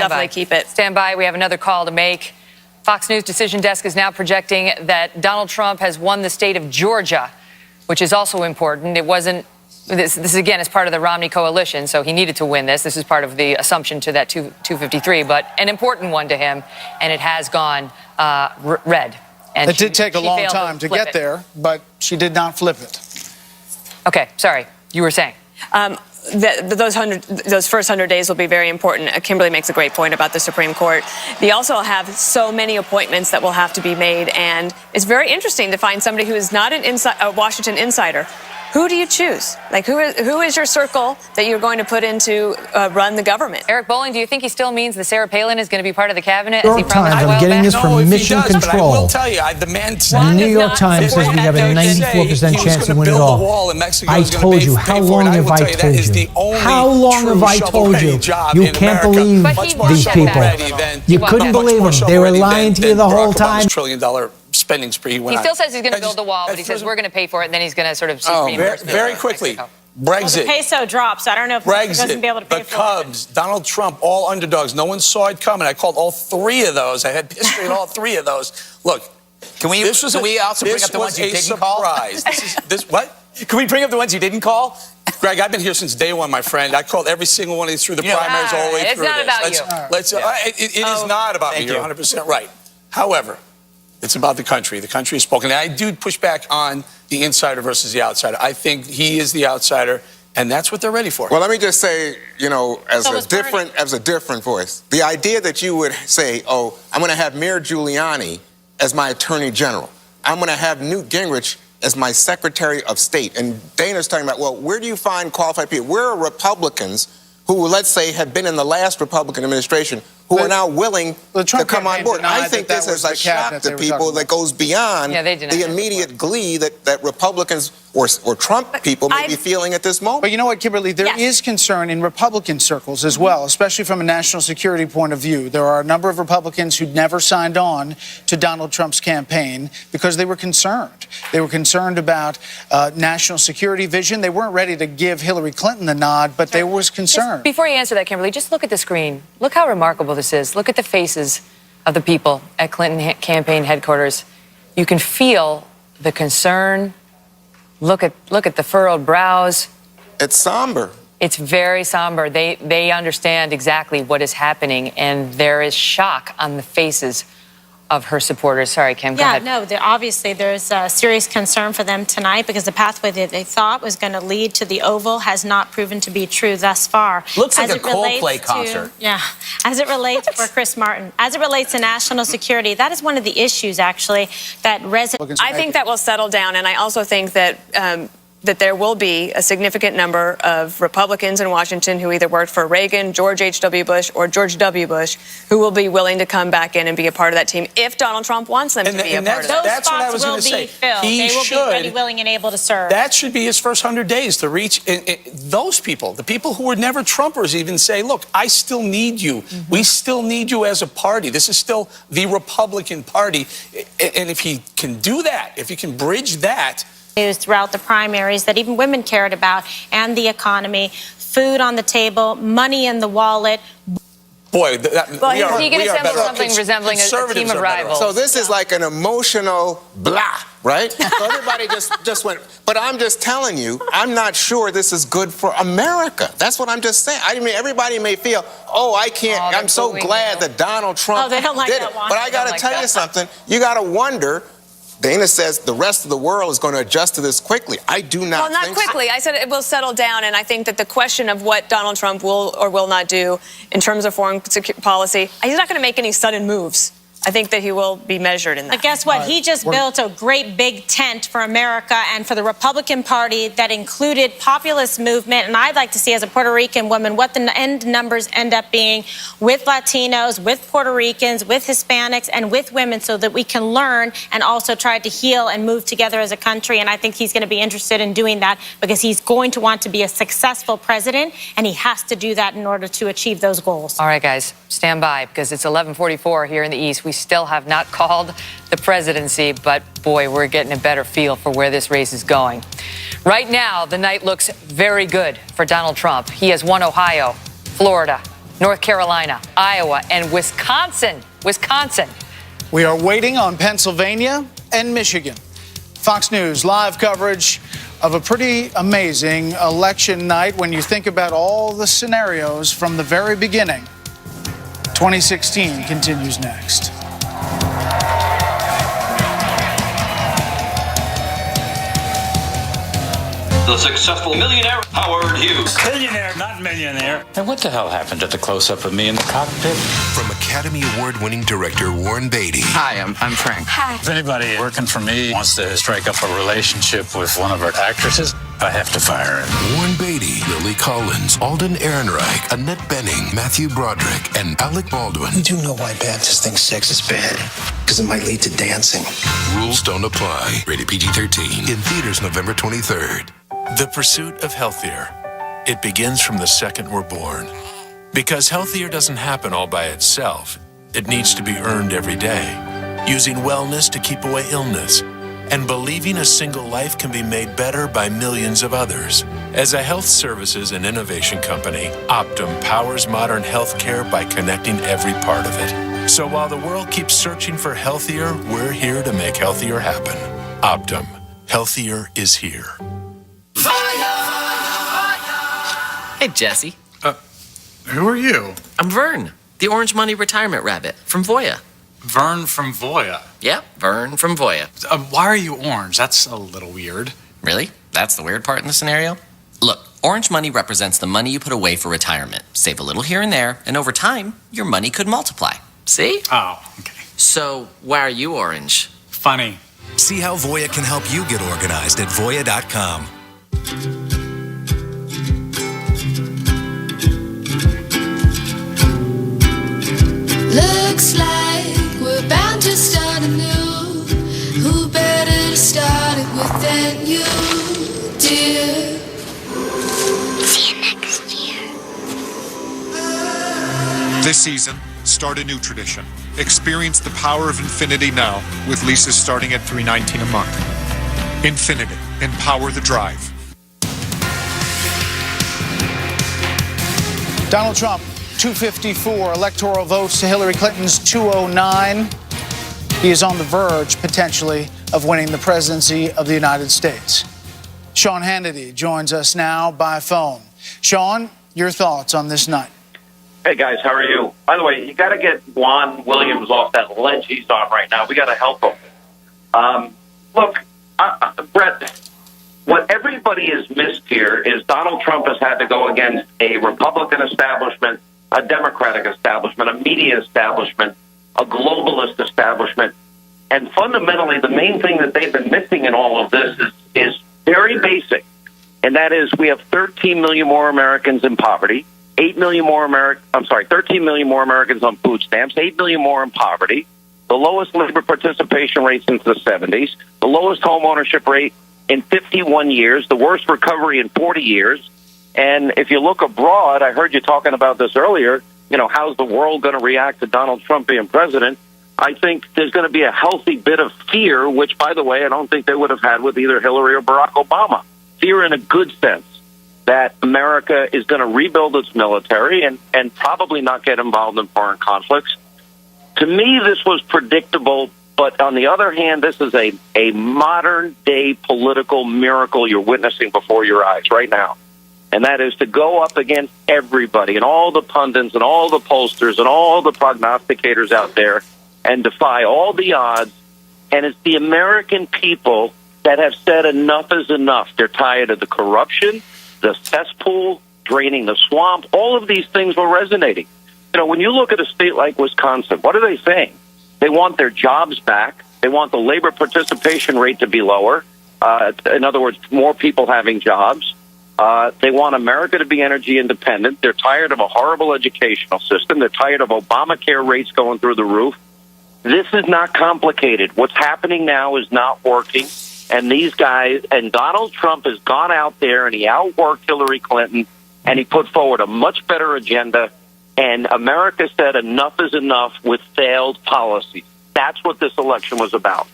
definitely keep it. Stand by. We have another call to make. Fox News Decision Desk is now projecting that Donald Trump has won the state of Georgia, which is also important. It wasn't, this again is part of the Romney coalition, so he needed to win this. This is part of the assumption to that 253, but an important one to him, and it has gone red. And it did take a long time to get there, but she did not flip it. Okay, sorry, you were saying. Those first 100 days will be very important. Kimberly makes a great point about the Supreme Court. They also have so many appointments that will have to be made, and it's very interesting to find somebody who is not a Washington insider. Who do you choose? Like, who is your circle that you're going to put into run the government? Eric Bolling, do you think he still means that Sarah Palin is going to be part of the cabinet? New York Times, I'm getting this from Mission Control. I will tell you, the man the New York Times says we have a 94% chance to win it all. I told you. How long have I told you? How long have I told you? You can't believe these people. You couldn't believe them. They were lying to you the whole time. $1 trillion spending spree. He still says he's going to build the wall, but he says we're going to pay for it, and then he's going to sort of seek reimbursement. Very quickly. Brexit. Well, the peso drops. I don't know if he's going to be able to pay for it. The Cubs, Donald Trump, all underdogs. No one saw it coming. I called all three of those. I had history in all three of those. Look, can we also bring up the ones you didn't call? What? Can we bring up the ones you didn't call? Greg, I've been here since day one, my friend. I called every single one of these through the primaries all the way through. It's not about you. It is not about me. You're 100% right. However, it's about the country. The country has spoken. And I do push back on the insider versus the outsider. I think he is the outsider, and that's what they're ready for. Well, let me just say, you know, as a different voice, the idea that you would say, oh, I'm going to have Mayor Giuliani as my attorney general. I'm going to have Newt Gingrich as my Secretary of State. And Dana's talking about, well, where do you find qualified people? Where are Republicans who, let's say, have been in the last Republican administration who are now willing to come on board? I think this is a shock to people that goes beyond the immediate glee that Republicans or Trump people may be feeling at this moment. But you know what, Kimberly, there is concern in Republican circles as well, especially from a national security point of view. There are a number of Republicans who never signed on to Donald Trump's campaign because they were concerned. They were concerned about national security vision. They weren't ready to give Hillary Clinton the nod, but they was concerned. Before you answer that, Kimberly, just look at the screen. Look how remarkable this is. Look at the faces of the people at Clinton campaign headquarters. You can feel the concern. Look at the furrowed brows. It's somber. It's very somber. They understand exactly what is happening, and there is shock on the faces of her supporters. Sorry, Kim, go ahead. Yeah, no, obviously there's a serious concern for them tonight because the pathway that they thought was going to lead to the Oval has not proven to be true thus far. Looks like a Coldplay concert. Yeah, as it relates for Chris Martin, as it relates to national security, that is one of the issues, actually, that residents... I think that will settle down, and I also think that that there will be a significant number of Republicans in Washington who either worked for Reagan, George H.W. Bush, or George W. Bush, who will be willing to come back in and be a part of that team if Donald Trump wants them to be a part of it. Those spots will be filled. They will be ready, willing, and able to serve. That should be his first 100 days to reach those people, the people who were never Trumpers, even say, look, I still need you. We still need you as a party. This is still the Republican Party. And if he can do that, if he can bridge that, throughout the primaries that even women cared about, and the economy, food on the table, money in the wallet. Boy, well, he can assemble something resembling a team of rivals. So this is like an emotional blah, right? So everybody just went, but I'm just telling you, I'm not sure this is good for America. That's what I'm just saying. I mean, everybody may feel, oh, I can't, I'm so glad that Donald Trump they don't like did that it. one. But I got to tell you something, you got to wonder, Dana says the rest of the world is going to adjust to this quickly. I do not Well, not think quickly. so. I said it will settle down, and I think that the question of what Donald Trump will or will not do in terms of foreign policy, he's not going to make any sudden moves. I think that he will be measured in that. But guess what? He just built a great big tent for America and for the Republican Party that included populist movement. And I'd like to see, as a Puerto Rican woman, what the end numbers end up being with Latinos, with Puerto Ricans, with Hispanics, and with women, so that we can learn and also try to heal and move together as a country. And I think he's going to be interested in doing that because he's going to want to be a successful president, and he has to do that in order to achieve those goals. All right, guys, stand by, because it's 11:44 here in the East. We still have not called the presidency, but boy, we're getting a better feel for where this race is going. Right now, the night looks very good for Donald Trump. He has won Ohio, Florida, North Carolina, Iowa, and Wisconsin. We are waiting on Pennsylvania and Michigan. Fox News live coverage of a pretty amazing election night when you think about all the scenarios from the very beginning. 2016 continues next. The successful millionaire Howard Hughes. Billionaire, not millionaire. And what the hell happened at the close-up of me in the cockpit? From Academy Award-winning director Warren Beatty. Hi, I'm Frank. Hi. If anybody working for me wants to strike up a relationship with one of our actresses, I have to fire him. Warren Beatty, Lily Collins, Alden Ehrenreich, Annette Bening, Matthew Broderick, and Alec Baldwin. You do know why Baptists think sex is bad? Because it might lead to dancing. Rules don't apply. Rated PG-13. In theaters November 23rd. The pursuit of healthier. It begins from the second we're born. Because healthier doesn't happen all by itself. It needs to be earned every day. Using wellness to keep away illness. And believing a single life can be made better by millions of others. As a health services and innovation company, Optum powers modern healthcare by connecting every part of it. So while the world keeps searching for healthier, we're here to make healthier happen. Optum. Healthier is here. Hey, Jesse. Who are you? I'm Vern, the Orange Money Retirement Rabbit from Voya. Vern from Voya? Yeah, Vern from Voya. Why are you orange? That's a little weird. Really? That's the weird part in the scenario? Look, Orange Money represents the money you put away for retirement. Save a little here and there, and over time, your money could multiply. See? Oh, okay. So, why are you orange? Funny. See how Voya can help you get organized at Voya.com. Looks like we're bound to start anew. Who better to start it with than you, dear? See you next year. This season, start a new tradition. Experience the power of Infinity now with leases starting at $319 a month. Infinity. Empower the drive. Donald Trump, 254 electoral votes to Hillary Clinton's 209. He is on the verge, potentially, of winning the presidency of the United States. Sean Hannity joins us now by phone. Sean, your thoughts on this night? Hey, guys, how are you? By the way, you got to get Juan Williams off that ledge he's on right now. We got to help him. Look, Brett, what everybody has missed here is Donald Trump has had to go against a Republican establishment, a Democratic establishment, a media establishment, a globalist establishment. And fundamentally, the main thing that they've been missing in all of this is very basic. And that is we have 13 million more Americans in poverty, 13 million more Americans on food stamps, 8 million more in poverty, the lowest labor participation rate since the 70s, the lowest home ownership rate in 51 years, the worst recovery in 40 years. And if you look abroad, I heard you talking about this earlier, how's the world going to react to Donald Trump being president? I think there's going to be a healthy bit of fear, which, by the way, I don't think they would have had with either Hillary or Barack Obama. Fear in a good sense that America is going to rebuild its military and probably not get involved in foreign conflicts. To me, this was predictable. But on the other hand, this is a modern-day political miracle you're witnessing before your eyes right now. And that is to go up against everybody and all the pundits and all the pollsters and all the prognosticators out there and defy all the odds. And it's the American people that have said enough is enough. They're tired of the corruption, the cesspool, draining the swamp. All of these things were resonating. When you look at a state like Wisconsin, what are they saying? They want their jobs back. They want the labor participation rate to be lower. In other words, more people having jobs. They want America to be energy independent. They're tired of a horrible educational system. They're tired of Obamacare rates going through the roof. This is not complicated. What's happening now is not working. And these guys, and Donald Trump has gone out there and he outworked Hillary Clinton and he put forward a much better agenda. And America said enough is enough with failed policies. That's what this election was about.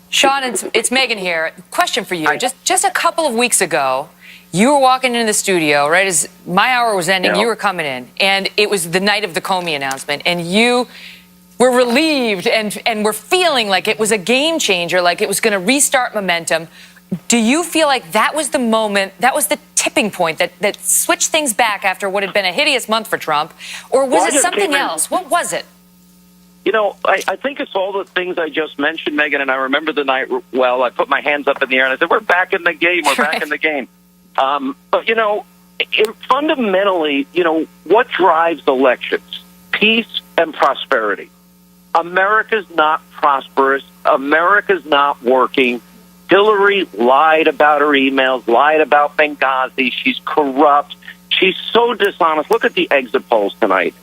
Sean, it's Megan here. Question for you. Just a couple of weeks ago, You were walking into the studio, right as my hour was ending, Yeah. you were coming in, and it was the night of the Comey announcement, and you were relieved and were feeling like it was a game changer, like it was going to restart momentum. Do you feel like that was the moment, that was the tipping point that switched things back after what had been a hideous month for Trump? Or was it something else? What was it? You know, I think it's all the things I just mentioned, Megan, and I remember the night well. I put my hands up in the air and I said, we're back in the game. We're back in the game. But, you know, fundamentally, you know, what drives elections? Peace and prosperity. America's not prosperous. America's not working. Hillary lied about her emails, lied about Benghazi. She's corrupt. She's so dishonest. Look at the exit polls tonight.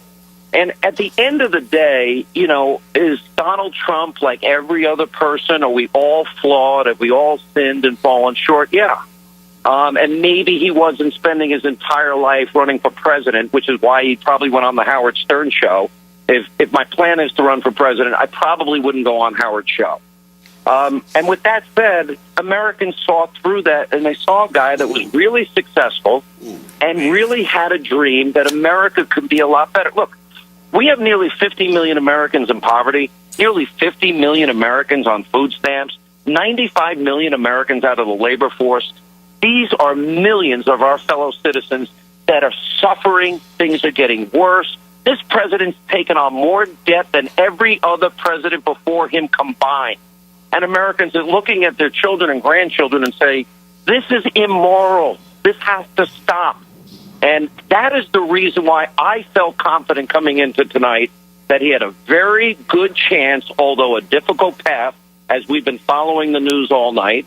And at the end of the day, you know, is Donald Trump like every other person? Are we all flawed? Have we all sinned and fallen short? Yeah. And maybe he wasn't spending his entire life running for president, which is why he probably went on the Howard Stern show. If my plan is to run for president, I probably wouldn't go on Howard's show. And with that said, Americans saw through that, and they saw a guy that was really successful and really had a dream that America could be a lot better. Look, we have nearly 50 million Americans in poverty, nearly 50 million Americans on food stamps, 95 million Americans out of the labor force. These are millions of our fellow citizens that are suffering. Things are getting worse. This president's taken on more debt than every other president before him combined. And Americans are looking at their children and grandchildren and say, this is immoral. This has to stop. And that is the reason why I felt confident coming into tonight that he had a very good chance, although a difficult path, as we've been following the news all night.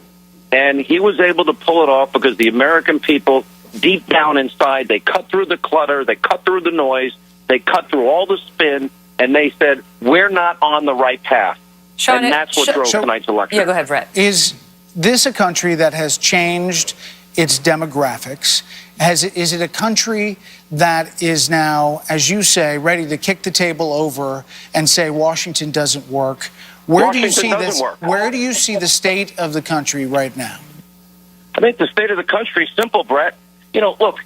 And he was able to pull it off because the American people, deep down inside, they cut through the clutter, they cut through the noise, they cut through all the spin, and they said, we're not on the right path. Sean, and that's what drove tonight's election. Yeah, go ahead, Brett. Is this a country that has changed its demographics? Is it a country that is now, as you say, ready to kick the table over and say Washington doesn't work? Where do you see this? Where do you see the state of the country right now? I think the state of the country is simple, Brett. You know, look,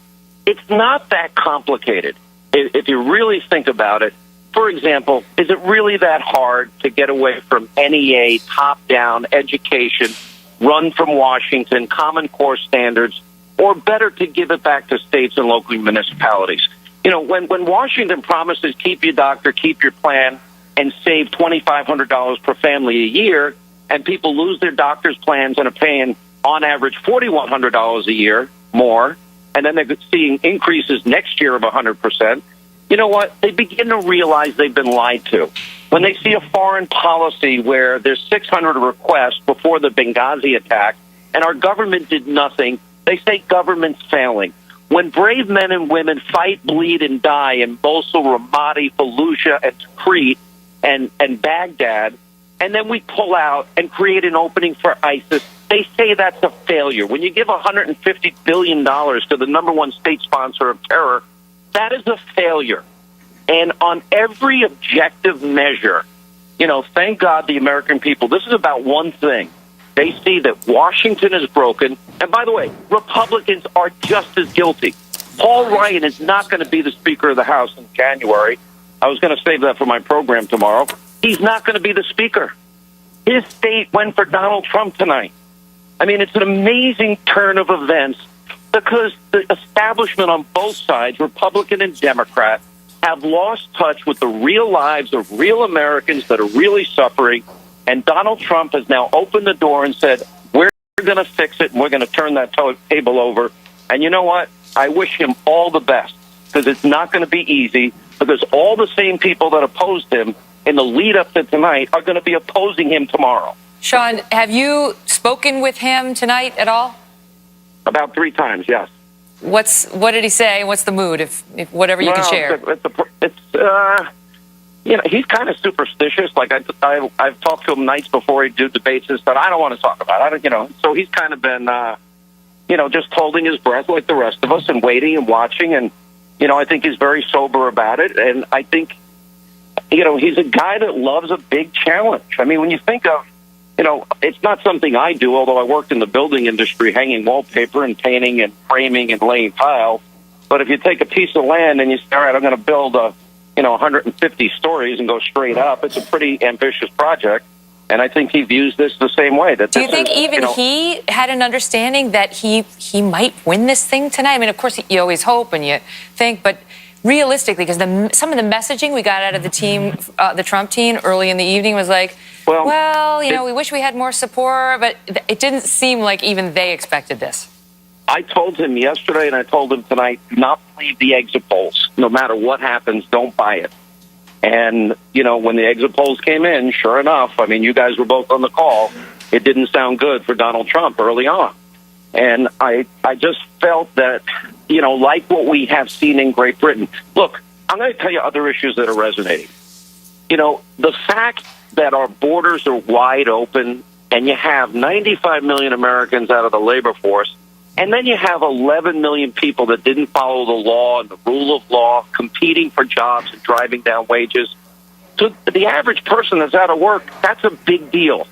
it's not that complicated if you really think about it. For example, is it really that hard to get away from NEA, top-down education, run from Washington, Common Core standards, or better to give it back to states and local municipalities? You know, when Washington promises keep your doctor, keep your plan, and save $2,500 per family a year, and people lose their doctor's plans and are paying, on average, $4,100 a year more, and then they're seeing increases next year of 100%, you know what? They begin to realize they've been lied to. When they see a foreign policy where there's 600 requests before the Benghazi attack, and our government did nothing, they say government's failing. When brave men and women fight, bleed, and die in Mosul, Ramadi, Fallujah, and Tikrit, and Baghdad, and then we pull out and create an opening for ISIS, they say that's a failure. When you give $150 billion to the number one state sponsor of terror, that is a failure. And on every objective measure, you know, thank God the American people, this is about one thing. They see that Washington is broken. And by the way, Republicans are just as guilty. Paul Ryan is not going to be the Speaker of the House in January. I was going to save that for my program tomorrow. He's not going to be the Speaker. His state went for Donald Trump tonight. I mean, it's an amazing turn of events because the establishment on both sides, Republican and Democrat, have lost touch with the real lives of real Americans that are really suffering. And Donald Trump has now opened the door and said, we're going to fix it, and we're going to turn that table over. And you know what? I wish him all the best, because it's not going to be easy, because all the same people that opposed him in the lead up to tonight are going to be opposing him tomorrow. Sean, have you spoken with him tonight at all? About 3 times, yes. What did he say? What's the mood? If whatever you can share. You know, he's kind of superstitious. Like I've talked to him nights before he do debates and stuff. I don't want to talk about it. You know, so he's kind of been, you know, just holding his breath like the rest of us and waiting and watching. And you know, I think he's very sober about it. And I think, you know, he's a guy that loves a big challenge. I mean, when you think of you know, it's not something I do, although I worked in the building industry, hanging wallpaper and painting and framing and laying tile. But if you take a piece of land and you say, all right, I'm going to build 150 stories and go straight up, it's a pretty ambitious project. And I think he views this the same way. That Do you think even he had an understanding that he might win this thing tonight? I mean, of course, you always hope and you think, but realistically, because some of the messaging we got out of the team, the Trump team, early in the evening was like, well, we wish we had more support, but it didn't seem like even they expected this. I told him yesterday and I told him tonight, do not believe the exit polls. No matter what happens, don't buy it. And, when the exit polls came in, sure enough, I mean, you guys were both on the call, it didn't sound good for Donald Trump early on. And I just felt that, like what we have seen in Great Britain. Look, I'm going to tell you other issues that are resonating. The fact that our borders are wide open and you have 95 million Americans out of the labor force, and then you have 11 million people that didn't follow the law and the rule of law, competing for jobs and driving down wages. To the average person that's out of work, that's a big deal.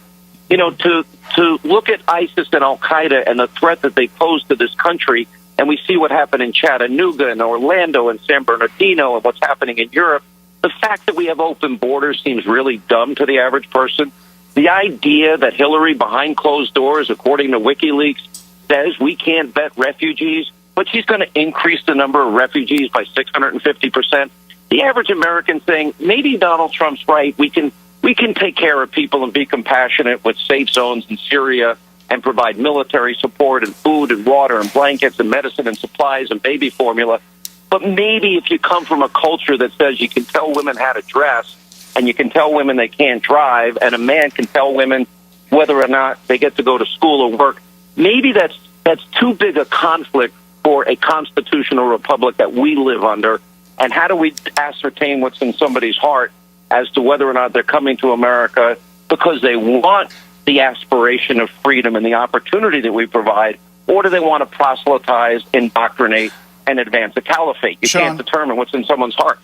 To look at ISIS and Al-Qaeda and the threat that they pose to this country, and we see what happened in Chattanooga and Orlando and San Bernardino and what's happening in Europe, the fact that we have open borders seems really dumb to the average person. The idea that Hillary, behind closed doors, according to WikiLeaks, says we can't vet refugees, but she's going to increase the number of refugees by 650%. The average American saying, maybe Donald Trump's right. We can take care of people and be compassionate with safe zones in Syria and provide military support and food and water and blankets and medicine and supplies and baby formula. But maybe if you come from a culture that says you can tell women how to dress and you can tell women they can't drive and a man can tell women whether or not they get to go to school or work, maybe that's too big a conflict for a constitutional republic that we live under. And how do we ascertain what's in somebody's heart as to whether or not they're coming to America because they want the aspiration of freedom and the opportunity that we provide, or do they want to proselytize, indoctrinate, and advance a caliphate? You can't determine what's in someone's heart.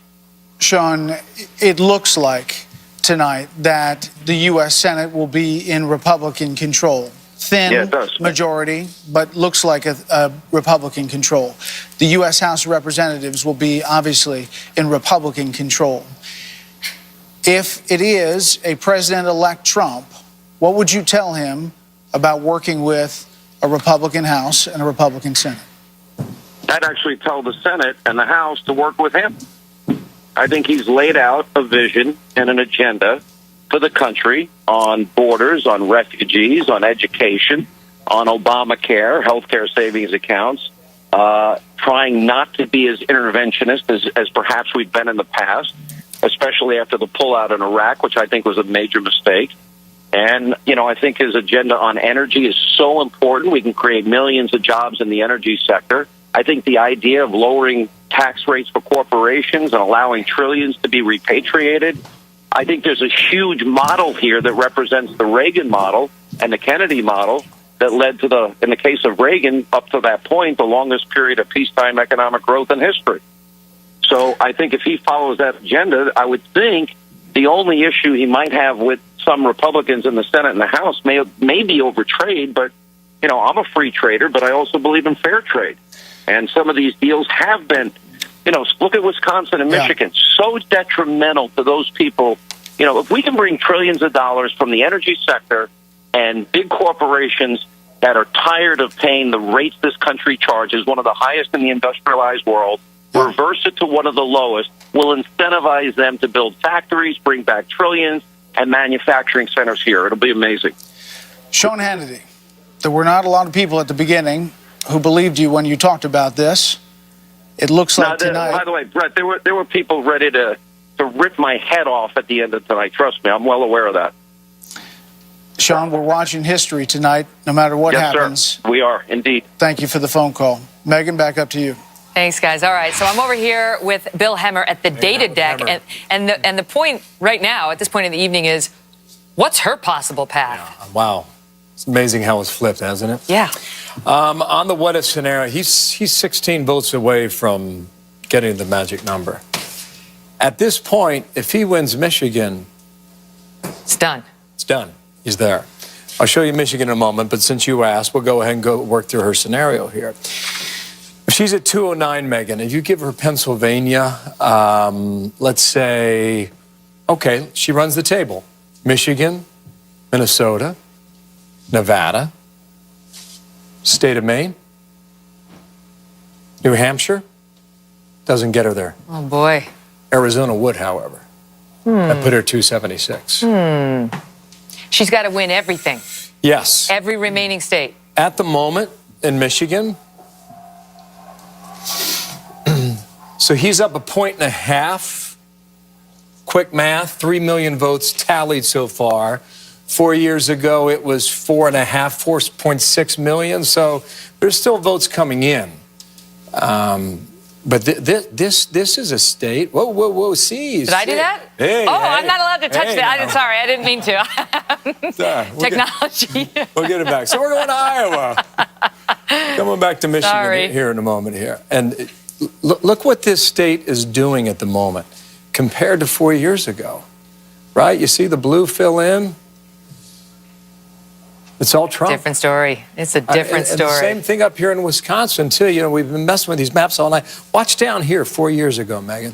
Sean, it looks like tonight that the U.S. Senate will be in Republican control. Thin majority, but looks like a Republican control. The U.S. House of Representatives will be obviously in Republican control. If it is a President-elect Trump, what would you tell him about working with a Republican House and a Republican Senate? I'd actually tell the Senate and the House to work with him. I think he's laid out a vision and an agenda for the country on borders, on refugees, on education, on Obamacare, healthcare savings accounts, trying not to be as interventionist as perhaps we've been in the past, especially after the pullout in Iraq, which I think was a major mistake. And, I think his agenda on energy is so important. We can create millions of jobs in the energy sector. I think the idea of lowering tax rates for corporations and allowing trillions to be repatriated, I think there's a huge model here that represents the Reagan model and the Kennedy model that led to in the case of Reagan, up to that point, the longest period of peacetime economic growth in history. So I think if he follows that agenda, I would think the only issue he might have with some Republicans in the Senate and the House may be over trade, but, I'm a free trader, but I also believe in fair trade. And some of these deals have been, look at Wisconsin and Michigan, so detrimental to those people. If we can bring trillions of dollars from the energy sector and big corporations that are tired of paying the rates this country charges, one of the highest in the industrialized world, reverse it to one of the lowest, will incentivize them to build factories, bring back trillions, and manufacturing centers here. It'll be amazing. Sean Hannity, there were not a lot of people at the beginning who believed you when you talked about this. It looks like tonight... By the way, Brett, there were people ready to rip my head off at the end of tonight. Trust me, I'm well aware of that. Sean, we're watching history tonight, no matter what happens. Sir. We are, indeed. Thank you for the phone call. Megan, back up to you. Thanks, guys. All right, so I'm over here with Bill Hemmer at the data deck, and the point right now, at this point in the evening, is what's her possible path? Yeah, wow. It's amazing how it's flipped, hasn't it? Yeah. On the what-if scenario, he's 16 votes away from getting the magic number. At this point, if he wins Michigan... It's done. It's done. He's there. I'll show you Michigan in a moment, but since you asked, we'll go ahead and go work through her scenario here. If she's at 209, Megan, if you give her Pennsylvania, let's say, okay, she runs the table. Michigan, Minnesota, Nevada, state of Maine, New Hampshire, doesn't get her there. Oh, boy. Arizona would, however. I put her 276. She's got to win everything. Yes. Every remaining state. At the moment in Michigan, so he's up 1.5 points. Quick math, 3 million votes tallied so far. 4 years ago, it was 4.6 million. So there's still votes coming in. But this is a state. Whoa, see. Did I do that? Hey, I'm not allowed to touch that. Sorry, I didn't mean to. Technology. We'll get it back. So we're going to Iowa. Coming back to Michigan here in a moment here. And look what this state is doing at the moment compared to 4 years ago, right? You see the blue fill in? It's all Trump. Different story. It's a different story. And the same thing up here in Wisconsin, too. You know, we've been messing with these maps all night. Watch down here 4 years ago, Megan.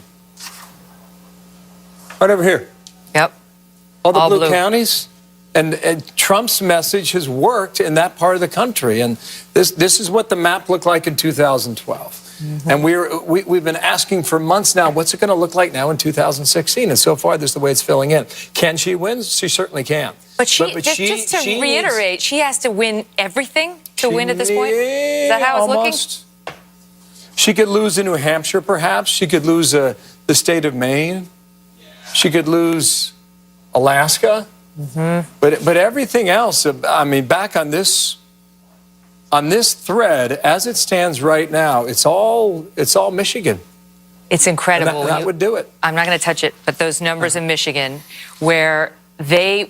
Right over here. Yep. All the blue counties. And Trump's message has worked in that part of the country. And this is what the map looked like in 2012. And we've been asking for months now, what's it going to look like now in 2016? And so far, this is the way it's filling in. Can she win? She certainly can. But just to reiterate, she has to win everything to win at this point? Is that how it's looking? She could lose in New Hampshire, perhaps. She could lose the state of Maine. She could lose Alaska. But everything else, I mean, back on this thread, as it stands right now, it's all Michigan. It's incredible. And that would do it. I'm not going to touch it, but those numbers in Michigan, where they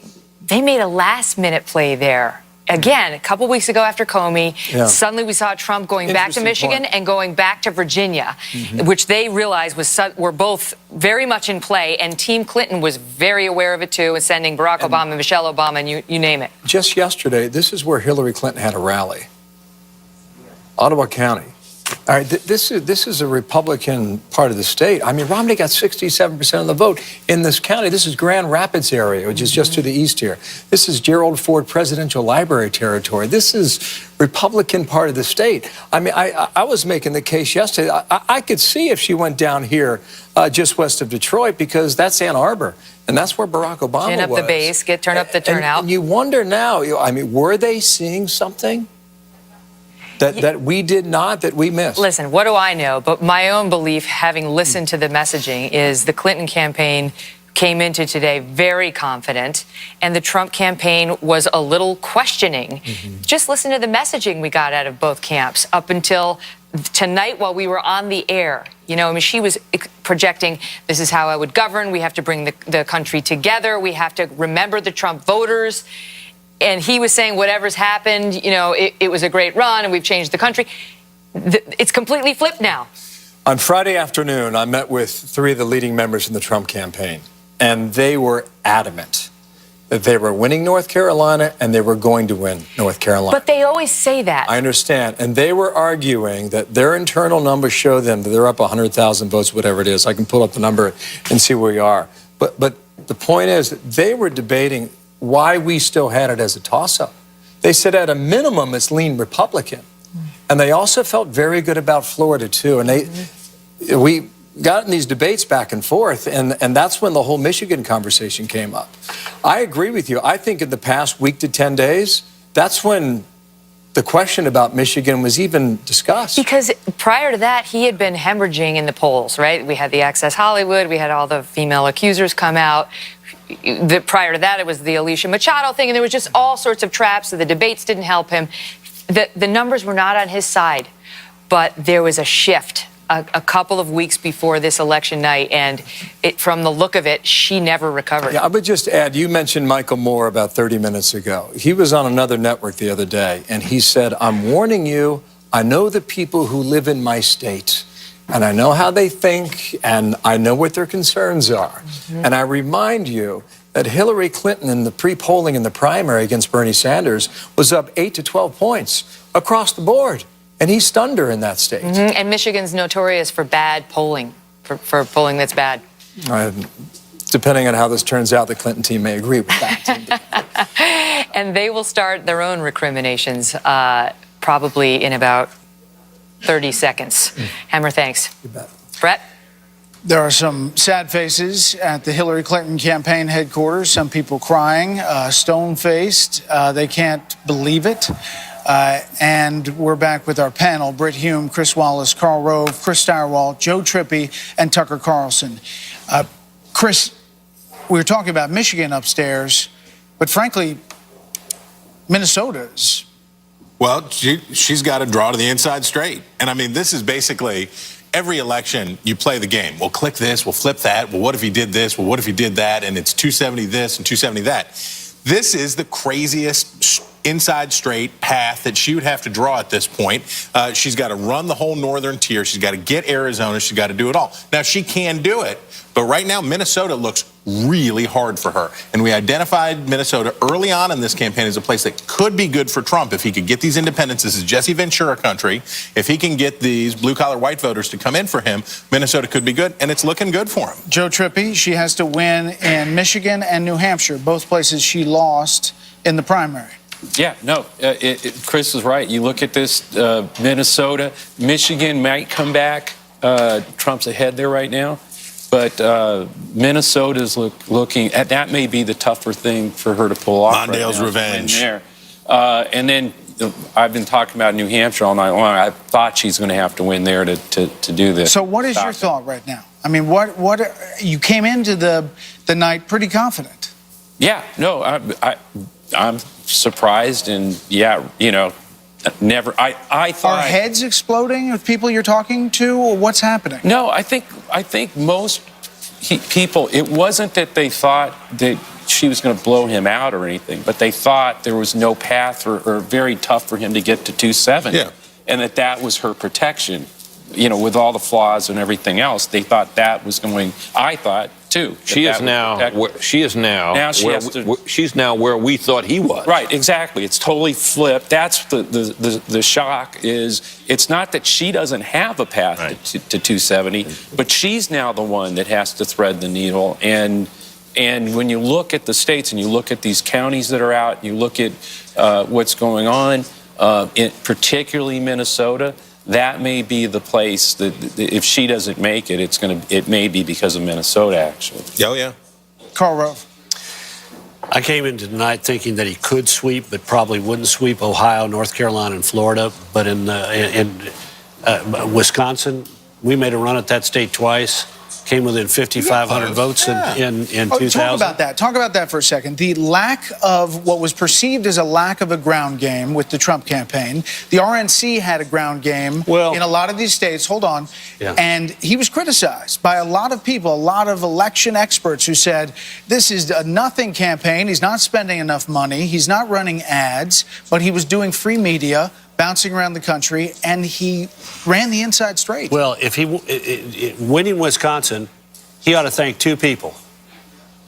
made a last-minute play there. Again, a couple weeks ago after Comey, suddenly we saw Trump going back to Michigan and going back to Virginia, which they realized were both very much in play, and Team Clinton was very aware of it too, and sending Barack Obama, Michelle Obama, and you name it. Just yesterday, this is where Hillary Clinton had a rally. Ottawa County. All right, this is a Republican part of the state. I mean, Romney got 67% of the vote in this county. This is Grand Rapids area, which is just to the east here. This is Gerald Ford Presidential Library territory. This is Republican part of the state. I mean, I was making the case yesterday. I could see if she went down here just west of Detroit, because that's Ann Arbor, and that's where Barack Obama was. Turn up the base, turn up the turnout. And you wonder now, I mean, were they seeing something that we did not, that we missed? Listen, what do I know? But my own belief, having listened to the messaging, is the Clinton campaign came into today very confident, and the Trump campaign was a little questioning. Just listen to the messaging we got out of both camps up until tonight while we were on the air. You know, I mean, she was projecting, this is how I would govern. We have to bring the country together. We have to remember the Trump voters. And he was saying, whatever's happened, you know, it was a great run and we've changed the country. It's completely flipped now. On Friday afternoon, I met with 3 of the leading members in the Trump campaign, and they were adamant that they were winning North Carolina and they were going to win North Carolina. But they always say that. I understand. And they were arguing that their internal numbers show them that they're up 100,000 votes, whatever it is. I can pull up the number and see where we are. But the point is that they were debating why we still had it as a toss-up. They said at a minimum it's lean Republican. And they also felt very good about Florida, too. And we got in these debates back and forth, and that's when the whole Michigan conversation came up. I agree with you. I think in the past week to 10 days, that's when the question about Michigan was even discussed. Because prior to that, he had been hemorrhaging in the polls, right? We had the Access Hollywood, we had all the female accusers come out. Prior to that, it was the Alicia Machado thing, and there was just all sorts of traps, so the debates didn't help him. The numbers were not on his side, but there was a shift a couple of weeks before this election night, and from the look of it, she never recovered. Yeah, I would just add, you mentioned Michael Moore about 30 minutes ago. He was on another network the other day, and he said, I'm warning you, I know the people who live in my state, and I know how they think, and I know what their concerns are. And I remind you that Hillary Clinton in the pre-polling in the primary against Bernie Sanders was up 8 to 12 points across the board. And he stunned her in that state. And Michigan's notorious for bad polling, for polling that's bad. Depending on how this turns out, the Clinton team may agree with that. And they will start their own recriminations probably in about 30 seconds. Hammer, thanks. You bet. Brett? There are some sad faces at the Hillary Clinton campaign headquarters. Some people crying, stone-faced. They can't believe it. And we're back with our panel: Brit Hume, Chris Wallace, Karl Rove, Chris Stirewalt, Joe Trippi, and Tucker Carlson. Chris, we were talking about Michigan upstairs, but frankly, Minnesota's. Well, she's got to draw to the inside straight. And I mean, this is basically every election, you play the game. We'll click this, we'll flip that. Well, what if he did this? Well, what if he did that? And it's 270 this and 270 that. This is the craziest inside straight path that she would have to draw at this point. She's got to run the whole northern tier. She's got to get Arizona. She's got to do it all. Now, she can do it, but right now, Minnesota looks really hard for her. And we identified Minnesota early on in this campaign as a place that could be good for Trump if he could get these independents. This is Jesse Ventura country. If he can get these blue-collar white voters to come in for him, Minnesota could be good, and it's looking good for him. Joe Trippi, she has to win in Michigan and New Hampshire, both places she lost in the primary. Yeah, no, Chris is right. You look at this, Minnesota, Michigan might come back. Trump's ahead there right now. But Minnesota's looking at that may be the tougher thing for her to pull off. Mondale's revenge. There. And then I've been talking about New Hampshire all night long. I thought she's going to have to win there to do this. So what is your thought right now? I mean, what you came into the night pretty confident. Yeah, no, I'm surprised, and yeah, you know, never. I thought. Are heads exploding with people you're talking to, or what's happening? No, I think most people. It wasn't that they thought that she was going to blow him out or anything, but they thought there was no path or very tough for him to get to 270. Yeah. And that was her protection. You know, with all the flaws and everything else, they thought that was going. I thought too. She's now where we thought he was. Right, exactly. It's totally flipped. That's the shock is it's not that she doesn't have a path to 270, but she's now the one that has to thread the needle. And when you look at the states and you look at these counties that are out, you look at what's going on, particularly Minnesota. That may be the place that if she doesn't make it, it may be because of Minnesota, actually. Oh, yeah. Karl Rove. I came into tonight thinking that he could sweep, but probably wouldn't sweep Ohio, North Carolina, and Florida. But in Wisconsin, we made a run at that state twice. Came within 5,500 votes in 2000. Talk about that for a second. The lack of what was perceived as a lack of a ground game with the Trump campaign. The RNC had a ground game in a lot of these states. Hold on. Yeah. And he was criticized by a lot of people, a lot of election experts who said, this is a nothing campaign. He's not spending enough money. He's not running ads, but he was doing free media, bouncing around the country, and he ran the inside straight. Well, if he winning Wisconsin, he ought to thank two people,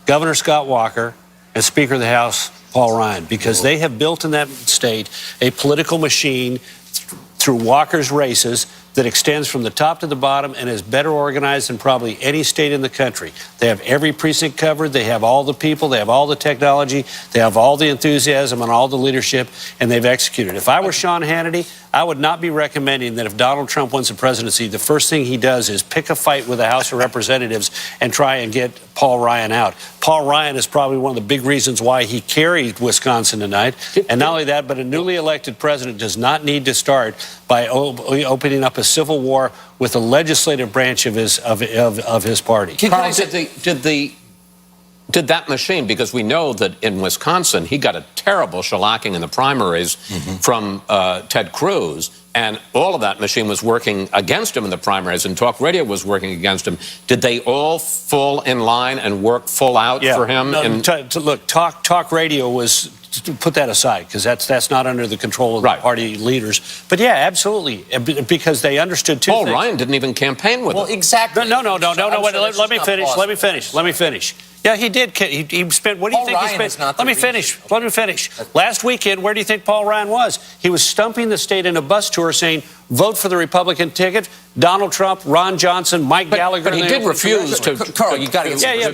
Governor Scott Walker and Speaker of the House Paul Ryan, because they have built in that state a political machine through Walker's races that extends from the top to the bottom and is better organized than probably any state in the country. They have every precinct covered. They have all the people. They have all the technology. They have all the enthusiasm and all the leadership, and they've executed. If I were Sean Hannity, I would not be recommending that if Donald Trump wins the presidency, the first thing he does is pick a fight with the House of Representatives and try and get Paul Ryan out. Paul Ryan is probably one of the big reasons why he carried Wisconsin tonight. And not only that, but a newly elected president does not need to start by opening up a civil war with the legislative branch of his party. Can I say, did that machine, because we know that in Wisconsin he got a terrible shellacking in the primaries from Ted Cruz, and all of that machine was working against him in the primaries, and talk radio was working against him. Did they all fall in line and work full out for him? No, look, talk radio was put that aside because that's not under the control of the party leaders. But yeah, absolutely, because they understood two things. Paul Ryan didn't even campaign with him. Exactly. No. Wait, let me finish. Yeah, he did. He spent. What do you think he spent? Let me finish. Last weekend, where do you think Paul Ryan was? He was stumping the state in a bus tour, saying, "Vote for the Republican ticket." Donald Trump, Ron Johnson, Mike Gallagher. But he did refuse to. Carl, you got to get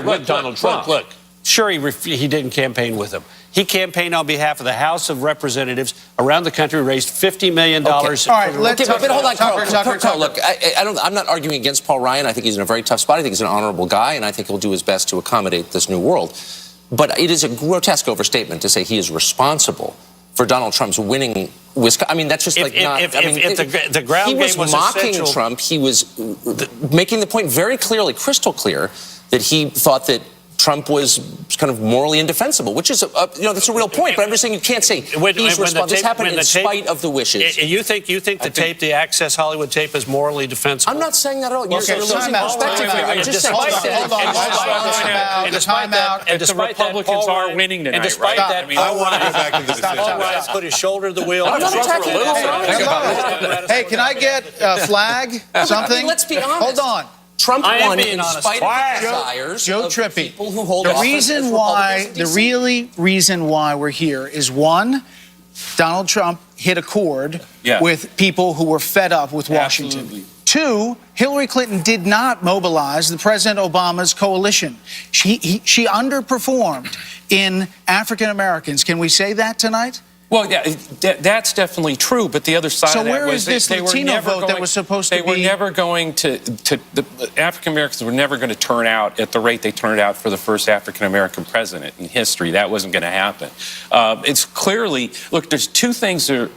with Donald Trump. Look. Sure, he didn't campaign with him. He campaigned on behalf of the House of Representatives around the country, raised $50 million. All right, let's but hold on, Carl. Look, I'm not arguing against Paul Ryan. I think he's in a very tough spot. I think he's an honorable guy, and I think he'll do his best to accommodate this new world. But it is a grotesque overstatement to say he is responsible for Donald Trump's winning Wisconsin. I mean, that's just if the ground game was mocking essential. Trump. He was making the point very clearly, crystal clear, that he thought that Trump was kind of morally indefensible, which is, that's a real point. But I'm just saying you can't say he's responsible. This happened in spite of the wishes. You think the tape, the Access Hollywood tape, is morally defensible? I'm not saying that at all. You're losing perspective here. I'm just saying. Time out. And the Republicans are winning tonight, and despite that, I want to go back to the decision. Paul Ryan put his shoulder to the wheel. Hey, can I get a flag? Something? Let's be honest. Hold on. Trump won in spite of the desires Joe of Trippi. people who hold The office reason as why, Republicans the in DC. really reason why we're here is one, Donald Trump hit a chord with people who were fed up with Washington. Absolutely. Two, Hillary Clinton did not mobilize the President Obama's coalition. She underperformed in African Americans. Can we say that tonight? Well, yeah, that's definitely true. But the other side So of that where was is this Latino vote that was supposed to be? They were never going to the African Americans were never going to turn out at the rate they turned out for the first African American president in history. That wasn't going to happen. It's clearly, look, there's two things that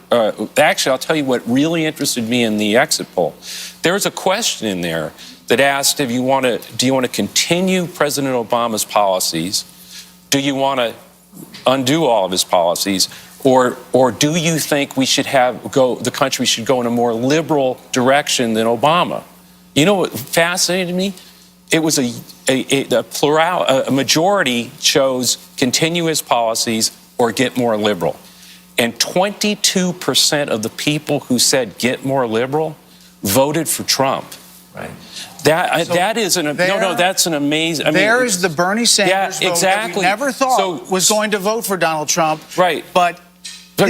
actually, I'll tell you what really interested me in the exit poll. There was a question in there that asked, do you want to continue President Obama's policies? Do you want to undo all of his policies? Or do you think we should the country should go in a more liberal direction than Obama? You know what fascinated me? It was a majority chose continue his policies or get more liberal. And 22% of the people who said get more liberal voted for Trump. Right. That's an amazing. There is the Bernie Sanders vote that we never thought was going to vote for Donald Trump. Right. But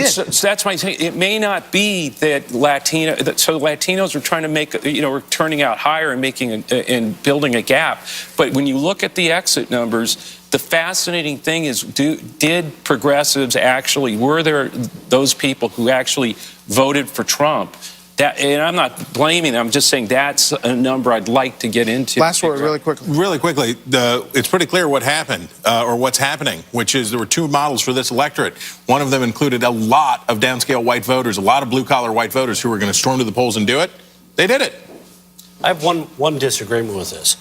so that's my thing. It may not be that Latinos are trying to make, we're turning out higher and and building a gap. But when you look at the exit numbers, the fascinating thing is, did progressives actually, were there those people who actually voted for Trump? And I'm not blaming them. I'm just saying that's a number I'd like to get into. Last word, really quickly. Really quickly, it's pretty clear what happened, or what's happening, which is there were two models for this electorate. One of them included a lot of downscale white voters, a lot of blue-collar white voters who were going to storm to the polls and do it. They did it. I have one disagreement with this.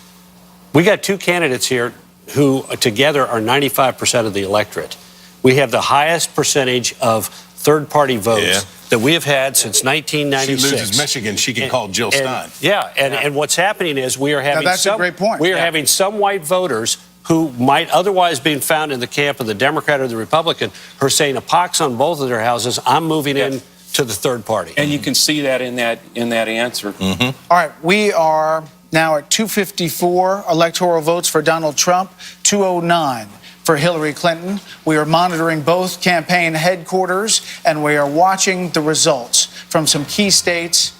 We got two candidates here who together are 95% of the electorate. We have the highest percentage of third-party votes that we have had since 1996. She loses Michigan, she can call Jill Stein. And what's happening is we are having that's a great point. We are having some white voters who might otherwise be found in the camp of the Democrat or the Republican who are saying a pox on both of their houses. I'm moving in to the third party. And you can see that in that answer. All right, we are now at 254 electoral votes for Donald Trump, 209 for Hillary Clinton. We are monitoring both campaign headquarters, and we are watching the results from some key states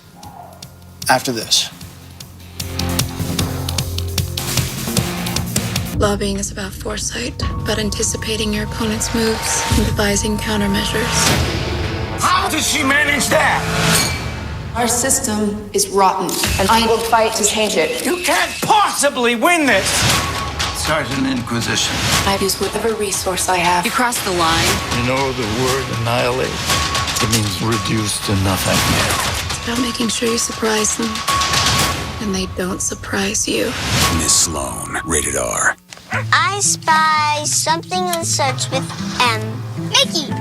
after this. Lobbying is about foresight, about anticipating your opponent's moves and devising countermeasures. How does she manage that? Our system is rotten, and I will fight to change it. You can't possibly win this! Sergeant Inquisition. I've used whatever resource I have. You crossed the line. You know the word annihilate? It means reduced to nothing. It's about making sure you surprise them, and they don't surprise you. Miss Sloan, rated R. I spy something that starts with M. Mickey!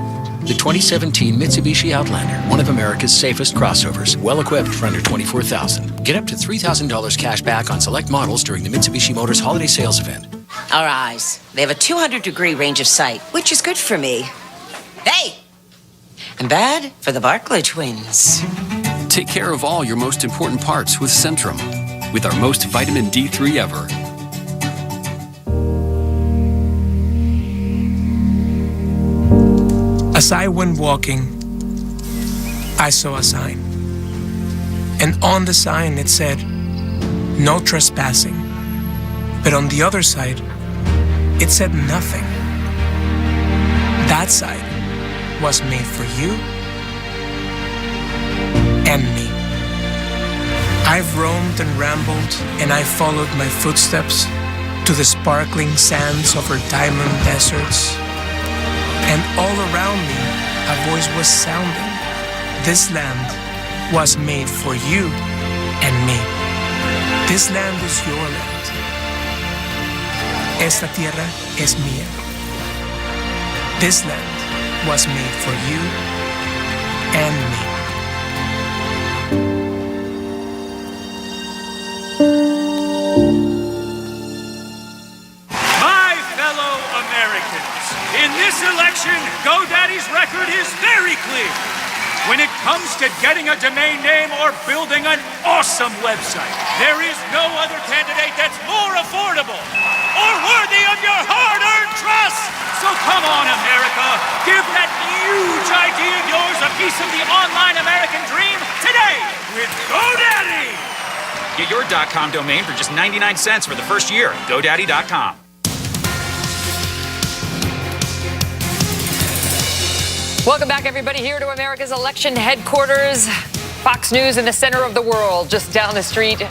The 2017 Mitsubishi Outlander, one of America's safest crossovers, well equipped for under $24,000. Get up to $3,000 cash back on select models during the Mitsubishi Motors Holiday Sales Event. Our eyes. They have a 200-degree range of sight, which is good for me. Hey! And bad for the Barclay twins. Take care of all your most important parts with Centrum, with our most vitamin D3 ever. As I went walking, I saw a sign. And on the sign it said, "No trespassing." But on the other side, it said nothing. That side was made for you and me. I've roamed and rambled, and I followed my footsteps to the sparkling sands over diamond deserts. And all around me, a voice was sounding. This land was made for you and me. This land is your land. Esta tierra es mía. This land was made for you and me. My fellow Americans, in this election, GoDaddy's record is very clear. When it comes to getting a domain name or building an awesome website, there is no other candidate that's more affordable or worthy of your hard-earned trust. So come on, America, give that huge idea of yours a piece of the online American dream today with GoDaddy. Get your .com domain for just 99 cents for the first year. GoDaddy.com. Welcome back, everybody, here to America's election headquarters. Fox News in the center of the world, just down the street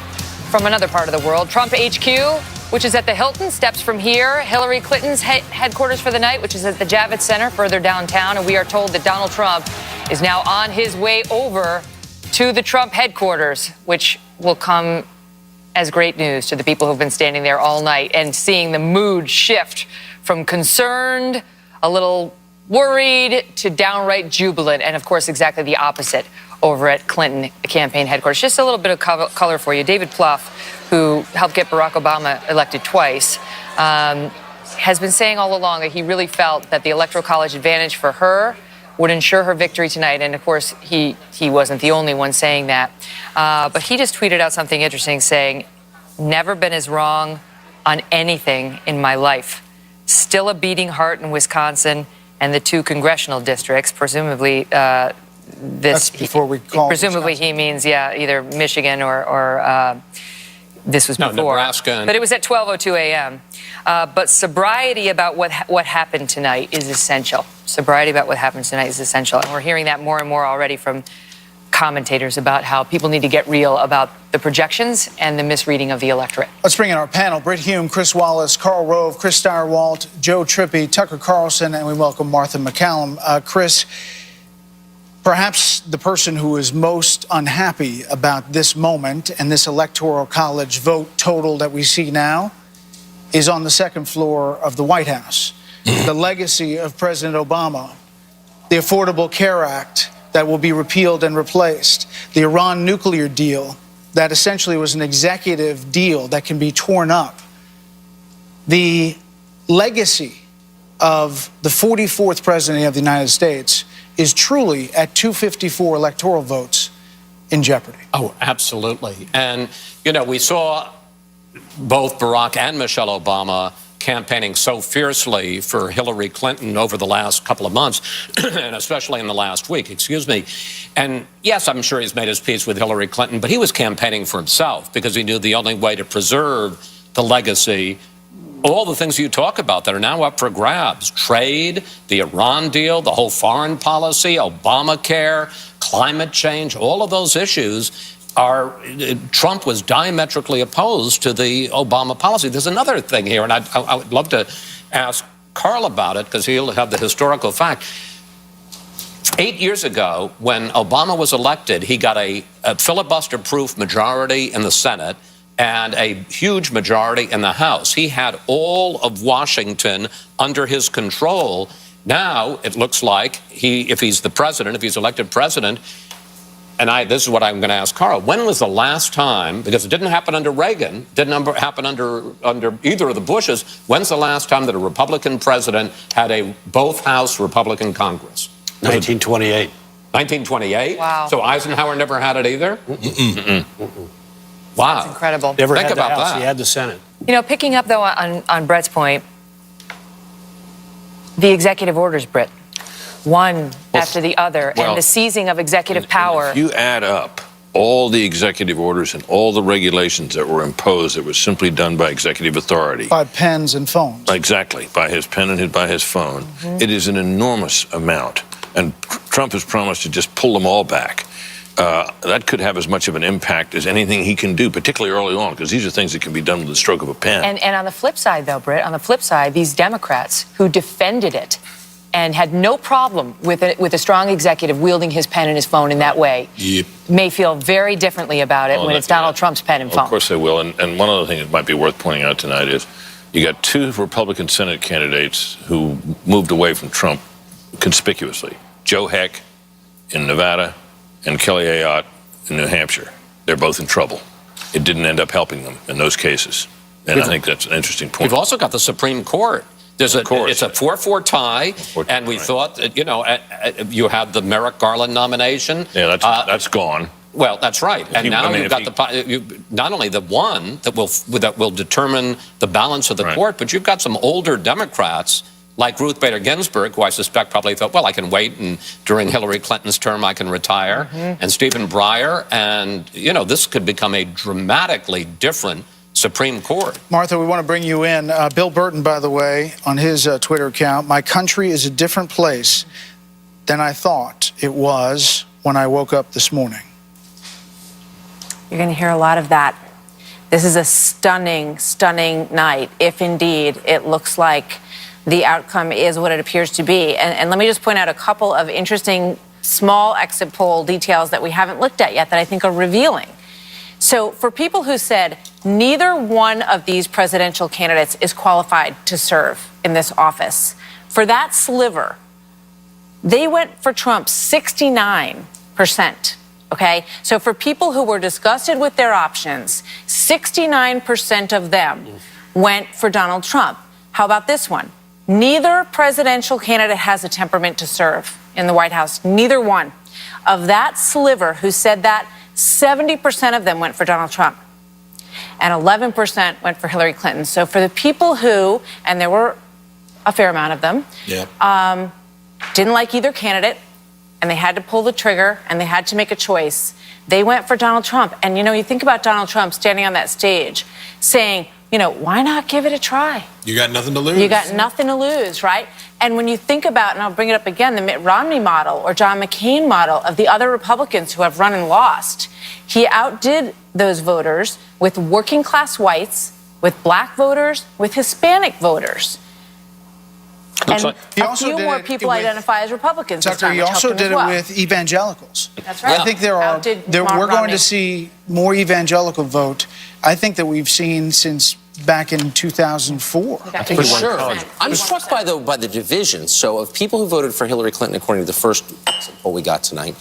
from another part of the world. Trump HQ, which is at the Hilton, steps from here. Hillary Clinton's headquarters for the night, which is at the Javits Center further downtown. And we are told that Donald Trump is now on his way over to the Trump headquarters, which will come as great news to the people who've been standing there all night and seeing the mood shift from concerned, a little worried, to downright jubilant, and of course exactly the opposite over at Clinton campaign headquarters. Just a little bit of color for you. David Plouffe, who helped get Barack Obama elected twice, has been saying all along that he really felt that the Electoral College advantage for her would ensure her victory tonight. And of course, he wasn't the only one saying that. But he just tweeted out something interesting saying, "Never been as wrong on anything in my life. Still a beating heart in Wisconsin and the 2 congressional districts." Presumably, That's before we call. presumably he means, either Michigan or this was before. Nebraska. But it was at 12:02 a.m. But sobriety about what happened tonight is essential. Sobriety about what happened tonight is essential. And we're hearing that more and more already from commentators about how people need to get real about the projections and the misreading of the electorate. Let's bring in our panel. Britt Hume, Chris Wallace, Karl Rove, Chris Stirewalt, Joe Trippi, Tucker Carlson, and we welcome Martha McCallum. Chris, perhaps the person who is most unhappy about this moment and this Electoral College vote total that we see now is on the second floor of the White House. The legacy of President Obama, the Affordable Care Act that will be repealed and replaced, the Iran nuclear deal that essentially was an executive deal that can be torn up, the legacy of the 44th president of the United States is truly at 254 electoral votes in jeopardy. Oh, absolutely. And, you know, we saw both Barack and Michelle Obama campaigning so fiercely for Hillary Clinton over the last couple of months, and especially in the last week, And yes, I'm sure he's made his peace with Hillary Clinton, but he was campaigning for himself because he knew the only way to preserve the legacy, all the things you talk about that are now up for grabs, trade, the Iran deal, the whole foreign policy, Obamacare, climate change, all of those issues Trump was diametrically opposed to the Obama policy. There's another thing here, and I would love to ask Karl about it because he'll have the historical fact. 8 years ago, when Obama was elected, he got a filibuster-proof majority in the Senate and a huge majority in the House. He had all of Washington under his control. Now, it looks like if he's the president, if he's elected president, this is what I'm going to ask Carl. When was the last time, because it didn't happen under Reagan, didn't happen under either of the Bushes, when's the last time that a Republican president had a both-house Republican Congress? 1928. 1928? Wow. So Eisenhower never had it either? Wow. That's incredible. Never Think had the about House. that. He had the Senate. You know, picking up, though, on Brett's point, the executive orders, Britt, one after the other, well, and the seizing of executive power. If you add up all the executive orders and all the regulations that were imposed that were simply done by executive authority. By pens and phones. Exactly, by his pen and by his phone. It is an enormous amount. And Trump has promised to just pull them all back. That could have as much of an impact as anything he can do, particularly early on, because these are things that can be done with the stroke of a pen. And on the flip side, though, Britt, on the flip side, these Democrats who defended it and had no problem with a strong executive wielding his pen and his phone in that way may feel very differently about it when it's Donald Trump's pen and phone. Of course they will. And one other thing that might be worth pointing out tonight is you got two Republican Senate candidates who moved away from Trump conspicuously. Joe Heck in Nevada and Kelly Ayotte in New Hampshire. They're both in trouble. It didn't end up helping them in those cases. And I think that's an interesting point. We've also got the Supreme Court. It's a 4-4 tie, and we thought that, you had the Merrick Garland nomination. Yeah, that's gone. Well, that's right. And now you've got not only the one that will determine the balance of the court, but you've got some older Democrats like Ruth Bader Ginsburg, who I suspect probably thought, well, I can wait, and during Hillary Clinton's term, I can retire, and Stephen Breyer, and this could become a dramatically different Supreme Court. Martha, we want to bring you in. Bill Burton, by the way, on his Twitter account, my country is a different place than I thought it was when I woke up this morning. You're going to hear a lot of that. This is a stunning, stunning night, if indeed it looks like the outcome is what it appears to be. And let me just point out a couple of interesting small exit poll details that we haven't looked at yet that I think are revealing. So for people who said neither one of these presidential candidates is qualified to serve in this office, for that sliver, they went for Trump 69%. Okay? So for people who were disgusted with their options, 69% of them went for Donald Trump. How about this one? Neither presidential candidate has a temperament to serve in the White House. Neither one. Of that sliver who said that, 70% of them went for Donald Trump, and 11% went for Hillary Clinton. So for the people who, and there were a fair amount of them, didn't like either candidate, and they had to pull the trigger, and they had to make a choice, they went for Donald Trump. And you think about Donald Trump standing on that stage saying, why not give it a try? You got nothing to lose. You got nothing to lose, right? And when you think about, and I'll bring it up again, the Mitt Romney model or John McCain model of the other Republicans who have run and lost, he outdid those voters with working class whites, with black voters, with Hispanic voters. And a few more people identify as Republicans. Tucker, he also did it with evangelicals. That's right. I think we're going to see more evangelical vote, I think, that we've seen since back in 2004. For sure. I'm struck by the division. So of people who voted for Hillary Clinton, according to the first poll we got tonight,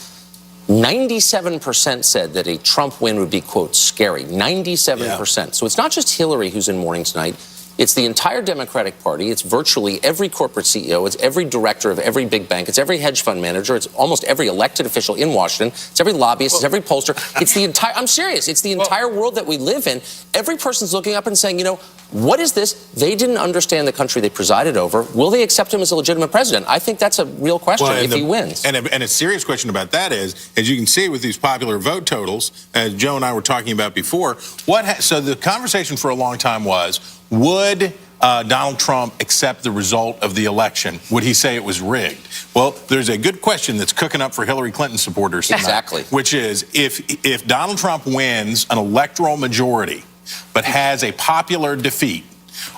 97% said that a Trump win would be, quote, scary. 97%. So it's not just Hillary who's in mourning tonight. It's the entire Democratic Party. It's virtually every corporate CEO. It's every director of every big bank. It's every hedge fund manager. It's almost every elected official in Washington. It's every lobbyist. It's every pollster. It's the entire, I'm serious, it's the entire world that we live in. Every person's looking up and saying, what is this? They didn't understand the country they presided over. Will they accept him as a legitimate president? I think that's a real question if he wins. And a serious question about that is, as you can see with these popular vote totals, as Joe and I were talking about before, so the conversation for a long time was, would Donald Trump accept the result of the election? Would he say it was rigged? Well, there's a good question that's cooking up for Hillary Clinton supporters tonight, exactly, which is if Donald Trump wins an electoral majority but has a popular defeat,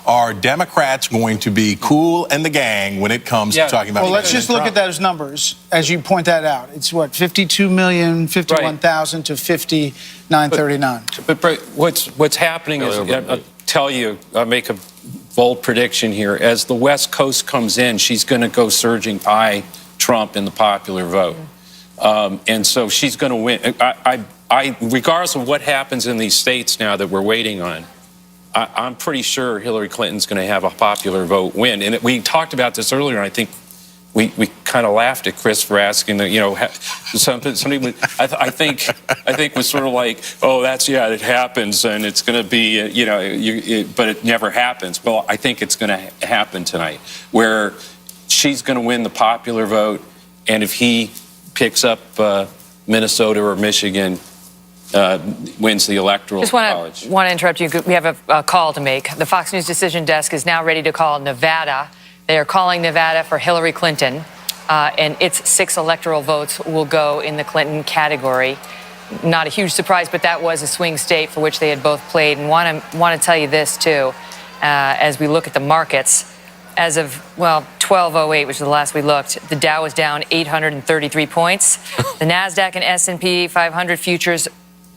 are Democrats going to be cool and the gang when it comes to talking about? Well, let's just look at those numbers as you point that out. It's what, 52,051,000 to 59,39. But what's happening is, I'll tell you, I'll make a bold prediction here. As the West Coast comes in, she's going to go surging by Trump in the popular vote. And so she's going to win. Regardless of what happens in these states now that we're waiting on, I'm pretty sure Hillary Clinton's going to have a popular vote win. And we talked about this earlier, and I think we kind of laughed at Chris for asking that, somebody I think was sort of like, oh, it happens, and it's going to be, but it never happens. Well, I think it's going to happen tonight, where she's going to win the popular vote, and if he picks up Minnesota or Michigan, wins the electoral college. Want to interrupt you. We have a call to make. The Fox News Decision Desk is now ready to call Nevada. They are calling Nevada for Hillary Clinton, and its 6 electoral votes will go in the Clinton category. Not a huge surprise, but that was a swing state for which they had both played. And want to tell you this too, as we look at the markets. As of 12:08, which is the last we looked, the Dow was down 833 points. The Nasdaq and S&P 500 futures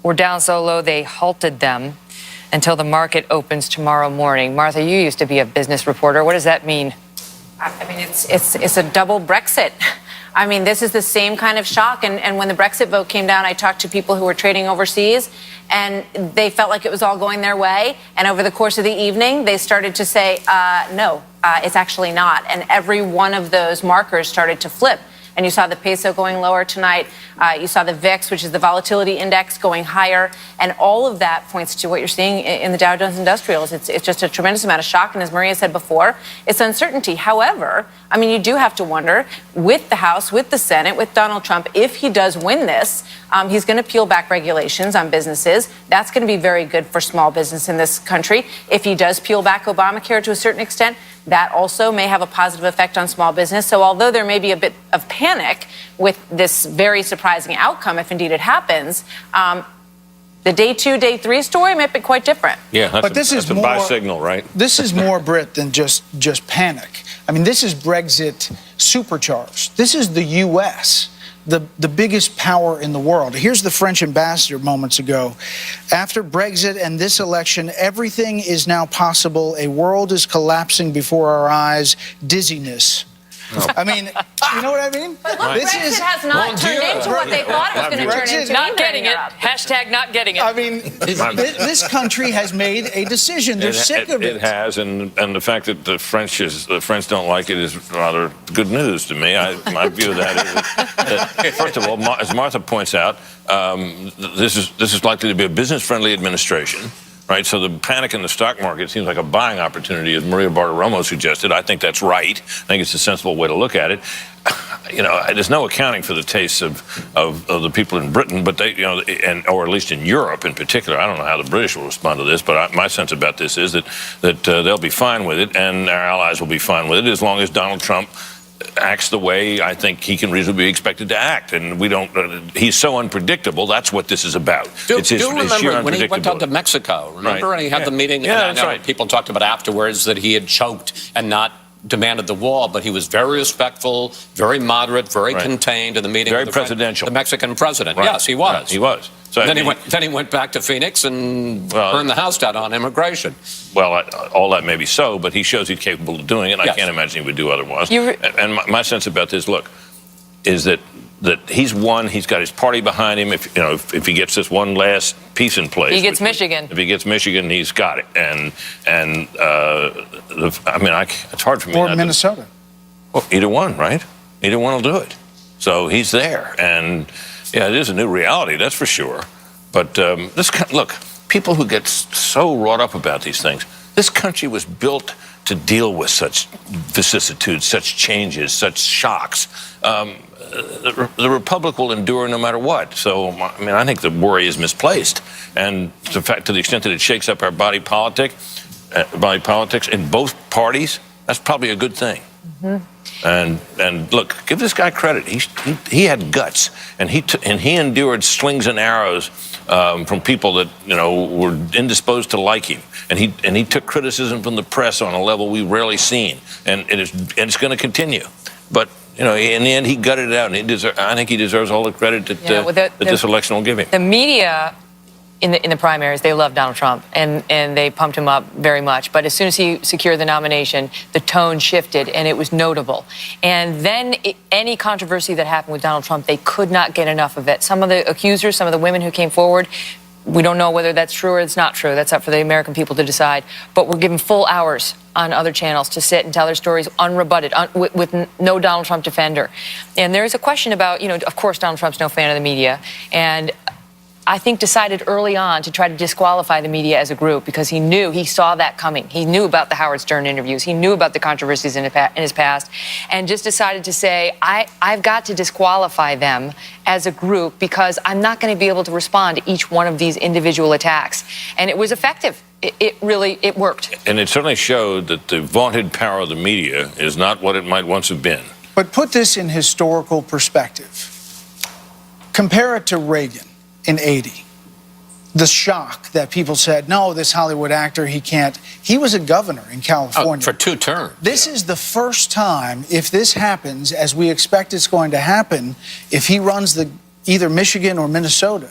were down so low they halted them until the market opens tomorrow morning. Martha, you used to be a business reporter. What does that mean? I mean, it's a double Brexit. I mean, this is the same kind of shock. And when the Brexit vote came down, I talked to people who were trading overseas, and they felt like it was all going their way. And over the course of the evening, they started to say, no, it's actually not. And every one of those markers started to flip. And you saw the peso going lower tonight. You saw the VIX, which is the volatility index, going higher. And all of that points to what you're seeing in the Dow Jones Industrials. It's just a tremendous amount of shock. And as Maria said before, it's uncertainty. However, I mean, you do have to wonder, with the House, with the Senate, with Donald Trump, if he does win this, he's going to peel back regulations on businesses. That's going to be very good for small business in this country. If he does peel back Obamacare to a certain extent, that also may have a positive effect on small business. So although there may be a bit of panic with this very surprising outcome, if indeed it happens, the day 2, day 3 story might be quite different. Yeah, that's a buy signal, right? This is more, Britt, than just panic. I mean, this is Brexit supercharged. This is the U.S., the biggest power in the world. Here's the French ambassador moments ago. After Brexit and this election, everything is now possible. A world is collapsing before our eyes. Dizziness. Oh. I mean, you know what I mean? But look, Brexit has not turned into what they thought it was going to turn into. Not getting it. Hashtag not getting it. I mean, this country has made a decision. They're sick of it. It has, and the fact that the French don't like it is rather good news to me. My view of that is that, first of all, as Martha points out, this is likely to be a business-friendly administration. Right, so the panic in the stock market seems like a buying opportunity, as Maria Bartiromo suggested. I think that's right. I think it's a sensible way to look at it. There's no accounting for the tastes of the people in Britain, but they, or at least in Europe in particular. I don't know how the British will respond to this, but my sense about this is that they'll be fine with it, and our allies will be fine with it as long as Donald Trump acts the way I think he can reasonably be expected to act, and we don't. He's so unpredictable. That's what this is about. Do remember when he went out to Mexico? Remember, right. And he had the meeting. Yeah, and that's right. People talked about afterwards that he had choked and not demanded the wall, but he was very respectful, very moderate, very contained in the meeting. Very with presidential. The Mexican president. Right. Yes, he was. Yes, he was. So then he went back to Phoenix and burned the house down on immigration. Well, all that may be so, but he shows he's capable of doing it, and I can't imagine he would do otherwise. And my sense about this, look, is that he's won. He's got his party behind him. If he gets this one last piece in place, he gets Michigan. If he gets Michigan, he's got it. And it's hard for me. Or Minnesota. Well, either one, right? Either one will do it. So he's there, and yeah, it is a new reality, that's for sure. But look, people who get so wrought up about these things, this country was built to deal with such vicissitudes, such changes, such shocks. The Republic will endure no matter what. So, I think the worry is misplaced. And to the extent that it shakes up our body politics in both parties, that's probably a good thing. Mm-hmm. And look, give this guy credit. He had guts, and he endured slings and arrows from people that were indisposed to like him, and he took criticism from the press on a level we've rarely seen, and it's going to continue. But in the end, he gutted it out, and I think he deserves all the credit that this election will give him. The media in the primaries, they loved Donald Trump, and they pumped him up very much. But as soon as he secured the nomination, the tone shifted, and it was notable. And then any controversy that happened with Donald Trump, they could not get enough of it. Some of the accusers, some of the women who came forward, we don't know whether that's true or it's not true. That's up for the American people to decide. But we're given full hours on other channels to sit and tell their stories unrebutted, with no Donald Trump defender. And there's a question about, of course, Donald Trump's no fan of the media. And I think decided early on to try to disqualify the media as a group because he saw that coming. He knew about the Howard Stern interviews. He knew about the controversies in his past, and just decided to say, I've got to disqualify them as a group because I'm not going to be able to respond to each one of these individual attacks. And it was effective. It really worked. And it certainly showed that the vaunted power of the media is not what it might once have been. But put this in historical perspective. Compare it to Reagan in 80. The shock that people said, no, this Hollywood actor, he can't. He was a governor in California. For 2 terms. This is the first time, if this happens, as we expect it's going to happen, if he runs either Michigan or Minnesota,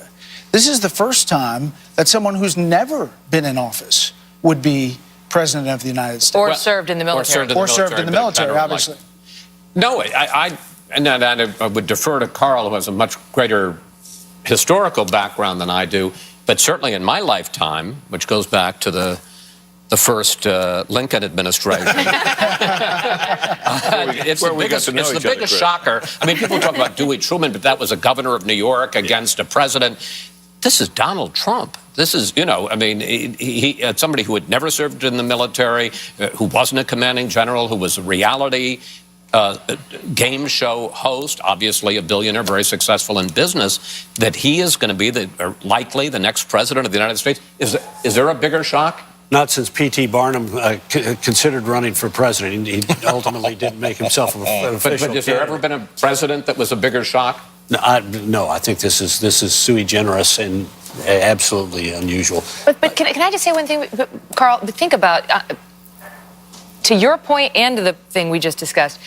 this is the first time that someone who's never been in office would be president of the United States. Or served in the military. Or served in the military, obviously. No, I would defer to Carl, who has a much greater historical background than I do, but certainly in my lifetime, which goes back to the first Lincoln administration, it's the biggest shocker. I mean, people talk about Dewey Truman, but that was a governor of New York against a president. This is Donald Trump. This is, he somebody who had never served in the military, who wasn't a commanding general, who was a reality game show host, obviously a billionaire, very successful in business, that he is going to be likely the next president of the United States. Is there a bigger shock? Not since P.T. Barnum considered running for president. He ultimately didn't make himself an official. But has there ever been a president that was a bigger shock? No, I think this is sui generis and absolutely unusual. But can I just say one thing, Carl? Think about, to your point and to the thing we just discussed,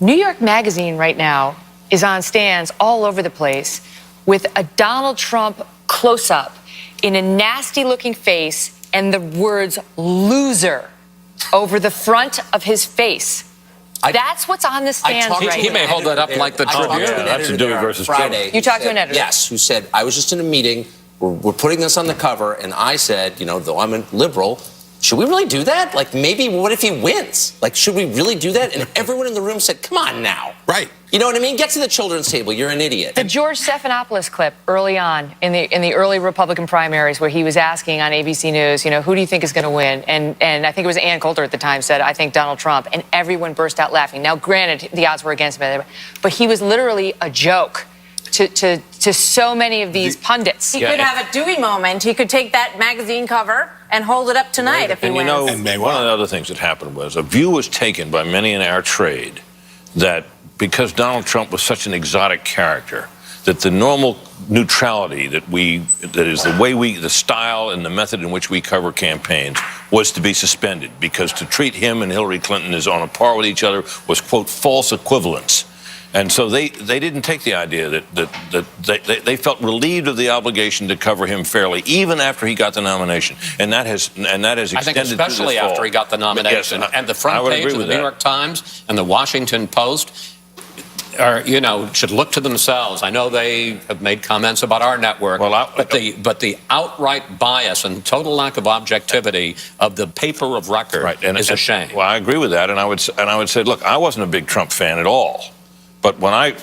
New York Magazine right now is on stands all over the place with a Donald Trump close-up in a nasty-looking face and the words loser over the front of his face. That's what's on the stands right now. He may hold that up like the Tribune. That's a Dewey versus Friday. You talked to an editor. Yes, who said, I was just in a meeting, we're putting this on the cover, and I said, though I'm a liberal, should we really do that? Like, maybe what if he wins? Like, should we really do that? And everyone in the room said, come on now. Right. You know what I mean? Get to the children's table. You're an idiot. The George Stephanopoulos clip early on in the early Republican primaries, where he was asking on ABC News, who do you think is going to win? And I think it was Ann Coulter at the time said, I think Donald Trump. And everyone burst out laughing. Now, granted, the odds were against him, but he was literally a joke to so many of these pundits. He could have a Dewey moment. He could take that magazine cover and hold it up tonight if he wins. One of the other things that happened was a view was taken by many in our trade that because Donald Trump was such an exotic character, that the normal neutrality that is the style and the method in which we cover campaigns was to be suspended, because to treat him and Hillary Clinton as on a par with each other was, quote, false equivalence. And so they didn't take the idea that they felt relieved of the obligation to cover him fairly, even after he got the nomination. And that has extended. I think especially after he got the nomination. Yes, and the front page of the New York Times and the Washington Post should look to themselves. I know they have made comments about our network, but the outright bias and total lack of objectivity of the paper of record is a shame. Well, I agree with that, and I would say, look, I wasn't a big Trump fan at all. But when I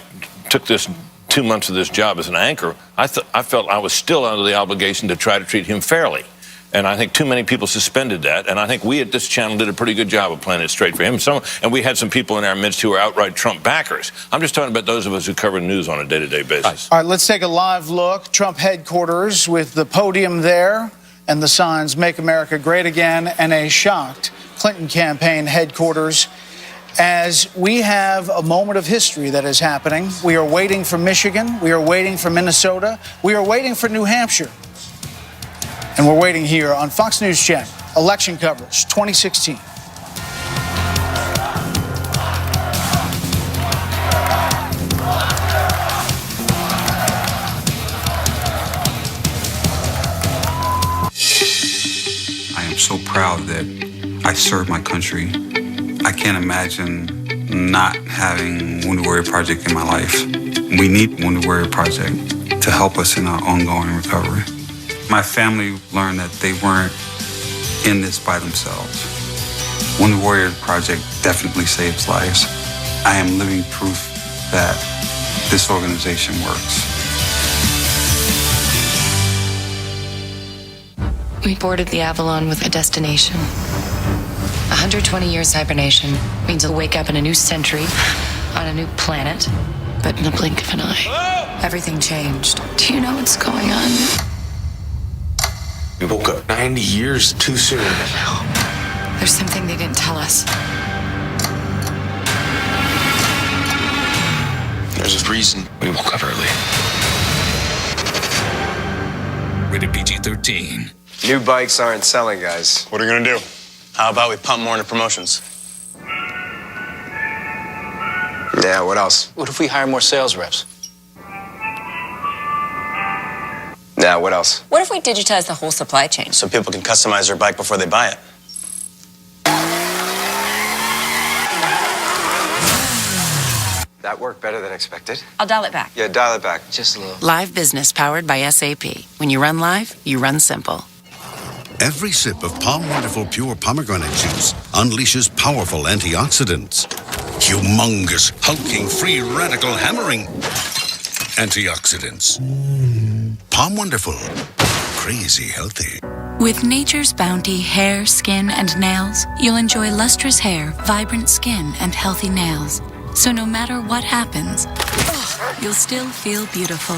took this 2 months of this job as an anchor, I felt I was still under the obligation to try to treat him fairly. And I think too many people suspended that. And I think we at this channel did a pretty good job of playing it straight for him. And we had some people in our midst who were outright Trump backers. I'm just talking about those of us who cover news on a day-to-day basis. All right, let's take a live look. Trump headquarters with the podium there and the signs, Make America Great Again, and a shocked Clinton campaign headquarters. As we have a moment of history that is happening, we are waiting for Michigan, we are waiting for Minnesota, we are waiting for New Hampshire. And we're waiting here on Fox News Channel, election coverage 2016. proud that I served my country. I can't imagine not having Wounded Warrior Project in my life. We need Wounded Warrior Project to help us in our ongoing recovery. My family learned that they weren't in this by themselves. Wounded Warrior Project definitely saves lives. I am living proof that this organization works. We boarded the Avalon with a destination. 120 years hibernation means we'll wake up in a new century, on a new planet. But in the blink of an eye, everything changed. Do you know what's going on? We woke up 90 years too soon. There's something they didn't tell us. There's a reason we woke up early. Rated PG-13. New bikes aren't selling, guys. What are you gonna do? How about we pump more into promotions? Yeah, what else? What if we hire more sales reps? Yeah, what else? What if we digitize the whole supply chain? So people can customize their bike before they buy it. That worked better than expected. I'll dial it back. Yeah, dial it back. Just a little. Live business powered by SAP. When you run live, you run simple. Every sip of Palm Wonderful Pure Pomegranate Juice unleashes powerful antioxidants. Humongous, hulking, free radical hammering antioxidants. Palm Wonderful. Crazy healthy. With Nature's Bounty hair, skin, and nails, you'll enjoy lustrous hair, vibrant skin, and healthy nails. So no matter what happens, you'll still feel beautiful.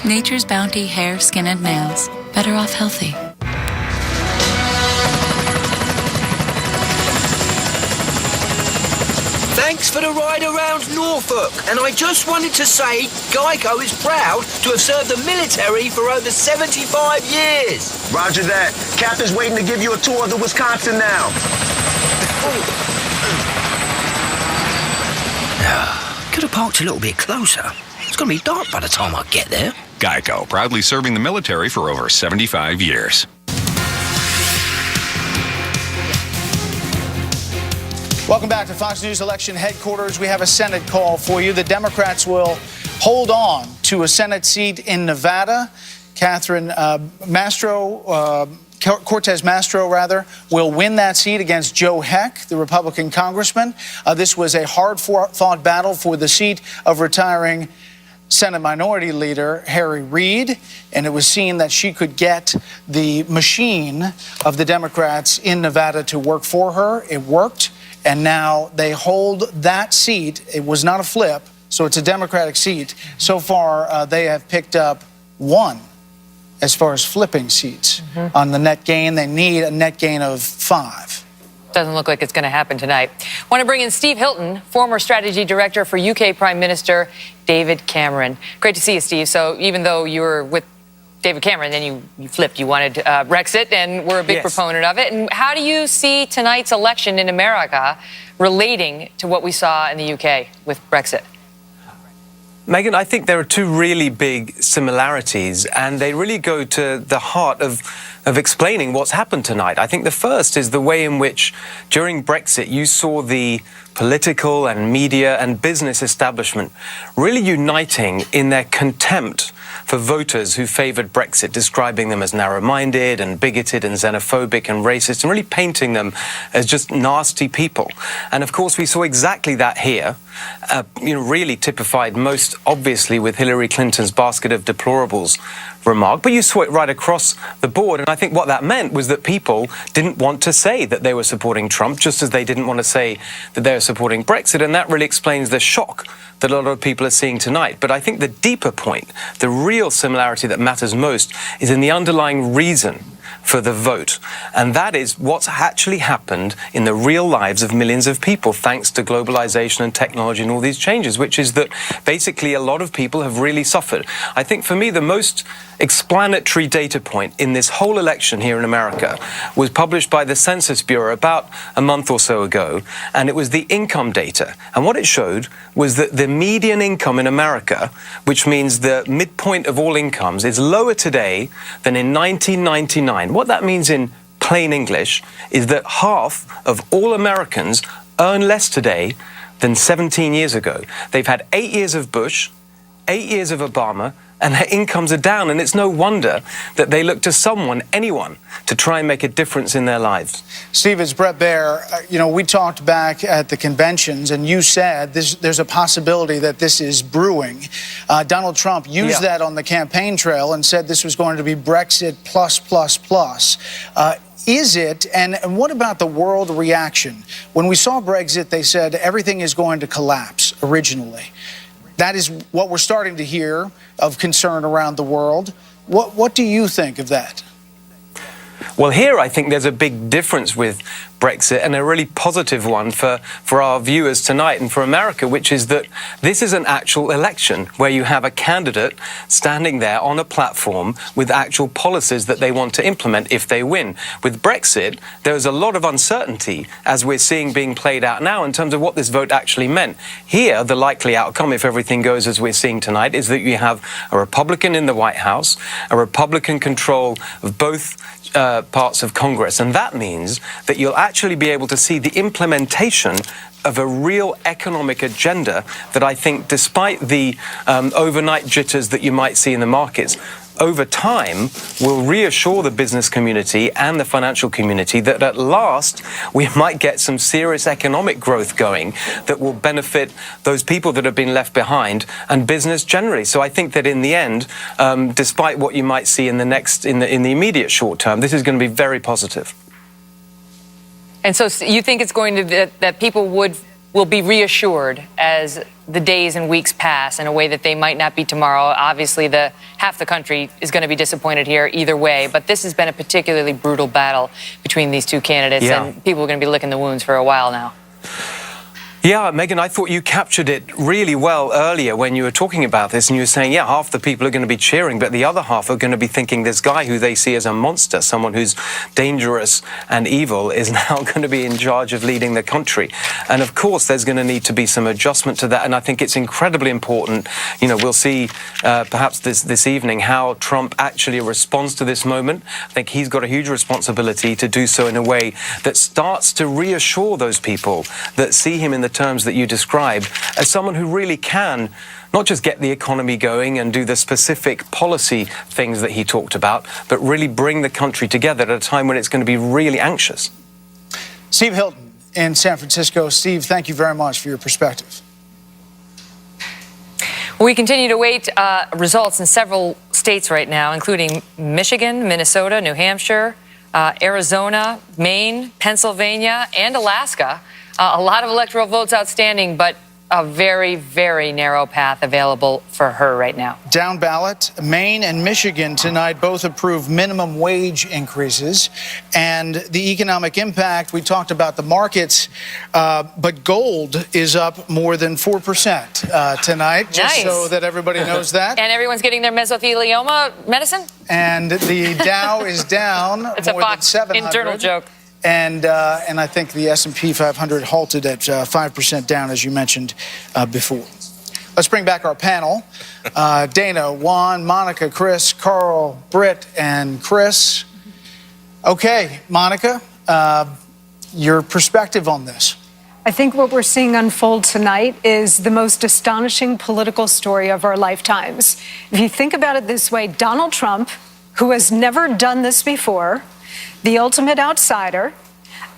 Nature's Bounty hair, skin, and nails. Better off healthy. Thanks for the ride around Norfolk. And I just wanted to say Geico is proud to have served the military for over 75 years. Roger that. Captain's waiting to give you a tour of the Wisconsin now. Could have parked a little bit closer. It's going to be dark by the time I get there. Geico, proudly serving the military for over 75 years. Welcome back to Fox News Election Headquarters. We have a Senate call for you. The Democrats will hold on to a Senate seat in Nevada. Catherine Cortez Masto, will win that seat against Joe Heck, the Republican congressman. This was a hard-fought battle for the seat of retiring Senate Minority Leader Harry Reid, and it was seen that she could get the machine of the Democrats in Nevada to work for her. It worked. And now they hold that seat. It was not a flip, so it's a Democratic seat. So far, they have picked up one as far as flipping seats on the net gain. They need a net gain of 5. Doesn't look like it's going to happen tonight. Want to bring in Steve Hilton, former strategy director for UK Prime Minister David Cameron. Great to see you, Steve. So even though you were with David Cameron, then you flipped. You wanted Brexit, and we're a big proponent of it. And how do you see tonight's election in America relating to what we saw in the UK with Brexit? Megyn, I think there are two really big similarities, and they really go to the heart of explaining what's happened tonight. I think the first is the way in which, during Brexit, you saw the political and media and business establishment really uniting in their contempt for voters who favoured Brexit, describing them as narrow-minded and bigoted and xenophobic and racist, and really painting them as just nasty people. And of course, we saw exactly that here, really typified most obviously with Hillary Clinton's basket of deplorables remark, but you saw it right across the board. And I think what that meant was that people didn't want to say that they were supporting Trump, just as they didn't want to say that they were supporting Brexit. And that really explains the shock that a lot of people are seeing tonight. But I think the deeper point, the real similarity that matters most, is in the underlying reason for the vote. And that is what's actually happened in the real lives of millions of people, thanks to globalization and technology and all these changes, which is that basically a lot of people have really suffered. I think for me, the most explanatory data point in this whole election here in America was published by the Census Bureau about a month or so ago, and it was the income data. And what it showed was that the median income in America, which means the midpoint of all incomes, is lower today than in 1999. What that means in plain English, is that half of all Americans earn less today than 17 years ago. They've had 8 years of Bush, 8 years of Obama, and their incomes are down. And it's no wonder that they look to someone, anyone, to try and make a difference in their lives. Steve, it's Bret Baier. We talked back at the conventions, and you said there's a possibility that this is brewing. Donald Trump used that on the campaign trail and said this was going to be Brexit plus, plus, plus. Is it? And what about the world reaction? When we saw Brexit, they said everything is going to collapse originally. That is what we're starting to hear of concern around the world. What do you think of that? Well, here I think there's a big difference with Brexit, and a really positive one for our viewers tonight and for America, which is that this is an actual election where you have a candidate standing there on a platform with actual policies that they want to implement if they win. With Brexit, there's a lot of uncertainty, as we're seeing being played out now, in terms of what this vote actually meant. Here, the likely outcome, if everything goes as we're seeing tonight, is that you have a Republican in the White House, a Republican control of both parts of Congress, and that means that you'll actually be able to see the implementation of a real economic agenda that I think, despite the overnight jitters that you might see in the markets, over time will reassure the business community and the financial community that at last we might get some serious economic growth going that will benefit those people that have been left behind and business generally. So I think that in the end, despite what you might see in the immediate short term, this is going to be very positive. And so you think it's going to that people will be reassured as the days and weeks pass in a way that they might not be tomorrow. Obviously, half the country is going to be disappointed here either way, but this has been a particularly brutal battle between these two candidates, and people are going to be licking the wounds for a while now. Yeah, Megan, I thought you captured it really well earlier when you were talking about this, and you were saying, yeah, half the people are going to be cheering, but the other half are going to be thinking this guy who they see as a monster, someone who's dangerous and evil, is now going to be in charge of leading the country. And of course, there's going to need to be some adjustment to that, and I think it's incredibly important. We'll see perhaps this evening how Trump actually responds to this moment. I think he's got a huge responsibility to do so in a way that starts to reassure those people that see him in the terms that you described as someone who really can not just get the economy going and do the specific policy things that he talked about, but really bring the country together at a time when it's going to be really anxious. Steve Hilton in San Francisco. Steve, thank you very much for your perspective. We continue to wait results in several states right now, including Michigan, Minnesota, New Hampshire, Arizona, Maine, Pennsylvania, and Alaska. A lot of electoral votes outstanding, but a very, very narrow path available for her right now. Down ballot, Maine and Michigan tonight both approved minimum wage increases. And the economic impact, we talked about the markets, but gold is up more than 4% tonight, just so that everybody knows that. And everyone's getting their mesothelioma medicine? And the Dow is down it's more than 700. Internal joke. And I think the S&P 500 halted at 5% down, as you mentioned before. Let's bring back our panel. Dana, Juan, Monica, Chris, Carl, Britt, and Chris. Okay, Monica, your perspective on this. I think what we're seeing unfold tonight is the most astonishing political story of our lifetimes. If you think about it this way, Donald Trump, who has never done this before, the ultimate outsider,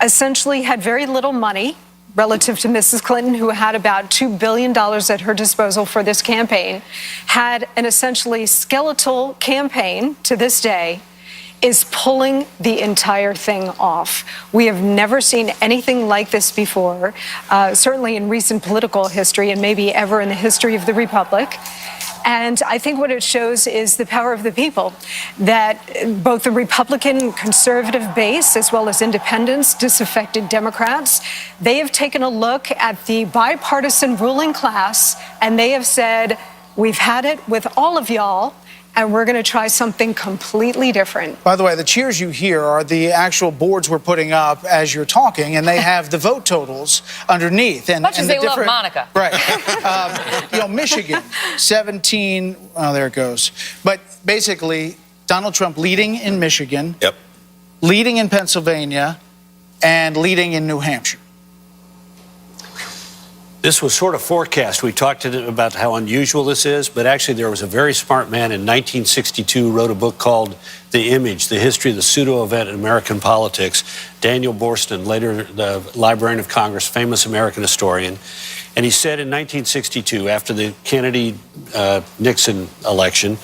essentially had very little money relative to Mrs. Clinton, who had about $2 billion at her disposal for this campaign, had an essentially skeletal campaign to this day, is pulling the entire thing off. We have never seen anything like this before, certainly in recent political history and maybe ever in the history of the Republic. And I think what it shows is the power of the people, that both the Republican conservative base as well as independents, disaffected Democrats, they have taken a look at the bipartisan ruling class and they have said, we've had it with all of y'all, and we're going to try something completely different. By the way, the cheers you hear are the actual boards we're putting up as you're talking, and they have the vote totals underneath. And, much as they love Monica. Right. Michigan, 17, oh, there it goes. But basically, Donald Trump leading in Michigan. Yep. leading in Pennsylvania, and leading in New Hampshire. This was sort of forecast. We talked about how unusual this is, but actually there was a very smart man in 1962 wrote a book called The Image, The History of the Pseudo-Event in American Politics. Daniel Boorstin, later the Librarian of Congress, famous American historian. And he said in 1962, after the Kennedy-Nixon election,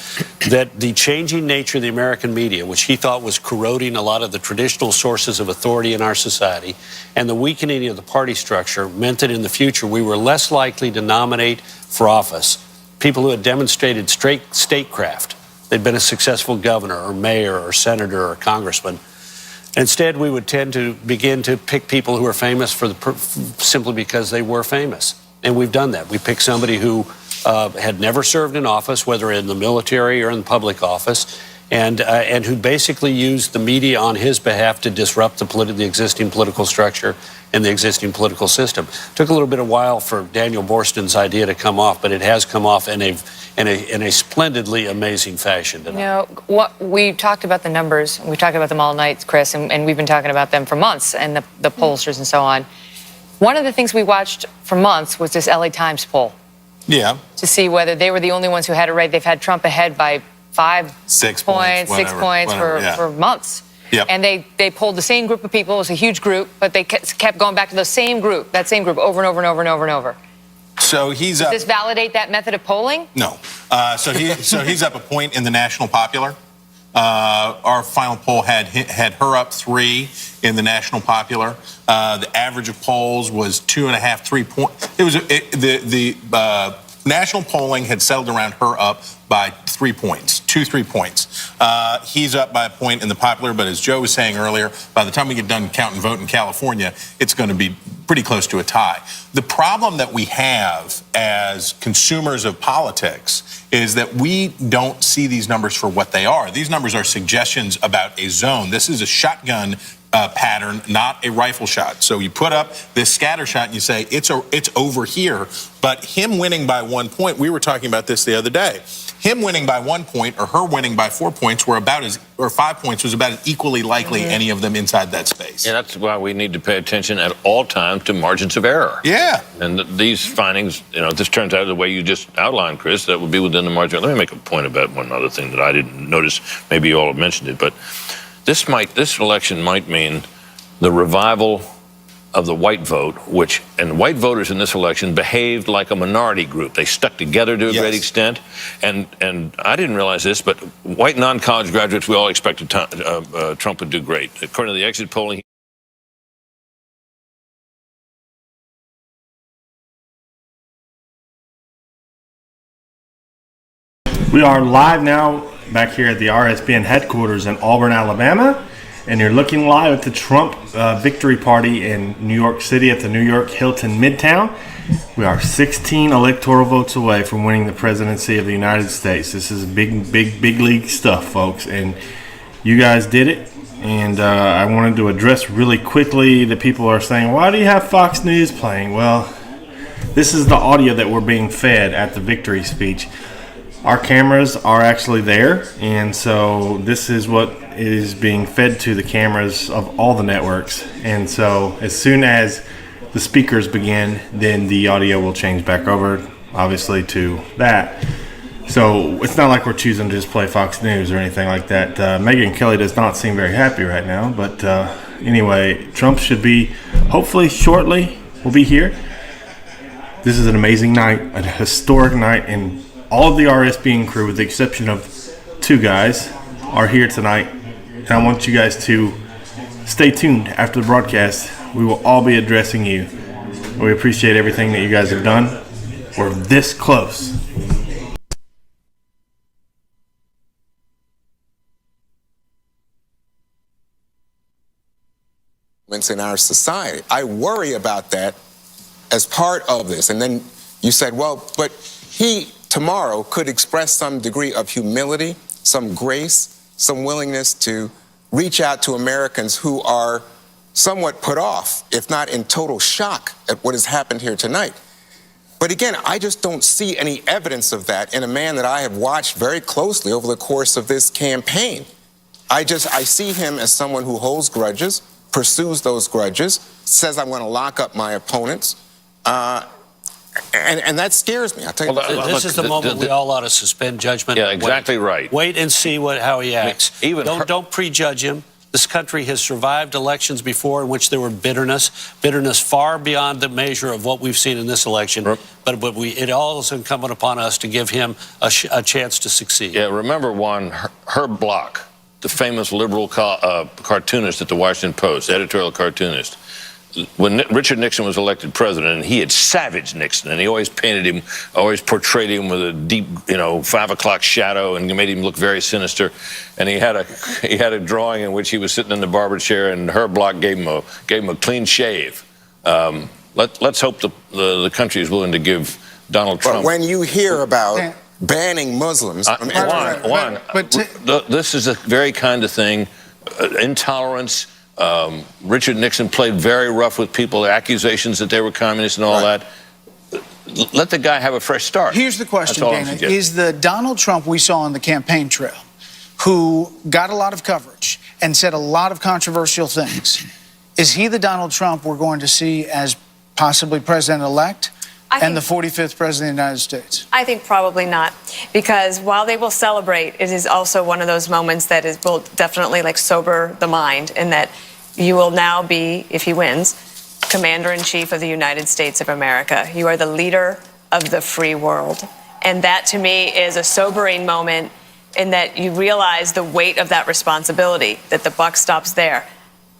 that the changing nature of the American media, which he thought was corroding a lot of the traditional sources of authority in our society, and the weakening of the party structure meant that in the future we were less likely to nominate for office people who had demonstrated statecraft. They'd been a successful governor or mayor or senator or congressman. Instead, we would tend to begin to pick people who are famous simply because they were famous. And we've done that. We picked somebody who had never served in office, whether in the military or in the public office, and who basically used the media on his behalf to disrupt the existing political structure and the existing political system. It took a little bit of while for Daniel Boorstin's idea to come off, but it has come off in a splendidly amazing fashion tonight. You know, we talked about the numbers. We talked about them all night, Chris, and we've been talking about them for months, and the pollsters and so on. One of the things we watched for months was this LA Times poll. Yeah. To see whether they were the only ones who had it right. They've had Trump ahead by 6 points for months. Yep. And they polled the same group of people. It was a huge group, but they kept going back to that same group over and over and over and over and over. So he's Does up. this validate that method of polling? No. So he's up a point in the National Popular. Our final poll had her up 3 in the National Popular. The average of polls was 2.5, 3 points. It was the national polling had settled around her up by 3 points, 3 points. He's up by a point in the Popular, but as Joe was saying earlier, by the time we get done count and vote in California, it's going to be pretty close to a tie. The problem that we have as consumers of politics is that we don't see these numbers for what they are. These numbers are suggestions about a zone. This is a shotgun pattern, not a rifle shot. So you put up this scatter shot and you say it's over here. But him winning by 1 point, we were talking about this the other day. Him winning by 1 point or her winning by 4 points were about as, or 5 points was about as equally likely any of them inside that space. Yeah, that's why we need to pay attention at all times to margins of error. Yeah. And these findings, this turns out the way you just outlined, Chris, that would be within the margin. Let me make a point about one other thing that I didn't notice. Maybe you all have mentioned it, but this election might mean the revival of the white vote, and white voters in this election behaved like a minority group. They stuck together to a great extent, and I didn't realize this, but white non-college graduates, we all expected Trump would do great. According to the exit polling. We are live now back here at the RSBN headquarters in Auburn, Alabama. And you're looking live at the Trump victory party in New York City at the New York Hilton Midtown. We are 16 electoral votes away from winning the presidency of the United States. This is big league stuff, folks. And you guys did it. And I wanted to address really quickly that people are saying, why do you have Fox News playing? Well, this is the audio that we're being fed at the victory speech. Our cameras are actually there, and so this is what is being fed to the cameras of all the networks. And so as soon as the speakers begin, then the audio will change back over, obviously, to that. So it's not like we're choosing to just play Fox News or anything like that. Megyn Kelly does not seem very happy right now, but anyway, Trump should be, hopefully shortly, will be here. This is an amazing night, a historic night, and all of the RSBN crew, with the exception of 2 guys, are here tonight. And I want you guys to stay tuned after the broadcast. We will all be addressing you. We appreciate everything that you guys have done. We're this close. In our society, I worry about that as part of this. And then you said, well, but he tomorrow could express some degree of humility, some grace, some willingness to reach out to Americans who are somewhat put off, if not in total shock at what has happened here tonight. But again, I just don't see any evidence of that in a man that I have watched very closely over the course of this campaign. I see him as someone who holds grudges, pursues those grudges, says I'm going to lock up my opponents. And that scares me. I'll tell you. This is the moment we all ought to suspend judgment. Yeah, exactly right. Wait and see how he acts. Even don't prejudge him. This country has survived elections before in which there were bitterness far beyond the measure of what we've seen in this election. But it all is incumbent upon us to give him a chance to succeed. Yeah, remember Herb Block, the famous liberal cartoonist at the Washington Post, editorial cartoonist. When Richard Nixon was elected president, and he had savaged Nixon, and he always portrayed him with a deep, 5 o'clock shadow, and made him look very sinister. And he had a drawing in which he was sitting in the barber chair, and Herb Block gave him a clean shave. Let's hope the country is willing to give Donald Trump. But when you hear about banning Muslims, this is the very kind of thing, intolerance. Richard Nixon played very rough with people, accusations that they were communists and all that. Let the guy have a fresh start. Here's the question, Dana. Is the Donald Trump we saw on the campaign trail, who got a lot of coverage and said a lot of controversial things, is he the Donald Trump we're going to see as possibly president-elect and the 45th president of the United States? I think probably not, because while they will celebrate, it is also one of those moments that will definitely sober the mind, in that you will now be, if he wins, Commander-in-Chief of the United States of America. You are the leader of the free world. And that, to me, is a sobering moment, in that you realize the weight of that responsibility, that the buck stops there.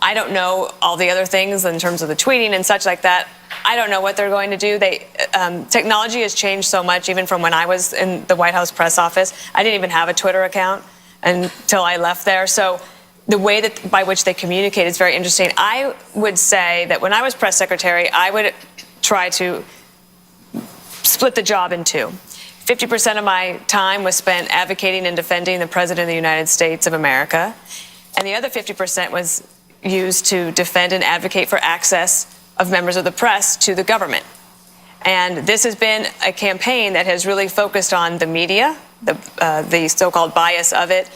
I don't know all the other things in terms of the tweeting and such like that. I don't know what they're going to do. Technology has changed so much, even from when I was in the White House press office. I didn't even have a Twitter account until I left there. So the way by which they communicate is very interesting. I would say that when I was press secretary, I would try to split the job in two. 50% of my time was spent advocating and defending the President of the United States of America, and the other 50% was used to defend and advocate for access of members of the press to the government. And this has been a campaign that has really focused on the media, the so-called bias of it,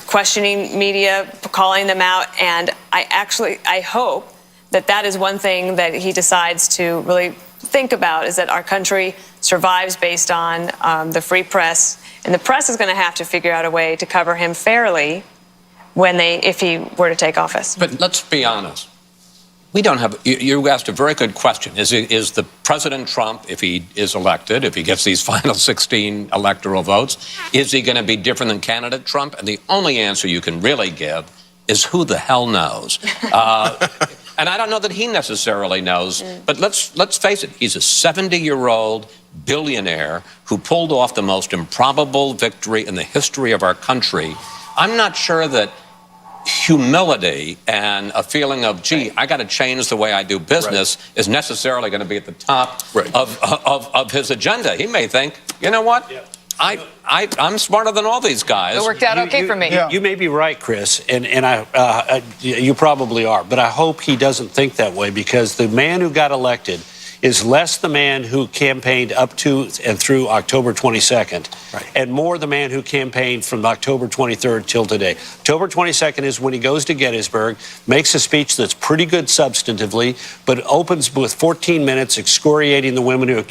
questioning media, calling them out. And I hope that is one thing that he decides to really think about, is that our country survives based on the free press. And the press is going to have to figure out a way to cover him fairly if he were to take office. But let's be honest. We don't have. You asked a very good question. Is the President Trump, if he is elected, if he gets these final 16 electoral votes, is he going to be different than candidate Trump? And the only answer you can really give is who the hell knows. And I don't know that he necessarily knows. But let's face it. He's a 70-year-old billionaire who pulled off the most improbable victory in the history of our country. I'm not sure that humility and a feeling of, gee, I got to change the way I do business is necessarily going to be at the top of his agenda. He may think, you know what? I'm smarter than all these guys. It worked out okay for me. You may be right, Chris, and you probably are, but I hope he doesn't think that way, because the man who got elected is less the man who campaigned up to and through October 22nd, and more the man who campaigned from October 23rd till today. October 22nd is when he goes to Gettysburg, makes a speech that's pretty good substantively, but opens with 14 minutes excoriating the women who who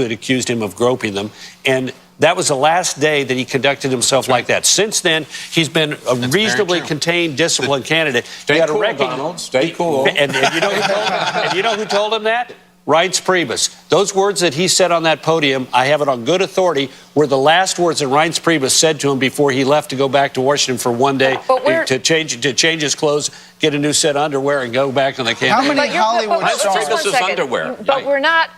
had accused him of groping them. And that was the last day that he conducted himself like that. Since then, he's been a reasonably contained, disciplined candidate. Stay cool, Donald. Stay cool. And you know who told him? And you know who told him that? Reince Priebus. Those words that he said on that podium, I have it on good authority, were the last words that Reince Priebus said to him before he left to go back to Washington for one day to change his clothes, get a new set of underwear, and go back on the campaign. How many Hollywood stars? This is underwear. But we're not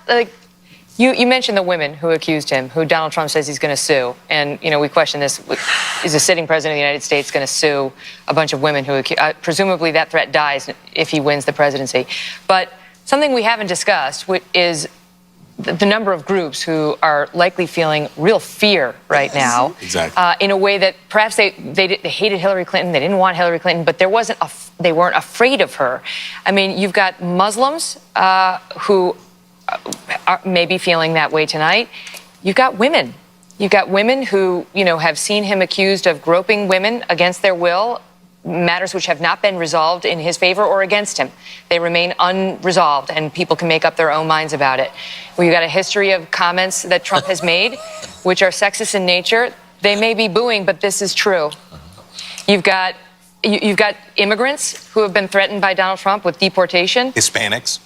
You mentioned the women who accused him, who Donald Trump says he's going to sue. And, we question this. Is the sitting president of the United States going to sue a bunch of women who presumably that threat dies if he wins the presidency? But something we haven't discussed is the number of groups who are likely feeling real fear right now. Exactly. In a way that perhaps they hated Hillary Clinton, they didn't want Hillary Clinton, but they weren't afraid of her. I mean, you've got Muslims who may be feeling that way tonight. You've got women You've got women who, have seen him accused of groping women against their will, matters which have not been resolved in his favor or against him. They remain unresolved, and people can make up their own minds about it. We've got a history of comments that Trump has made, which are sexist in nature. They may be booing, but this is true. You've got immigrants who have been threatened by Donald Trump with deportation. Hispanics.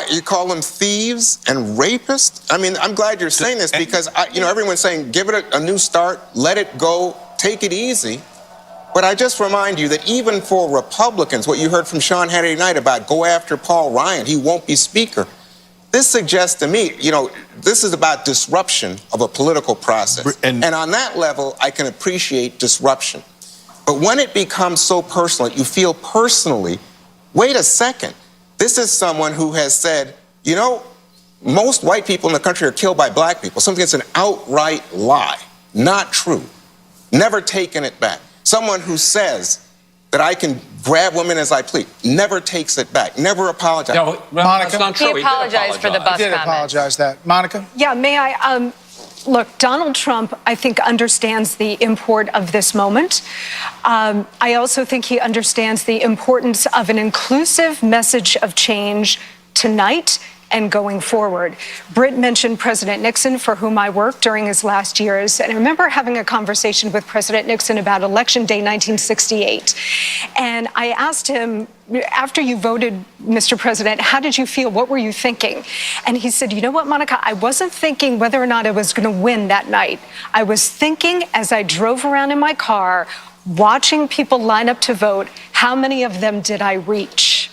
You call them thieves and rapists? I mean, I'm glad you're saying this because, everyone's saying give it a new start, let it go, take it easy. But I just remind you that even for Republicans, what you heard from Sean Hannity tonight about go after Paul Ryan, he won't be speaker. This suggests to me, this is about disruption of a political process. And on that level, I can appreciate disruption. But when it becomes so personal, you feel personally, wait a second, this is someone who has said, most white people in the country are killed by black people. Something that's an outright lie, not true, never taken it back. Someone who says that I can grab women as I please, never takes it back, never apologizes. No, Monica? that's not true. He apologized for the bus He did comment. apologize that. Monica? Yeah, may I? Look, Donald Trump, I think, understands the import of this moment. I also think he understands the importance of an inclusive message of change tonight and going forward. Britt mentioned President Nixon, for whom I worked during his last years. And I remember having a conversation with President Nixon about Election Day 1968. And I asked him, after you voted, Mr. President, how did you feel? What were you thinking? And he said, you know what, Monica, I wasn't thinking whether or not I was going to win that night. I was thinking as I drove around in my car, watching people line up to vote, how many of them did I reach?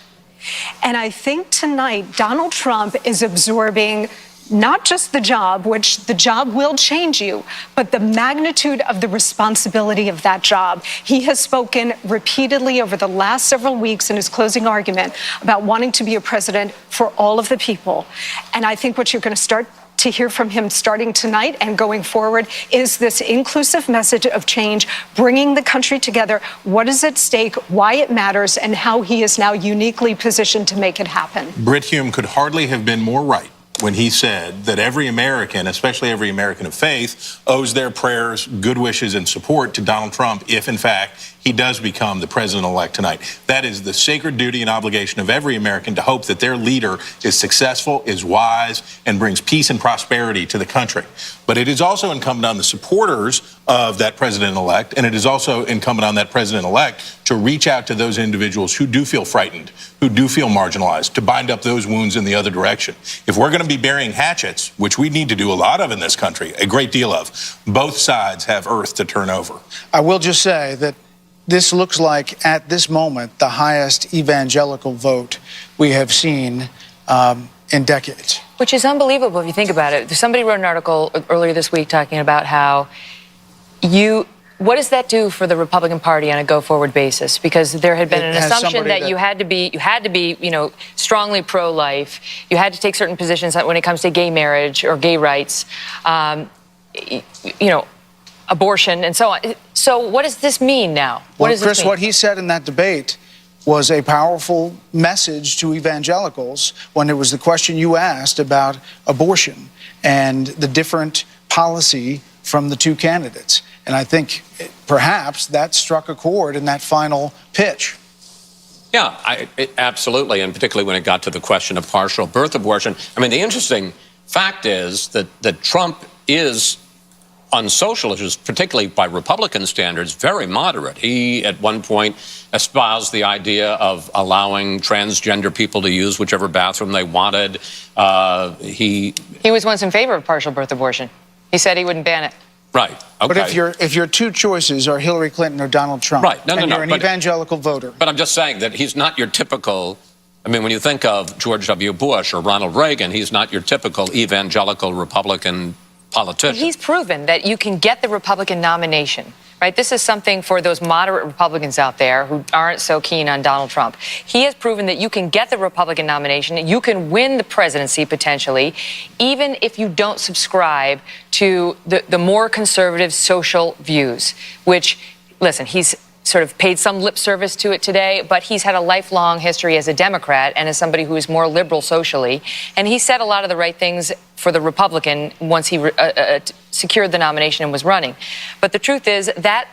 And I think tonight, Donald Trump is absorbing not just the job, which the job will change you, but the magnitude of the responsibility of that job. He has spoken repeatedly over the last several weeks in his closing argument about wanting to be a president for all of the people. And I think what you're going to start to hear from him starting tonight and going forward is this inclusive message of change, bringing the country together, what is at stake, why it matters, and how he is now uniquely positioned to make it happen. Brit Hume could hardly have been more right when he said that every American, especially every American of faith, owes their prayers, good wishes, and support to Donald Trump if, in fact, he does become the president-elect tonight. That is the sacred duty and obligation of every American to hope that their leader is successful, is wise, and brings peace and prosperity to the country. But it is also incumbent on the supporters of that president-elect, and it is also incumbent on that president-elect to reach out to those individuals who do feel frightened, who do feel marginalized, to bind up those wounds in the other direction. If we're going to be burying hatchets, which we need to do a lot of in this country, a great deal of, both sides have earth to turn over. I will just say that this looks like, at this moment, the highest evangelical vote we have seen in decades. Which is unbelievable if you think about it. Somebody wrote an article earlier this week talking about how what does that do for the Republican Party on a go-forward basis? Because there had been an assumption that you had to be, strongly pro-life. You had to take certain positions when it comes to gay marriage or gay rights, abortion and so on. So what does this mean now? Well, Chris, what he said in that debate was a powerful message to evangelicals when it was the question you asked about abortion and the different policy from the two candidates. And I think perhaps that struck a chord in that final pitch. Yeah, absolutely, and particularly when it got to the question of partial birth abortion. I mean, the interesting fact is that Trump is, on social issues, particularly by Republican standards, very moderate. He, at one point, espoused the idea of allowing transgender people to use whichever bathroom they wanted. He was once in favor of partial birth abortion. He said he wouldn't ban it. Right. Okay. But if your two choices are Hillary Clinton or Donald Trump, right. and you're an evangelical voter. But I'm just saying that he's not your typical, I mean, when you think of George W. Bush or Ronald Reagan, he's not your typical evangelical Republican politician. He's proven that you can get the Republican nomination, right? This is something for those moderate Republicans out there who aren't so keen on Donald Trump. He has proven that you can get the Republican nomination, you can win the presidency potentially, even if you don't subscribe to the more conservative social views, which, listen, he's sort of paid some lip service to it today, but he's had a lifelong history as a Democrat and as somebody who is more liberal socially. And he said a lot of the right things for the Republican once he secured the nomination and was running. But the truth is that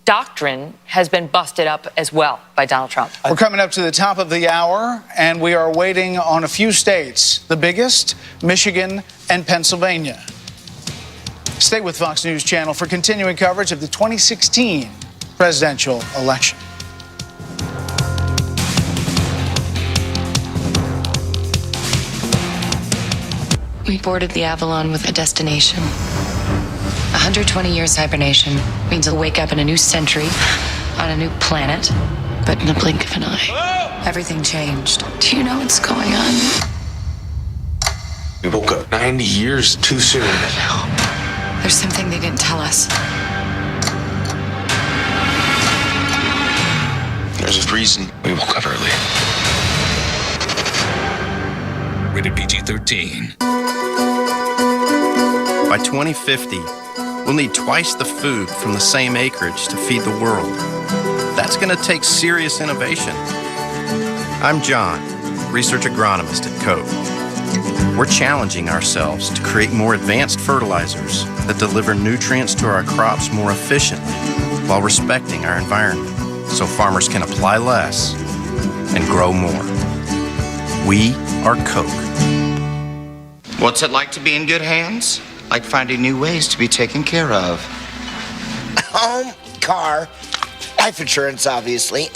doctrine has been busted up as well by Donald Trump. We're coming up to the top of the hour, and we are waiting on a few states, the biggest, Michigan and Pennsylvania. Stay with Fox News Channel for continuing coverage of the 2016 presidential election. We boarded the Avalon with a destination. 120 years hibernation means we'll wake up in a new century, on a new planet, but in the blink of an eye. Everything changed. Do you know what's going on? We woke up 90 years too soon. There's something they didn't tell us. There's a reason we woke up early. Rated PG-13. By 2050, we'll need twice the food from the same acreage to feed the world. That's going to take serious innovation. I'm John, research agronomist at Coke. We're challenging ourselves to create more advanced fertilizers that deliver nutrients to our crops more efficiently while respecting our environment, so farmers can apply less and grow more. We are Coke. What's it like to be in good hands? Like finding new ways to be taken care of. Home, car, life insurance, obviously.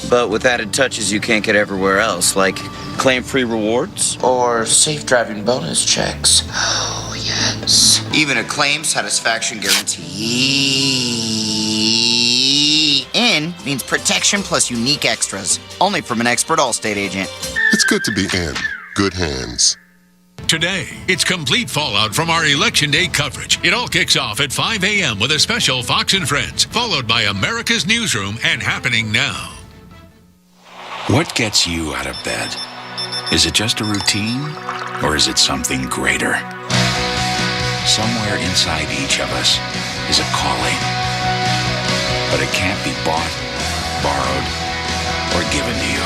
But with added touches you can't get everywhere else, like claim-free rewards? Or safe driving bonus checks. Oh, yes. Even a claim satisfaction guarantee. In means protection plus unique extras. Only from an expert Allstate agent. It's good to be in good hands. Today, it's complete fallout from our Election Day coverage. It all kicks off at 5 a.m. with a special Fox and Friends, followed by America's Newsroom and Happening Now. What gets you out of bed? Is it just a routine, or is it something greater? Somewhere inside each of us is a calling. But it can't be bought, borrowed, or given to you.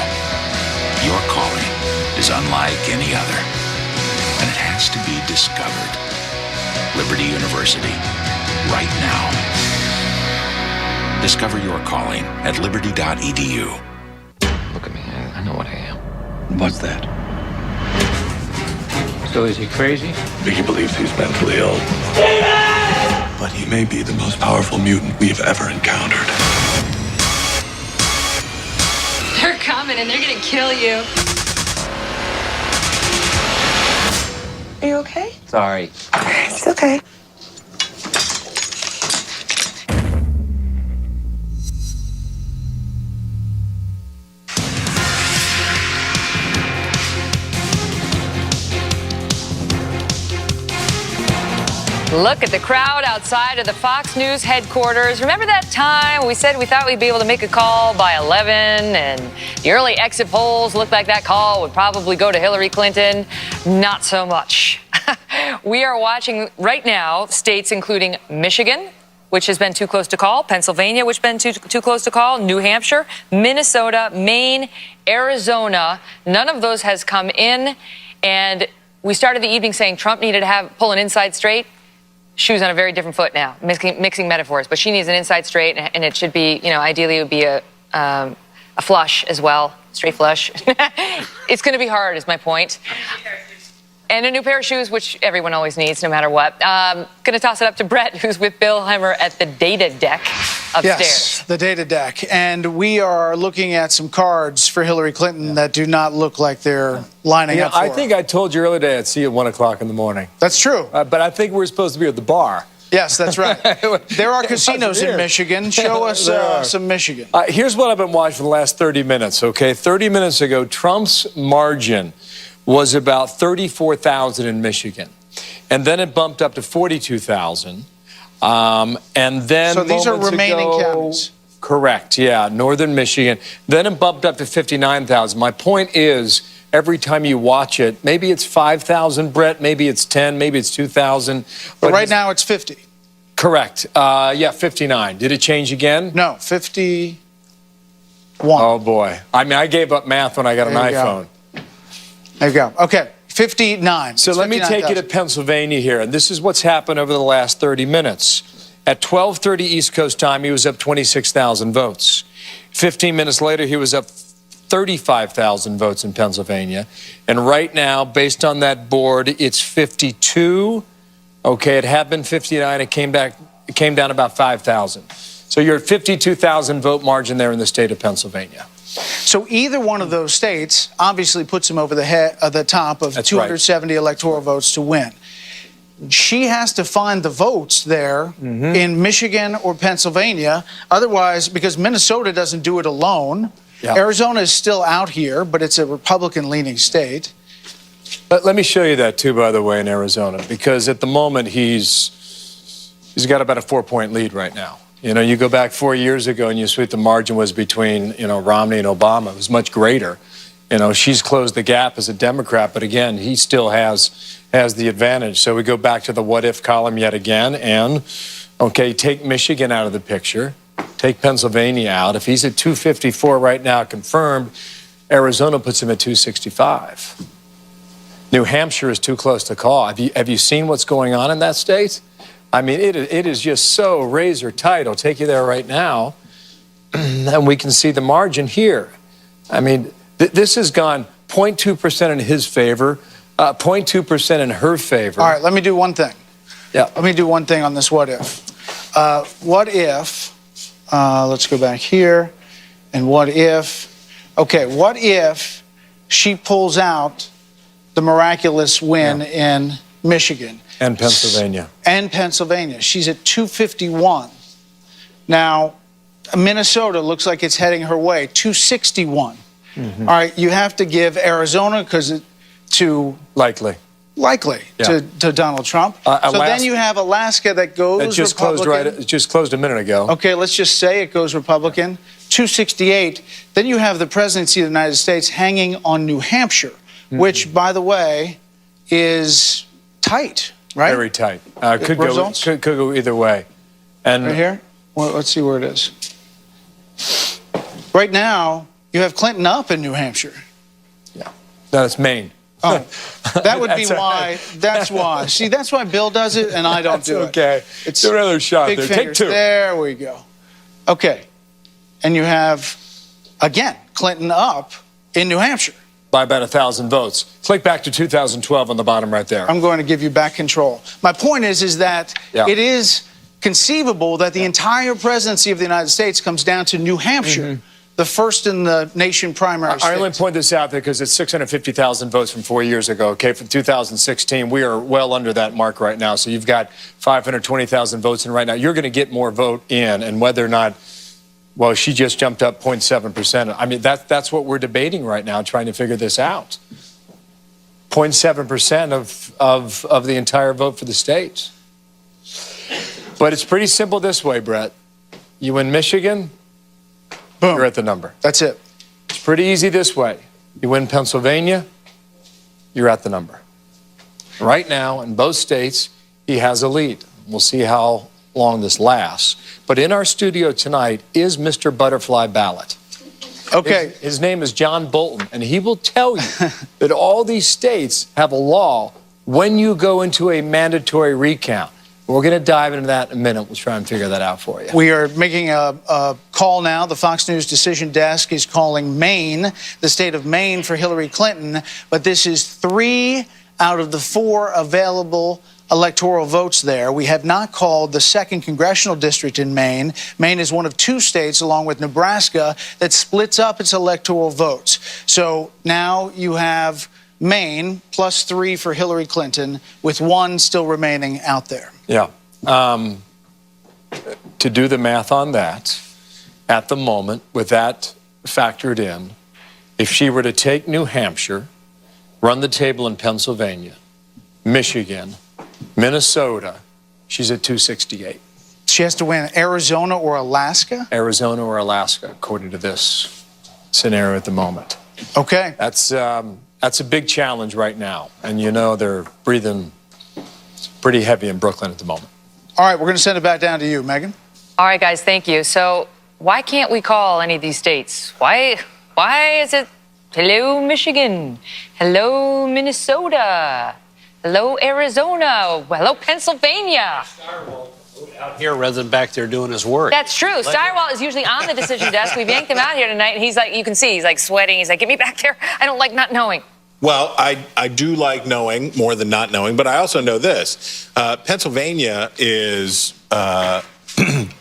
Your calling is unlike any other. And it has to be discovered. Liberty University, right now. Discover your calling at liberty.edu. Look at me, I know what I am. What's that? So is he crazy? He believes he's mentally ill. But he may be the most powerful mutant we've ever encountered. They're coming and they're gonna kill you. Are you okay? Sorry. It's okay. Look at the crowd outside of the Fox News headquarters. Remember that time we said we thought we'd be able to make a call by 11 and the early exit polls looked like that call would probably go to Hillary Clinton? Not so much. We are watching right now states including Michigan, which has been too close to call, Pennsylvania, which has been too close to call, New Hampshire, Minnesota, Maine, Arizona. None of those has come in. And we started the evening saying Trump needed to pull an inside straight. Shoes on a very different foot now, mixing metaphors. But she needs an inside straight, and it should be, ideally it would be a flush as well, straight flush. It's going to be hard, is my point. And a new pair of shoes, which everyone always needs, no matter what. Going to toss it up to Brett, who's with Bill Heimer at the data deck upstairs. Yes, the data deck. And we are looking at some cards for Hillary Clinton that do not look like they're lining up for I her. think I told you earlier today I'd see you at 1 o'clock in the morning. That's true. But I think we're supposed to be at the bar. Yes, that's right. There are casinos in Michigan. Show us some Michigan. Here's what I've been watching for the last 30 minutes, okay? 30 minutes ago, Trump's margin was about 34,000 in Michigan. And then it bumped up to 42,000. And then so these are remaining counties. Correct, yeah, northern Michigan. Then it bumped up to 59,000. My point is, every time you watch it, maybe it's 5,000, Brett, maybe it's 10, maybe it's 2,000. But right now it's 50. Correct. Yeah, 59. Did it change again? No, 51. Oh, boy. I mean, I gave up math when I got an iPhone. There you go. Okay, 59. So let me take you to Pennsylvania here, and this is what's happened over the last 30 minutes. At 12:30 East Coast time, he was up 26,000 votes. 15 minutes later, he was up 35,000 votes in Pennsylvania. And right now, based on that board, it's 52. Okay, it had been 59. It came down about 5,000. So you're at 52,000 vote margin there in the state of Pennsylvania. So either one of those states obviously puts him over the top of 270 electoral votes to win. She has to find the votes there in Michigan or Pennsylvania. Otherwise, because Minnesota doesn't do it alone, Arizona is still out here, but it's a Republican-leaning state. Let me show you that, too, by the way, in Arizona, because at the moment he's got about a 4-point lead right now. You know, you go back 4 years ago and you see what the margin was between, Romney and Obama. It was much greater. She's closed the gap as a Democrat, but again, he still has the advantage. So we go back to the what if column yet again, and okay, take Michigan out of the picture, take Pennsylvania out. If he's at 254 right now confirmed, Arizona puts him at 265. New Hampshire is too close to call. Have you seen what's going on in that state? I mean, it is just so razor tight. I'll take you there right now, and we can see the margin here. I mean, this has gone 0.2% in his favor, 0.2% in her favor. All right, let me do one thing. Yeah. Let me do one thing on this what if. What if, let's go back here, and what if she pulls out the miraculous win in Michigan? And Pennsylvania. And Pennsylvania. She's at 251. Now, Minnesota looks like it's heading her way, 261. All right, you have to give Arizona likely to Donald Trump. So then you have Alaska that goes Republican. It just closed a minute ago. Okay, let's just say it goes Republican. 268. Then you have the presidency of the United States hanging on New Hampshire, which, by the way, is tight, right? Very tight. Could go either way. And right here? Well, let's see where it is. Right now, you have Clinton up in New Hampshire. Yeah. No, it's Maine. Oh, that would be why. That's why. See, that's why Bill does it and I don't do it. Okay. It's another shot big there. Fingers. Take two. There we go. Okay. And you have, again, Clinton up in New Hampshire. By about 1,000 votes. Click back to 2012 on the bottom right there. I'm going to give you back control. My point is that it is conceivable that the entire presidency of the United States comes down to New Hampshire, the first in the nation primary state. I only point this out there because it's 650,000 votes from 4 years ago. Okay, from 2016, we are well under that mark right now. So you've got 520,000 votes in right now. You're going to get more vote in, and whether or not, well, she just jumped up 0.7%. I mean, that's what we're debating right now, trying to figure this out. 0.7% of the entire vote for the state. But it's pretty simple this way, Brett. You win Michigan, boom, you're at the number. That's it. It's pretty easy this way. You win Pennsylvania, you're at the number. Right now, in both states, he has a lead. We'll see how long this lasts. But in our studio tonight is Mr. Butterfly Ballot. Okay. His name is John Bolton, and he will tell you that all these states have a law when you go into a mandatory recount. We're going to dive into that in a minute. We'll try and figure that out for you. We are making a call now. The Fox News decision desk is calling Maine, the state of Maine, for Hillary Clinton. But this is 3 out of the 4 available electoral votes there. We have not called the 2nd congressional district in Maine. Maine is one of 2 states, along with Nebraska, that splits up its electoral votes. So now you have Maine plus 3 for Hillary Clinton, with 1 still remaining out there. Yeah. To do the math on that, at the moment, with that factored in, if she were to take New Hampshire, run the table in Pennsylvania, Michigan, Minnesota, she's at 268. She has to win Arizona or Alaska? Arizona or Alaska, according to this scenario at the moment. Okay. That's a big challenge right now. And you know they're breathing pretty heavy in Brooklyn at the moment. All right, we're going to send it back down to you, Megan. All right, guys, thank you. So why can't we call any of these states? Why is it Hello, Michigan. Hello, Minnesota. Hello, Arizona. Hello, Pennsylvania. Out here rather than back there doing his work. That's true. Steyerwalt is usually on the decision desk. We've yanked him out here tonight, and he's like, you can see, he's like sweating. He's like, get me back there. I don't like not knowing. Well, I do like knowing more than not knowing, but I also know this. Pennsylvania is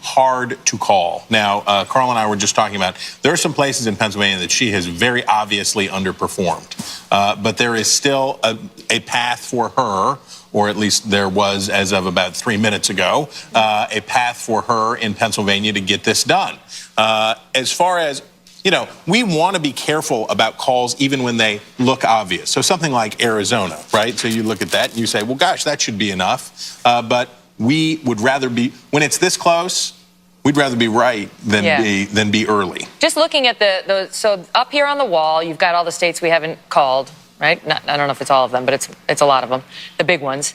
hard to call. Now, Carl and I were just talking about, there are some places in Pennsylvania that she has very obviously underperformed. But there is still a path for her, or at least there was as of about 3 minutes ago, a path for her in Pennsylvania to get this done. As far as, you know, we want to be careful about calls even when they look obvious. So something like Arizona, right? So you look at that and you say, well, gosh, that should be enough. But we would rather be, when it's this close, we'd rather be right than be early. Just looking at so up here on the wall, you've got all the states we haven't called, right? I don't know if it's all of them, but it's a lot of them, the big ones.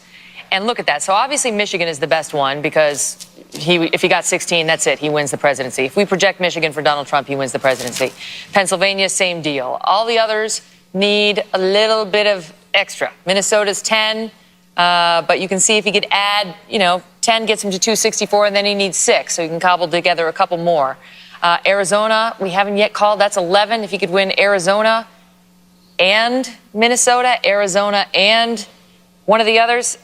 And look at that. So obviously Michigan is the best one because if he got 16, that's it. He wins the presidency. If we project Michigan for Donald Trump, he wins the presidency. Pennsylvania, same deal. All the others need a little bit of extra. Minnesota's 10, but you can see if he could add, 10 gets him to 264, and then he needs 6, so he can cobble together a couple more. Arizona, we haven't yet called. That's 11. If he could win Arizona and Minnesota, Arizona and one of the others,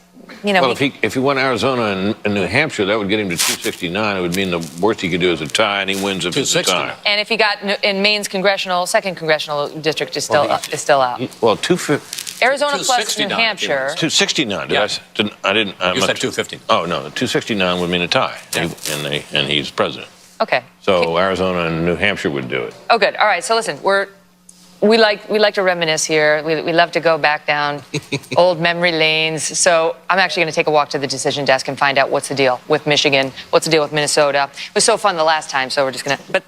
Well, if he won Arizona and New Hampshire, that would get him to 269. It would mean the worst he could do is a tie, and he wins if it's a tie. And if he got in Maine's second congressional district is still out. Well, Arizona plus New Hampshire. 269. I didn't. You said 250. Oh no, 269 would mean a tie, and he's president. Okay. So Arizona and New Hampshire would do it. Oh, good. All right. So listen, we like to reminisce here. We love to go back down old memory lanes. So I'm actually going to take a walk to the decision desk and find out what's the deal with Michigan, what's the deal with Minnesota. It was so fun the last time, so we're just going to. But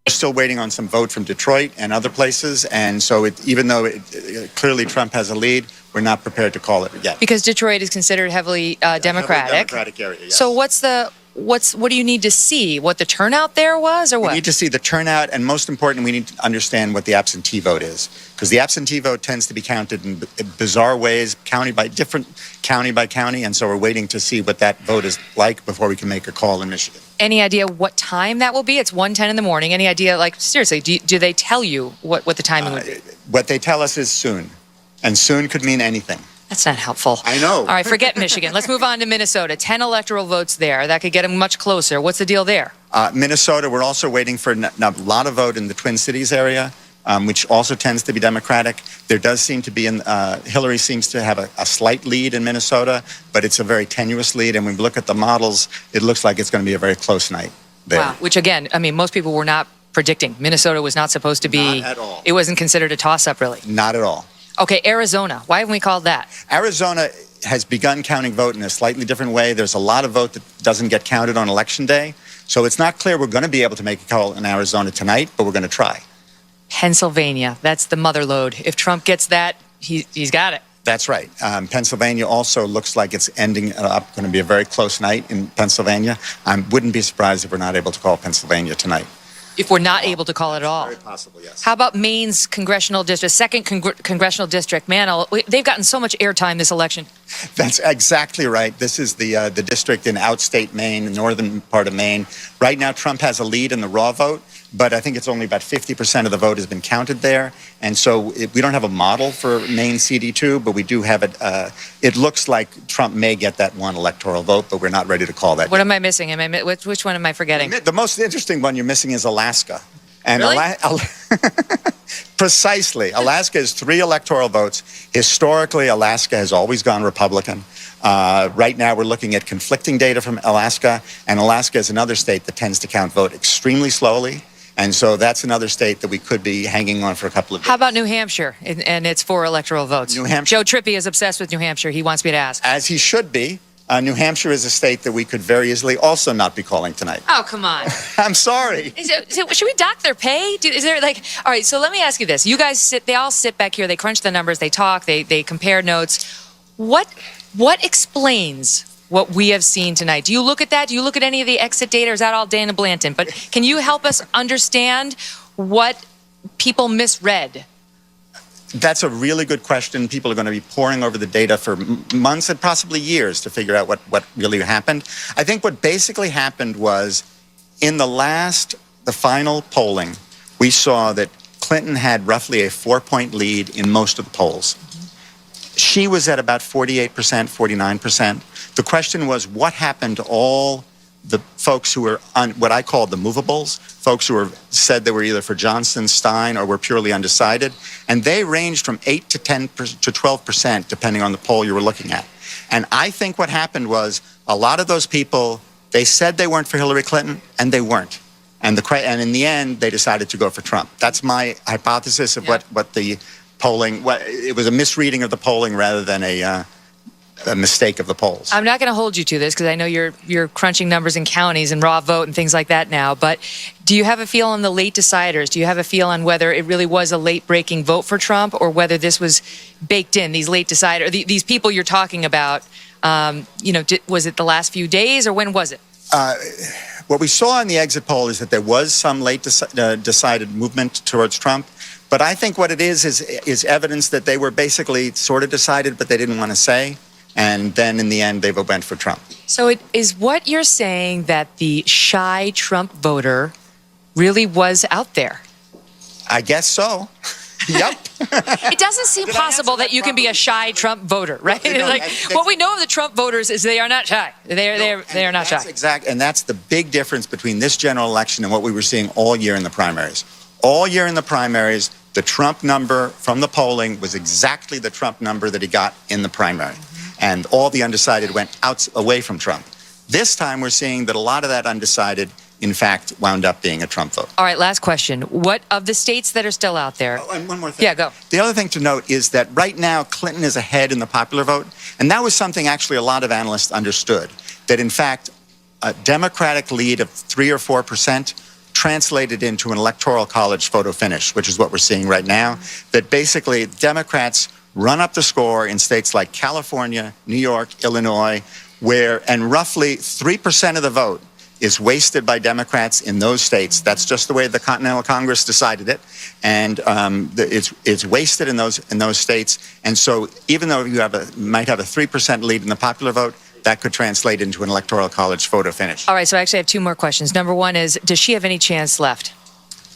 Still waiting on some vote from Detroit and other places, and so even though clearly Trump has a lead, we're not prepared to call it yet. Because Detroit is considered heavily Democratic. Democratic area, yes. So what do you need to see? What the turnout there was, or what? We need to see the turnout, and most important, we need to understand what the absentee vote is, because the absentee vote tends to be counted in bizarre ways, county by county, and so we're waiting to see what that vote is like before we can make a call in Michigan. Any idea what time that will be? It's 1:10 in the morning. Any idea, seriously, do they tell you what the timing would be? What they tell us is soon, and soon could mean anything. That's not helpful. I know. All right, forget Michigan. Let's move on to Minnesota. 10 electoral votes there. That could get them much closer. What's the deal there? Minnesota, we're also waiting for a lot of vote in the Twin Cities area, which also tends to be Democratic. There does seem to be, Hillary seems to have a slight lead in Minnesota, but it's a very tenuous lead. And when we look at the models, it looks like it's going to be a very close night there. Wow, which again, most people were not predicting. Minnesota was not supposed to be. Not at all. It wasn't considered a toss-up, really. Not at all. Okay, Arizona. Why haven't we called that? Arizona has begun counting vote in a slightly different way. There's a lot of vote that doesn't get counted on Election Day. So it's not clear we're going to be able to make a call in Arizona tonight, but we're going to try. Pennsylvania. That's the mother lode. If Trump gets that, he's got it. That's right. Pennsylvania also looks like it's ending up going to be a very close night in Pennsylvania. I wouldn't be surprised if we're not able to call Pennsylvania tonight. If we're not able to call it at all. Very possible, yes. How about Maine's congressional district, second congressional district? Man, they've gotten so much airtime this election. That's exactly right. This is the district in outstate Maine, the northern part of Maine. Right now, Trump has a lead in the raw vote, but I think it's only about 50% of the vote has been counted there. And so we don't have a model for Maine CD2, but we do have it. It looks like Trump may get that one electoral vote, but we're not ready to call that What yet. am I missing? Which one am I forgetting? The most interesting one you're missing is Alaska. And Really? Precisely. Alaska has 3 electoral votes. Historically, Alaska has always gone Republican. Right now, we're looking at conflicting data from Alaska, and Alaska is another state that tends to count vote extremely slowly. And so that's another state that we could be hanging on for a couple of days. How about New Hampshire and its 4 electoral votes? New Hampshire. Joe Trippi is obsessed with New Hampshire. He wants me to ask. As he should be. New Hampshire is a state that we could very easily also not be calling tonight. Oh, come on. I'm sorry. Should we dock their pay? Is there all right, so let me ask you this. You guys they all sit back here, they crunch the numbers, they talk, they compare notes. What explains what we have seen tonight? Do you look at that? Do you look at any of the exit data, or is that all Dana Blanton? But can you help us understand what people misread? That's a really good question. People are going to be poring over the data for months and possibly years to figure out what really happened. I think what basically happened was in the final polling, we saw that Clinton had roughly a 4-point lead in most of the polls. She was at about 48%, 49%. The question was, what happened to all the folks who were on what I call the movables, folks who said they were either for Johnson, Stein, or were purely undecided, and they ranged from 8 to 10 to 12%, depending on the poll you were looking at. And I think what happened was a lot of those people, they said they weren't for Hillary Clinton, and they weren't. And in the end, they decided to go for Trump. That's my hypothesis of what the polling. It was a misreading of the polling rather than a mistake of the polls. I'm not going to hold you to this because I know you're crunching numbers in counties and raw vote and things like that now, but do you have a feel on the late deciders? Do you have a feel on whether it really was a late-breaking vote for Trump or whether this was baked in, these late deciders, these people you're talking about, was it the last few days or when was it? What we saw in the exit poll is that there was some late decided movement towards Trump, but I think what it is evidence that they were basically sort of decided, but they didn't want to say. And then in the end, they went for Trump. So it is what you're saying that the shy Trump voter really was out there? I guess so. Yep. It doesn't seem possible that you can be a shy Trump voter, right? What we know of the Trump voters is they are not shy. They are not shy. Exactly. And that's the big difference between this general election and what we were seeing all year in the primaries. All year in the primaries, the Trump number from the polling was exactly the Trump number that he got in the primary. And all the undecided went away from Trump. This time, we're seeing that a lot of that undecided, in fact, wound up being a Trump vote. All right, last question. What of the states that are still out there? Oh, and one more thing. Yeah, go. The other thing to note is that right now, Clinton is ahead in the popular vote. And that was something actually a lot of analysts understood, that in fact, a Democratic lead of 3 or 4% translated into an electoral college photo finish, which is what we're seeing right now, that basically Democrats run up the score in states like California, New York, Illinois, and roughly 3% of the vote is wasted by Democrats in those states. That's just the way the Continental Congress decided it, and it's wasted in those states. And so, even though you might have a 3% lead in the popular vote, that could translate into an electoral college photo finish. All right, so I actually have 2 more questions. Number 1 is, does she have any chance left?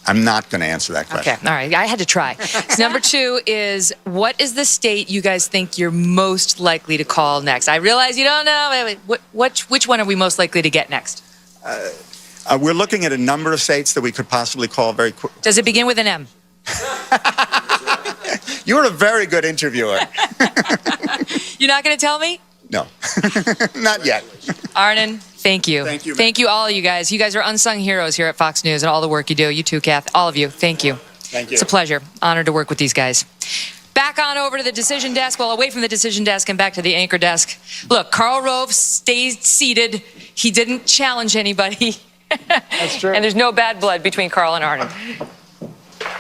I'm not going to answer that question. Okay, all right. I had to try. Number 2 is, what is the state you guys think you're most likely to call next? I realize you don't know. Which one are we most likely to get next? We're looking at a number of states that we could possibly call very quick. Does it begin with an M? You're a very good interviewer. You're not going to tell me? No, not yet. Arnon, thank you. Thank you. Thank you, all of you guys. You guys are unsung heroes here at Fox News and all the work you do. You too, Kath. All of you. Thank you. Thank you. It's a pleasure. Honored to work with these guys. Back on over to the decision desk. Well, away from the decision desk and back to the anchor desk. Look, Karl Rove stayed seated. He didn't challenge anybody. That's true. And there's no bad blood between Karl and Arnon.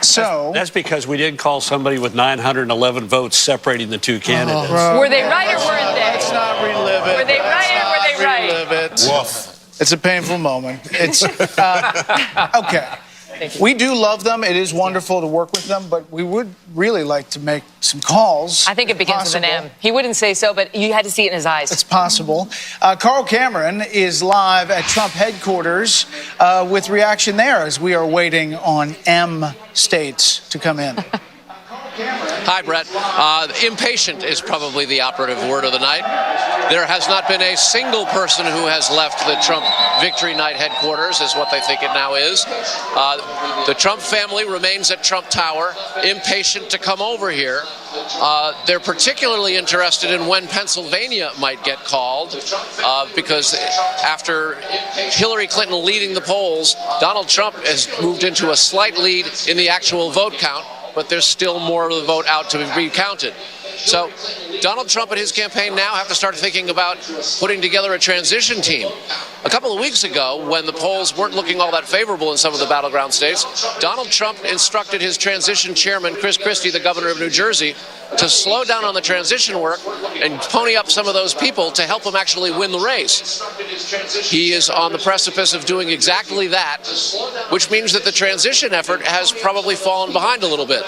So that's because we didn't call somebody with 911 votes separating the 2 candidates. Were they right or weren't they? Let's not relive it. Were they right or were they right? Relive it. Woof. It's a painful moment. It's okay. We do love them. It is wonderful to work with them, but we would really like to make some calls. I think it begins with an M. He wouldn't say so, but you had to see it in his eyes. It's possible. Carl Cameron is live at Trump headquarters with reaction there as we are waiting on M states to come in. Hi, Brett. Impatient is probably the operative word of the night. There has not been a single person who has left the Trump Victory Night headquarters, is what they think it now is. The Trump family remains at Trump Tower, impatient to come over here. They're particularly interested in when Pennsylvania might get called, because after Hillary Clinton leading the polls, Donald Trump has moved into a slight lead in the actual vote count, but there's still more of the vote out to be counted. So Donald Trump and his campaign now have to start thinking about putting together a transition team. A couple of weeks ago, when the polls weren't looking all that favorable in some of the battleground states, Donald Trump instructed his transition chairman, Chris Christie, the governor of New Jersey, to slow down on the transition work and pony up some of those people to help him actually win the race. He is on the precipice of doing exactly that, which means that the transition effort has probably fallen behind a little bit.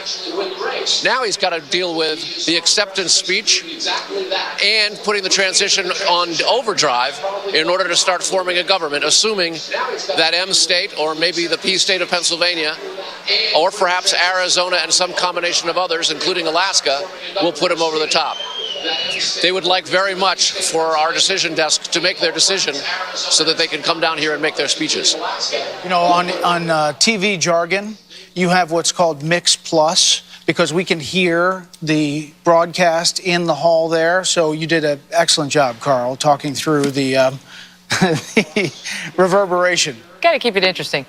Now he's got to deal with the acceptance speech and putting the transition on overdrive in order to start forming a government, assuming that M state, or maybe the P state of Pennsylvania, or perhaps Arizona and some combination of others, including Alaska, will put him over the top. They would like very much for our decision desk to make their decision so that they can come down here and make their speeches. You know, on TV jargon, you have what's called Mix Plus, because we can hear the broadcast in the hall there. So you did an excellent job, Carl, talking through the reverberation. Got to keep it interesting.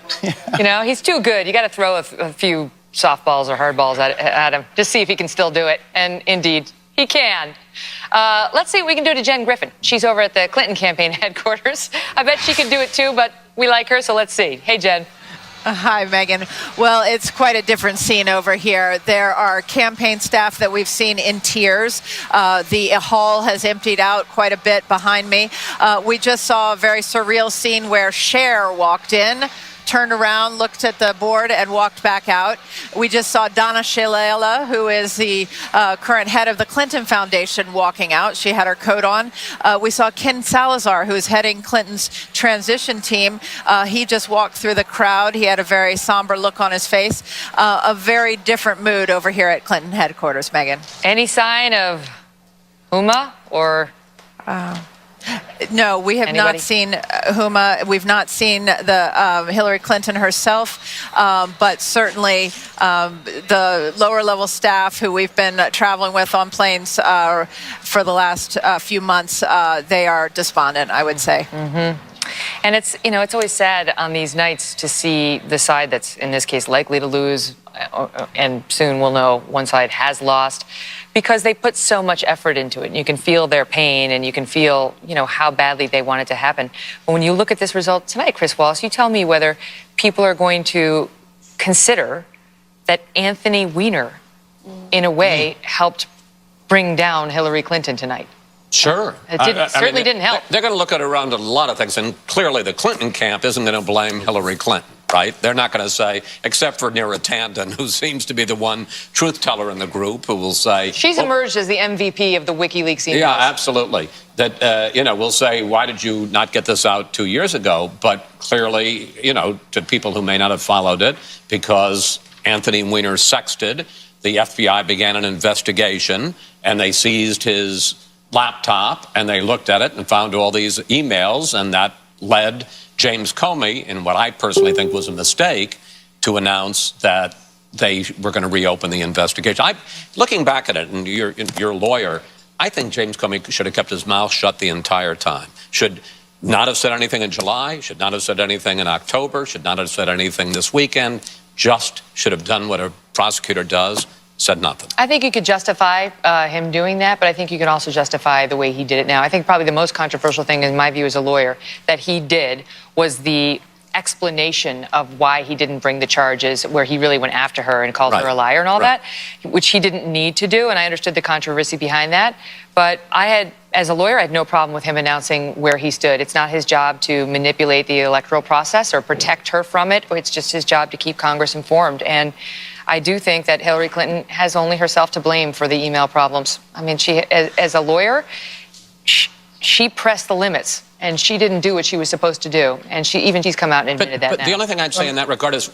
You know, he's too good. You got to throw a few softballs or hardballs at him. Just see if he can still do it. And indeed, he can. Let's see what we can do to Jen Griffin. She's over at the Clinton campaign headquarters. I bet she can do it too, but we like her, so let's see. Hey, Jen. Hi, Megan. Well, it's quite a different scene over here. There are campaign staff that we've seen in tears. The hall has emptied out quite a bit behind me. We just saw a very surreal scene where Cher walked in, turned around, looked at the board, and walked back out. We just saw Donna Shalala, who is the current head of the Clinton Foundation, walking out. She had her coat on. We saw Ken Salazar, who is heading Clinton's transition team. He just walked through the crowd. He had a very somber look on his face. A very different mood over here at Clinton headquarters, Megan. Any sign of Huma or... No, we have not seen Huma. We've not seen the Hillary Clinton herself, but certainly the lower level staff who we've been traveling with on planes for the last few months, they are despondent, I would say. Mm-hmm. And it's, you know, it's always sad on these nights to see the side that's, in this case, likely to lose, and soon we'll know one side has lost, because they put so much effort into it. And you can feel their pain, and you can feel, you know, how badly they want it to happen. But when you look at this result tonight, Chris Wallace, you tell me whether people are going to consider that Anthony Weiner, in a way, helped bring down Hillary Clinton tonight. Sure. It certainly didn't help. They're going to look at around a lot of things, and clearly the Clinton camp isn't going to blame Hillary Clinton, right? They're not going to say, except for Neera Tanden, who seems to be the one truth teller in the group, who will say... She's emerged as the MVP of the WikiLeaks emails. Yeah, absolutely. That, you know, we'll say, why did you not get this out 2 years ago? But clearly, you know, to people who may not have followed it, because Anthony Weiner sexted, the FBI began an investigation, and they seized his laptop, and they looked at it and found all these emails, and that led James Comey, in what I personally think was a mistake, to announce that they were going to reopen the investigation. Looking back at it, and you're a lawyer, I think James Comey should have kept his mouth shut the entire time. Should not have said anything in July, should not have said anything in October, should not have said anything this weekend, just should have done what a prosecutor does, said nothing. I think you could justify him doing that, but I think you can also justify the way he did it now. I think probably the most controversial thing, in my view as a lawyer, that he did was the explanation of why he didn't bring the charges, where he really went after her and called her a liar and all that, which he didn't need to do, and I understood the controversy behind that. But I had, as a lawyer, I had no problem with him announcing where he stood. It's not his job to manipulate the electoral process or protect her from it. It's just his job to keep Congress informed. And I do think that Hillary Clinton has only herself to blame for the email problems. I mean, she, as a lawyer, she pressed the limits, and she didn't do what she was supposed to do. And she's come out and admitted that now. But the only thing I'd say in that regard is,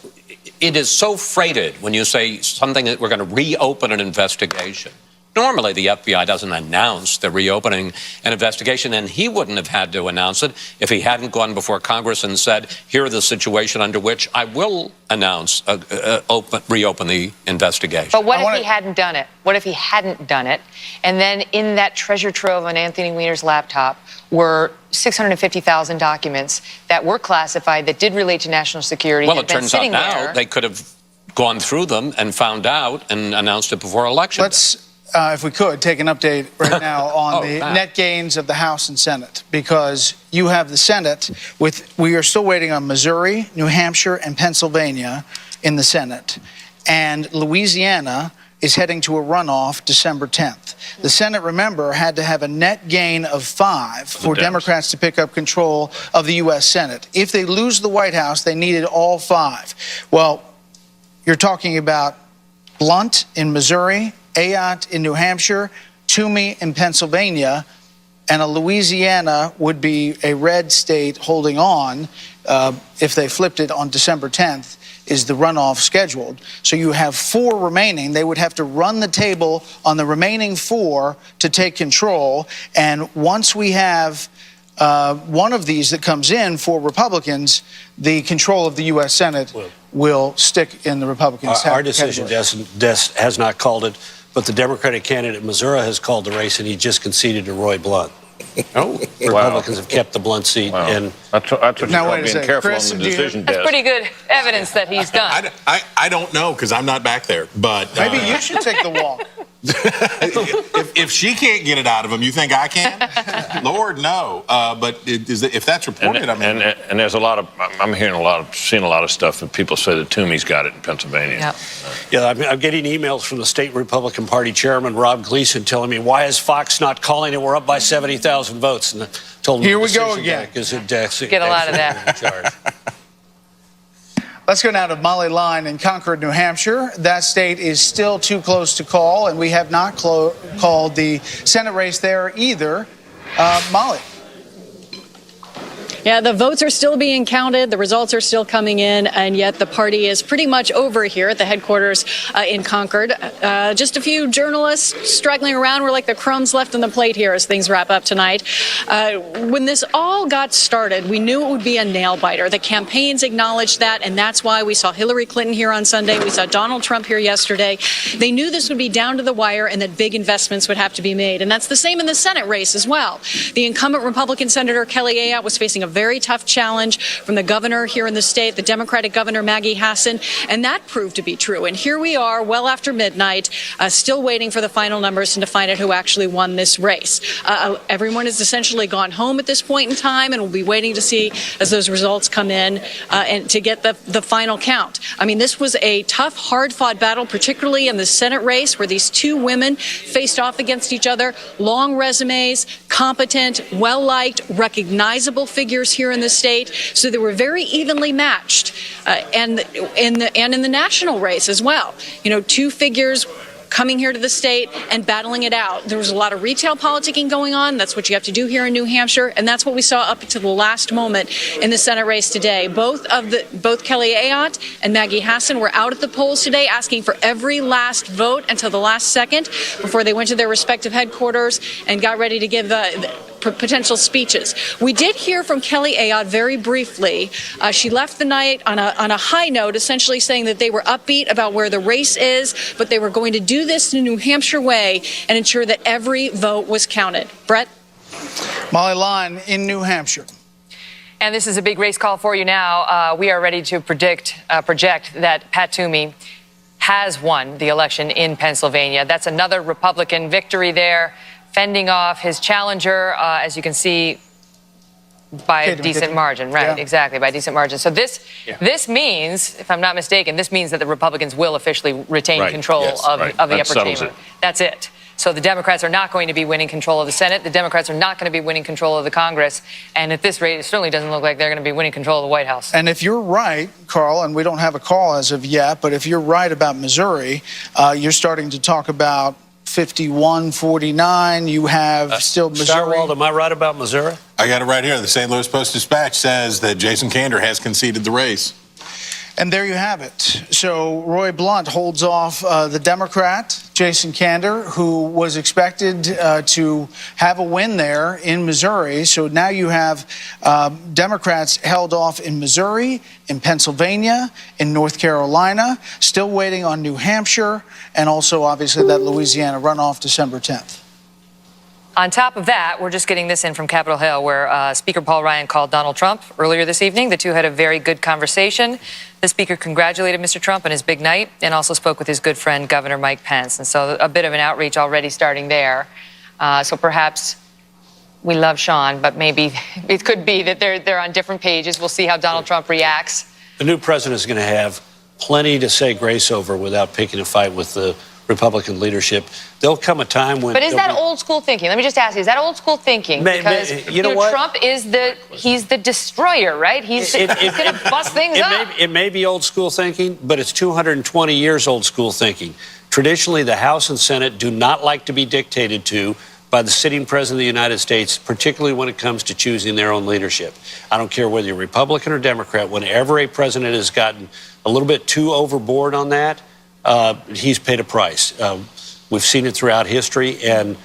it is so freighted when you say something that we're going to reopen an investigation. Normally, the FBI doesn't announce they're reopening an investigation, and he wouldn't have had to announce it if he hadn't gone before Congress and said, here are the situation under which I will announce, reopen the investigation. But what if he hadn't done it? What if he hadn't done it? And then in that treasure trove on Anthony Weiner's laptop were 650,000 documents that were classified that did relate to national security. Well, it turns out now they could have gone through them and found out and announced it before election. Let's, if we could, take an update right now on the net gains of the House and Senate, because you have the Senate we are still waiting on Missouri, New Hampshire, and Pennsylvania in the Senate. And Louisiana is heading to a runoff December 10th. The Senate, remember, had to have a net gain of 5 for Democrats to pick up control of the U.S. Senate. If they lose the White House, they needed all 5. Well, you're talking about Blunt in Missouri, Ayotte in New Hampshire, Toomey in Pennsylvania, and a Louisiana would be a red state holding on if they flipped it on December 10th. Is the runoff scheduled. So you have 4 remaining. They would have to run the table on the remaining 4 to take control. And once we have one of these that comes in for Republicans, the control of the U.S. Senate will stick in the Republicans' Our decision desk has not called it, but the Democratic candidate in Missouri has called the race, and he just conceded to Roy Blunt. Oh, Republicans have kept the Blunt seat. Wow. And that's what you're being careful Chris, on the decision That's desk. pretty good evidence that he's done. I don't know because I'm not back there. But maybe you should take the walk. if she can't get it out of him, you think I can? Lord, no. But if that's reported, and there's a lot of, I'm seeing a lot of stuff that people say that Toomey's got it in Pennsylvania. Yep. Yeah, I'm getting emails from the state Republican Party chairman, Rob Gleason, telling me, why is Fox not calling it? We're up by 70,000 votes. And I told him Here we go again. Get a lot of that. Let's go now to Molly Line in Concord, New Hampshire. That state is still too close to call, and we have not called the Senate race there either. Molly. Yeah, the votes are still being counted. The results are still coming in, and yet the party is pretty much over here at the headquarters in Concord. Just a few journalists struggling around. We're like the crumbs left on the plate here as things wrap up tonight. When this all got started, we knew it would be a nail-biter. The campaigns acknowledged that, and that's why we saw Hillary Clinton here on Sunday. We saw Donald Trump here yesterday. They knew this would be down to the wire and that big investments would have to be made. And that's the same in the Senate race as well. The incumbent Republican Senator Kelly Ayotte was facing a very tough challenge from the governor here in the state, the Democratic governor Maggie Hassan, and that proved to be true. And here we are, well after midnight, still waiting for the final numbers and to find out who actually won this race. Everyone has essentially gone home at this point in time, and we'll be waiting to see as those results come in and to get the final count. I mean, this was a tough, hard-fought battle, particularly in the Senate race, where these 2 women faced off against each other. Long resumes, competent, well-liked, recognizable figures here in the state, so they were very evenly matched, and in the national race as well. You know, 2 figures coming here to the state and battling it out. There was a lot of retail politicking going on. That's what you have to do here in New Hampshire, and that's what we saw up to the last moment in the Senate race today. Both Kelly Ayotte and Maggie Hassan were out at the polls today asking for every last vote until the last second before they went to their respective headquarters and got ready to give the potential speeches. We did hear from Kelly Ayotte very briefly. She left the night on a high note, essentially saying that they were upbeat about where the race is, but they were going to do this in a New Hampshire way and ensure that every vote was counted. Brett? Molly Line in New Hampshire. And this is a big race call for you now. We are ready to project that Pat Toomey has won the election in Pennsylvania. That's another Republican victory there, fending off his challenger, as you can see, by a decent margin. Right, yeah. Exactly, by a decent margin. So this means, if I'm not mistaken, this means that the Republicans will officially retain control of the upper chamber. That's it. So the Democrats are not going to be winning control of the Senate. The Democrats are not going to be winning control of the Congress. And at this rate, it certainly doesn't look like they're going to be winning control of the White House. And if you're right, Carl, and we don't have a call as of yet, but if you're right about Missouri, you're starting to talk about 51-49. You have still Missouri. Starwald, am I right about Missouri? I got it right here. The St. Louis Post-Dispatch says that Jason Kander has conceded the race. And there you have it. So Roy Blunt holds off the Democrat, Jason Kander, who was expected to have a win there in Missouri. So now you have Democrats held off in Missouri, in Pennsylvania, in North Carolina, still waiting on New Hampshire, and also obviously that Louisiana runoff December 10th. On top of that, we're just getting this in from Capitol Hill, where Speaker Paul Ryan called Donald Trump earlier this evening. The two had a very good conversation. The Speaker congratulated Mr. Trump on his big night and also spoke with his good friend, Governor Mike Pence. And so a bit of an outreach already starting there. So perhaps we love Sean, but maybe it could be that they're on different pages. We'll see how Donald Trump reacts. The new president is going to have plenty to say grace over without picking a fight with the Republican leadership. There'll come a time when... But is that old school thinking? Let me just ask you, is that old school thinking? Because you know what? Trump is he's the destroyer, right? He's going to bust things up. It may be old school thinking, but it's 220 years old school thinking. Traditionally, the House and Senate do not like to be dictated to by the sitting president of the United States, particularly when it comes to choosing their own leadership. I don't care whether you're Republican or Democrat. Whenever a president has gotten a little bit too overboard on that, he's paid a price. We've seen it throughout history, and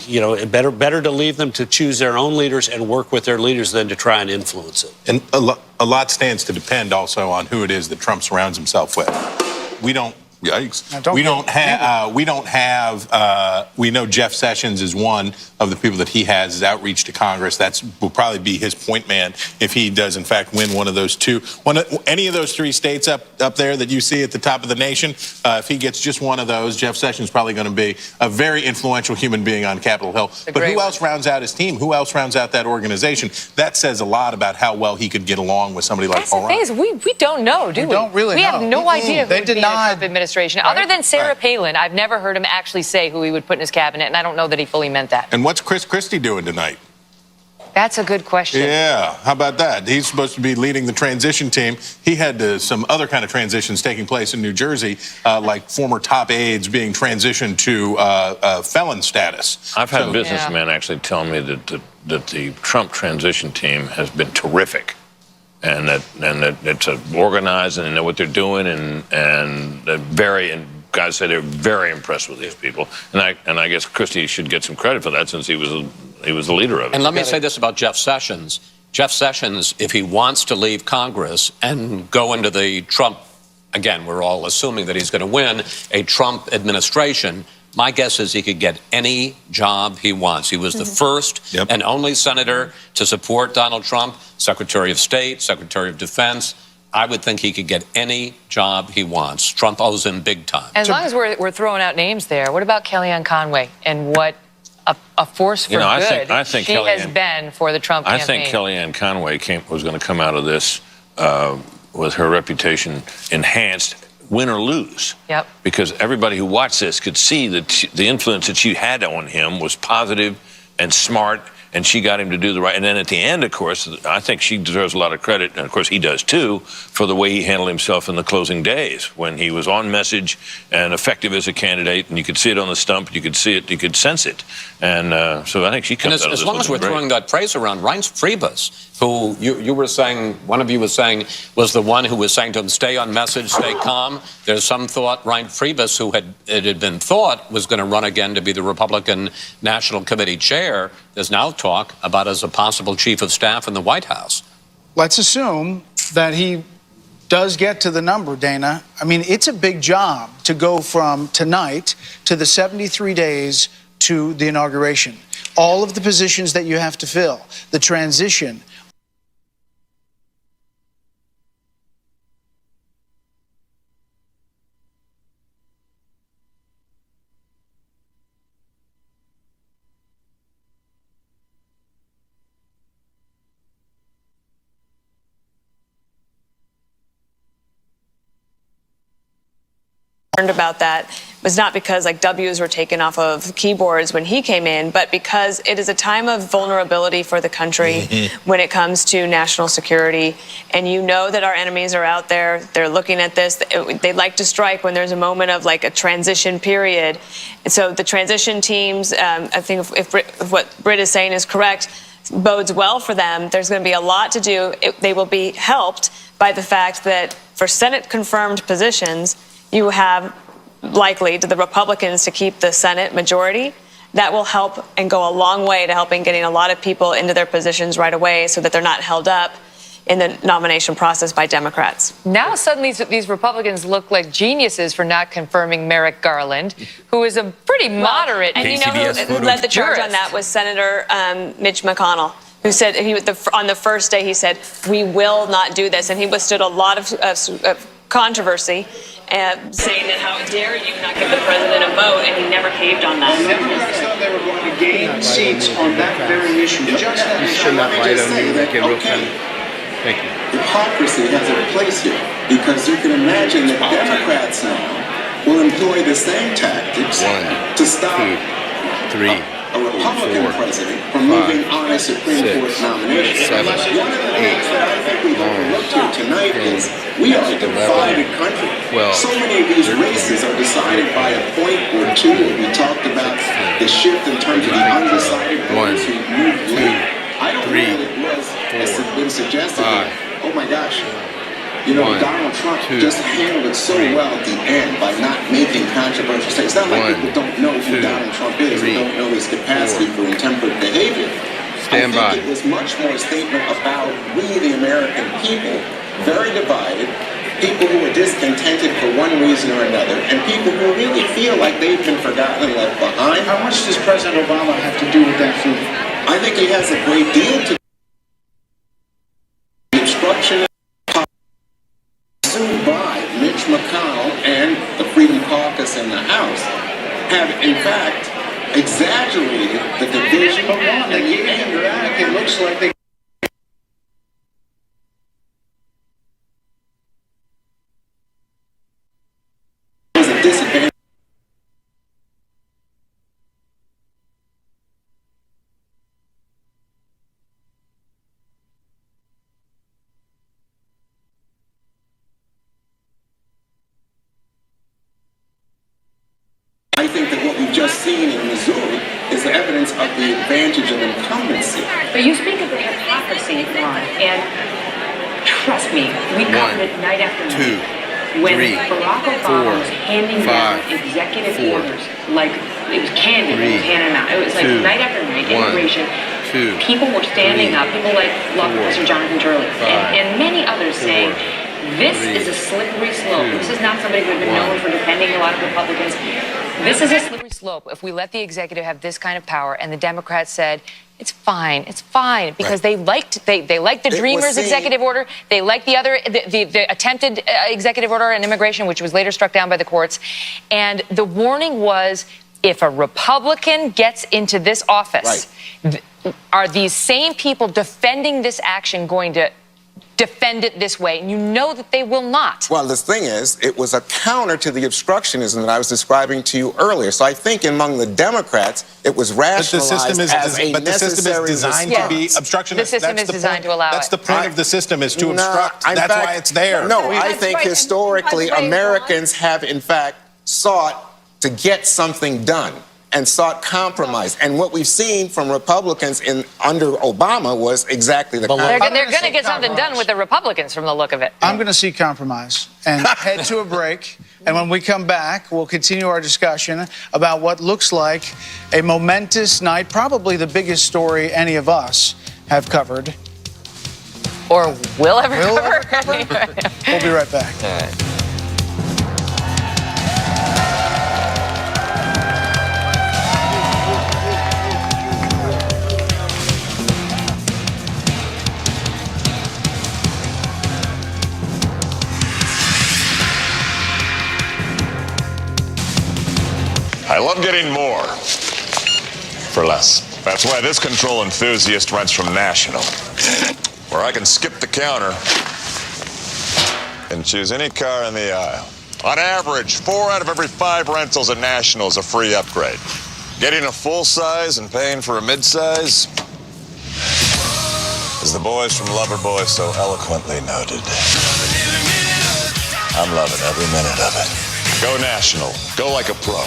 you know, better to leave them to choose their own leaders and work with their leaders than to try and influence it. And a lot stands to depend also on who it is that Trump surrounds himself with. We don't. Yikes. We know Jeff Sessions is one of the people that he has his outreach to Congress. Will probably be his point man if he does, in fact, win one of those two. Any of those three states up there that you see at the top of the nation, if he gets just one of those, Jeff Sessions is probably going to be a very influential human being on Capitol Hill. But who else rounds out his team? Who else rounds out that organization? That says a lot about how well he could get along with somebody like Paul Ryan. The thing is, we don't know, do we? We don't really know. We have no idea who would be in the Trump administration. Other than Sarah Palin, I've never heard him actually say who he would put in his cabinet, and I don't know that he fully meant that. And what's Chris Christie doing tonight? That's a good question. Yeah, how about that? He's supposed to be leading the transition team. He had some other kind of transitions taking place in New Jersey, like former top aides being transitioned to felon status. I've had businessmen actually tell me that the Trump transition team has been terrific. And that it's organized and they know what they're doing, and guys say they're very impressed with these people, and I guess Christie should get some credit for that since he was the leader of it. And let me say this about Jeff Sessions. Jeff Sessions, if he wants to leave Congress and go into the Trump, again, we're all assuming that he's going to win a Trump administration. My guess is he could get any job he wants. He was the first and only senator to support Donald Trump, Secretary of State, Secretary of Defense. I would think he could get any job he wants. Trump owes him big time. As long as we're throwing out names there, what about Kellyanne Conway and what a force for good I think she has been for the Trump campaign? I think Kellyanne Conway was going to come out of this with her reputation enhanced, win or lose. Yep. Because everybody who watched this could see that the influence that she had on him was positive and smart, and she got him to do the right. And then at the end, of course, I think she deserves a lot of credit, and of course he does too, for the way he handled himself in the closing days when he was on message and effective as a candidate, and you could see it on the stump, you could see it, you could sense it. And so I think she comes out of this. As long as we're throwing that praise around, Reince Priebus, who you were saying, one of you was saying, was the one who was saying to him, stay on message, stay calm. There's some thought Reince Priebus, who it had been thought was going to run again to be the Republican National Committee chair, there's now talk about as a possible chief of staff in the White House. Let's assume that he does get to the number, Dana. I mean, it's a big job to go from tonight to the 73 days to the inauguration. All of the positions that you have to fill, the transition. About that was not because like W's were taken off of keyboards when he came in, but because it is a time of vulnerability for the country when it comes to national security. And you know that our enemies are out there. They're looking at this. They like to strike when there's a moment of like a transition period. And so the transition teams, I think if what Britt is saying is correct, bodes well for them. There's going to be a lot to do. They will be helped by the fact that for Senate confirmed positions, you have likely the Republicans to keep the Senate majority. That will help and go a long way to helping getting a lot of people into their positions right away so that they're not held up in the nomination process by Democrats. Now suddenly these Republicans look like geniuses for not confirming Merrick Garland, who is a pretty moderate. And you know who led the charge on that was Senator Mitch McConnell, who said on the first day he said, "We will not do this," and he withstood a lot of controversy, saying that how dare you not give the president a vote, and he never caved on that. Democrats thought they were going to gain seats on that very issue. Just that issue. Let me just say that, okay, Thank you. hypocrisy has a place here, because you can imagine that Democrats now will employ the same tactics to stop a Republican president from moving on a Supreme Court nomination. One of the things that I think we've overlooked here tonight is we are a divided country. So many of these races are decided by a point or two. We talked about the shift in terms of the undecided voters who moved late. I don't know that it was, as has been suggested, oh my gosh, you know, Donald Trump just handled it so well at the end by not making controversial statements. It's not like people don't know who Donald Trump is and don't know his capacity for intemperate behavior. I think it was much more a statement about we, the American people, very divided, people who are discontented for one reason or another, and people who really feel like they've been forgotten and left behind. How much does President Obama have to do with that feeling? I think he has a great deal to do. The obstruction pursued by Mitch McConnell and the Freedom Caucus in the House have, in fact, exaggerated the division. But one, they gave him back. It looks like they. There's a disadvantage. I think that what we've just seen in Missouri is the evidence of the advantage of incumbency. But you speak of the hypocrisy, Ron, and trust me, we covered it night after night. When Barack Obama was handing down executive orders, like it was candy, he was handing out. It was like night after night, immigration. People were standing up, people like Law Professor Jonathan Turley, and many others saying, this is a slippery slope. This is not somebody who had been known for defending a lot of Republicans. This is a slippery slope. If we let the executive have this kind of power, and the Democrats said, it's fine, because they liked the Dreamers executive order, they liked the other, the attempted executive order on immigration, which was later struck down by the courts, and the warning was, if a Republican gets into this office, are these same people defending this action going to defend it this way? And you know that they will not. Well, the thing is, it was a counter to the obstructionism that I was describing to you earlier. So I think among the Democrats, it was rationalized as a necessary response. But the system is designed to be obstructionist. The system is designed to allow it. That's the point of the system, is to obstruct. That's why it's there. No, I think historically Americans have, in fact, sought to get something done and sought compromise. And what we've seen from Republicans under Obama was exactly the They're going to get something done with the Republicans from the look of it. I'm going to see compromise and head to a break. And when we come back, we'll continue our discussion about what looks like a momentous night, probably the biggest story any of us have covered. Or will ever cover. We'll be right back. All right. I love getting more for less. That's why this control enthusiast rents from National, where I can skip the counter and choose any car in the aisle. On average, 4 out of every 5 rentals at National is a free upgrade. Getting a full size and paying for a mid-size, as the boys from Loverboy so eloquently noted. I'm loving every minute of it. Go National. Go like a pro.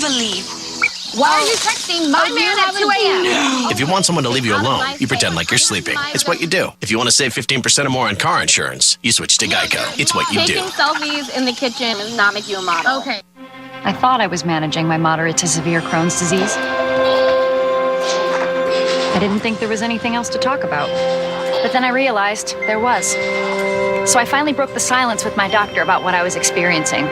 never leave. Why are you texting my man at 2 a.m.? If you want someone to leave you alone, you pretend like you're sleeping. It's what you do. If you want to save 15% or more on car insurance, you switch to Geico. It's what you do. Taking selfies in the kitchen does not make you a model. Okay. I thought I was managing my moderate to severe Crohn's disease. I didn't think there was anything else to talk about. But then I realized there was. So I finally broke the silence with my doctor about what I was experiencing.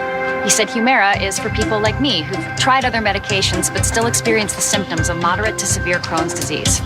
He said Humira is for people like me who've tried other medications but still experience the symptoms of moderate to severe Crohn's disease.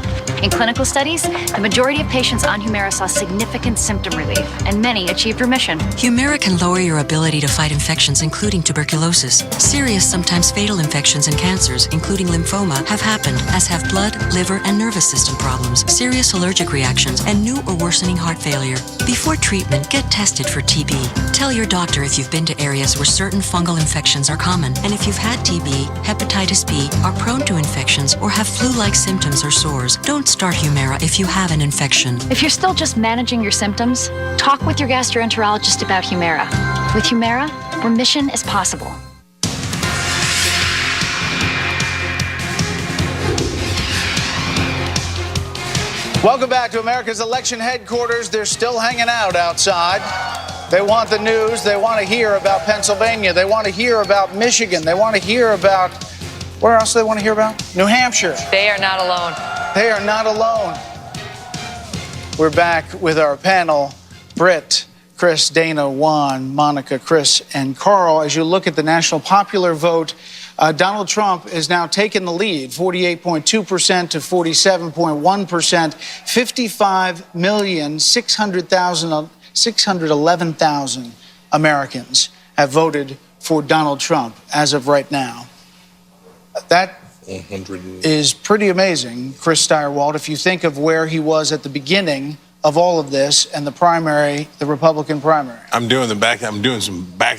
In clinical studies, the majority of patients on Humira saw significant symptom relief, and many achieved remission. Humira can lower your ability to fight infections, including tuberculosis. Serious, sometimes fatal infections and cancers, including lymphoma, have happened, as have blood, liver, and nervous system problems, serious allergic reactions, and new or worsening heart failure. Before treatment, get tested for TB. Tell your doctor if you've been to areas where certain fungal infections are common, and if you've had TB, hepatitis B, are prone to infections, or have flu-like symptoms or sores. Don't start Humira if you have an infection. If you're still just managing your symptoms, talk with your gastroenterologist about Humira. With Humira, remission is possible. Welcome back to America's election headquarters. They're still hanging out outside. They want the news. They want to hear about Pennsylvania. They want to hear about Michigan. They want to hear about, where else do they want to hear about? New Hampshire. They are not alone. They are not alone. We're back with our panel, Britt, Chris, Dana, Juan, Monica, Chris, and Carl. As you look at the national popular vote, Donald Trump is now taking the lead, 48.2% to 47.1%, 55,611,000 Americans have voted for Donald Trump as of right now. That is pretty amazing, Chris Stirewalt, if you think of where he was at the beginning of all of this and the primary, the Republican primary. I'm doing some back of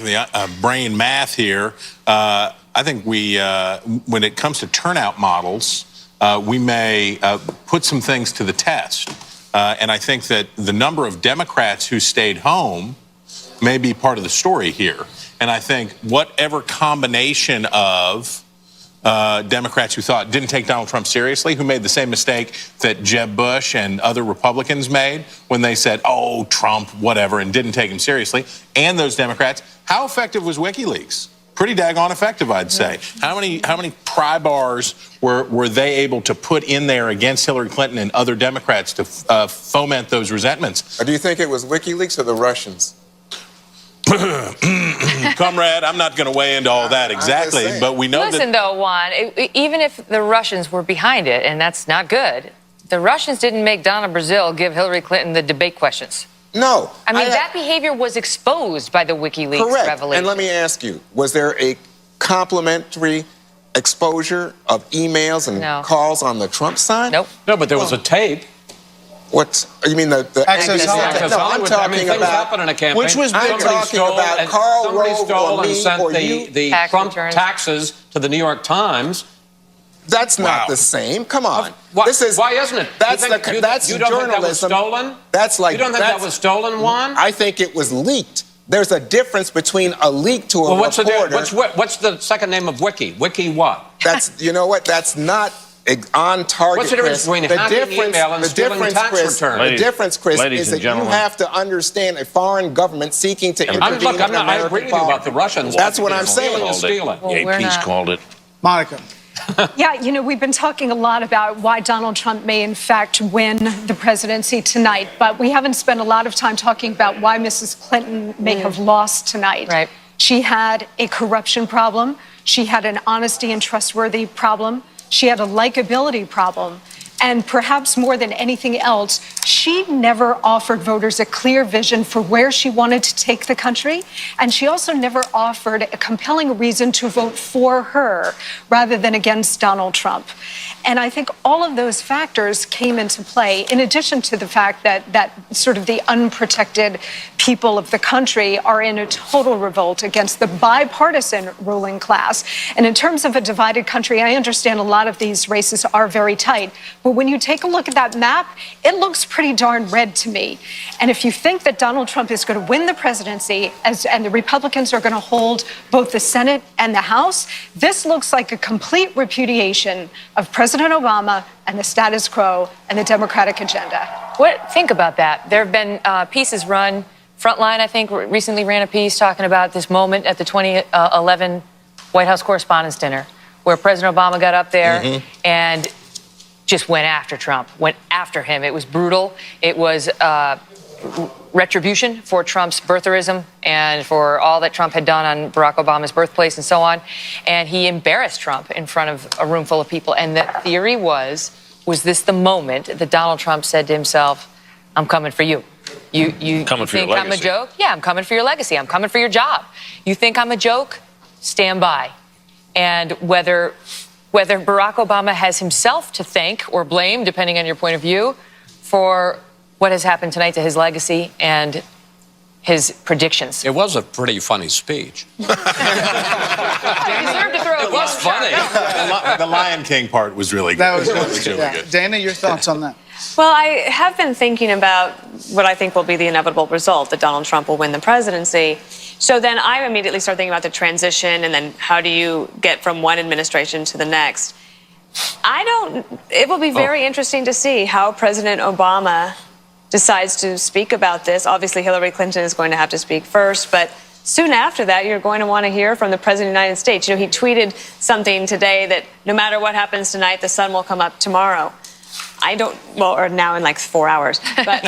the brain math here. I think when it comes to turnout models, we may put some things to the test. And I think that the number of Democrats who stayed home may be part of the story here. And I think whatever combination of Democrats who didn't take Donald Trump seriously, who made the same mistake that Jeb Bush and other Republicans made when they said, oh, Trump, whatever, and didn't take him seriously, and those Democrats, how effective was WikiLeaks? Pretty daggone effective, I'd say. How many pry bars were they able to put in there against Hillary Clinton and other Democrats to foment those resentments? Or do you think it was WikiLeaks or the Russians? Comrade, I'm not going to weigh into all that exactly, but we know Listen, though, Juan, even if the Russians were behind it, and that's not good, the Russians didn't make Donna Brazile give Hillary Clinton the debate questions. No. I mean, that behavior was exposed by the WikiLeaks revelation. And let me ask you, was there a complimentary exposure of emails and calls on the Trump side? Nope. No, but there was a tape. What? You mean the Access Hollywood? No, I'm talking things about happen in a campaign. Which was I'm talking about Karl Rove stole or and me sent or you. the Trump taxes to the New York Times. That's not the same. Come on. Why This is, isn't it? That's you think, that's you don't journalism. Think that was stolen? That's like you don't think that was stolen, Juan? I think it was leaked. There's a difference between a leak to a reporter. What's the second name of Wiki? Wiki what? That's what? That's not on target. What's the difference between hacking email and stealing tax returns? The difference, Chris, is that you have to understand a foreign government seeking to intervene in American I agree with you about the Russians. That's what I'm saying. Stealing. AP's called it. Monica. Yeah, we've been talking a lot about why Donald Trump may, in fact, win the presidency tonight, but we haven't spent a lot of time talking about why Mrs. Clinton may have lost tonight. Right. She had a corruption problem. She had an honesty and trustworthy problem. She had a likability problem. And perhaps more than anything else, she never offered voters a clear vision for where she wanted to take the country. And she also never offered a compelling reason to vote for her rather than against Donald Trump. And I think all of those factors came into play, in addition to the fact that sort of the unprotected people of the country are in a total revolt against the bipartisan ruling class. And in terms of a divided country, I understand a lot of these races are very tight. But when you take a look at that map, it looks pretty darn red to me. And if you think that Donald Trump is going to win the presidency and the Republicans are going to hold both the Senate and the House, this looks like a complete repudiation of President Obama and the status quo and the Democratic agenda. Think about that. There have been pieces run. Frontline, I think, recently ran a piece talking about this moment at the 2011 White House Correspondents' Dinner, where President Obama got up there and just went after Trump, went after him. It was brutal. It was retribution for Trump's birtherism and for all that Trump had done on Barack Obama's birthplace and so on. And he embarrassed Trump in front of a room full of people. And the theory was this the moment that Donald Trump said to himself, I'm coming for you. You Coming for your think I'm a legacy. joke? Yeah, I'm coming for your legacy. I'm coming for your job. You think I'm a joke? Stand by. And whether Barack Obama has himself to thank or blame, depending on your point of view, for what has happened tonight to his legacy and his predictions. It was a pretty funny speech. He deserved to throw It was funny. The Lion King part was really good. That was really yeah. good. Dana, your thoughts on that? Well, I have been thinking about what I think will be the inevitable result, that Donald Trump will win the presidency. So then I immediately start thinking about the transition and then how do you get from one administration to the next. It will be very interesting to see how President Obama decides to speak about this. Obviously, Hillary Clinton is going to have to speak first, but soon after that, you're going to want to hear from the President of the United States. You know, he tweeted something today that no matter what happens tonight, the sun will come up tomorrow. Or now in like 4 hours. But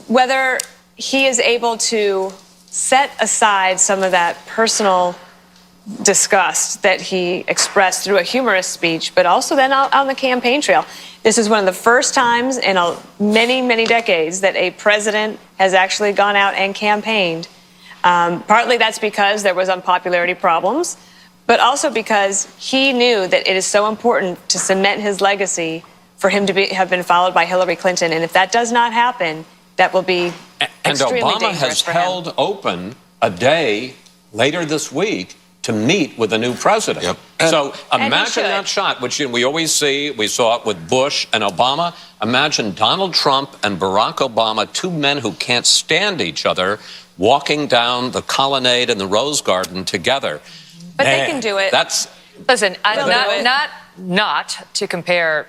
whether he is able to set aside some of that personal disgust that he expressed through a humorous speech, but also then on the campaign trail. This is one of the first times in many, many decades that a president has actually gone out and campaigned. Partly that's because there was unpopularity problems, but also because he knew that it is so important to cement his legacy for him to have been followed by Hillary Clinton. And if that does not happen, that will be extremely Obama dangerous has for him. held open a day later this week to meet with the new president. Yep. So And he imagine should. that shot, which we always see. We saw it with Bush and Obama. Imagine Donald Trump and Barack Obama, two men who can't stand each other, walking down the colonnade and the Rose Garden together. But they can do it. Listen, They'll do it. not to compare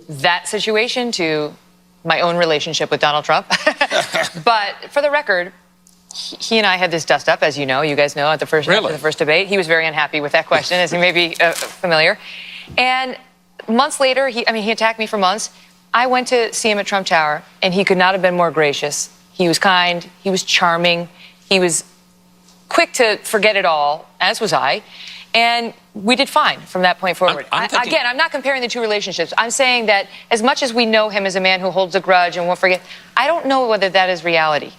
that situation to my own relationship with Donald Trump. But for the record, he and I had this dust up, as you know. You guys know after the first debate. He was very unhappy with that question, as you may be familiar. And months later, he attacked me for months. I went to see him at Trump Tower, and he could not have been more gracious. He was kind. He was charming. He was quick to forget it all, as was I. And we did fine from that point forward. Again, I'm not comparing the two relationships. I'm saying that as much as we know him as a man who holds a grudge and won't forget, I don't know whether that is reality.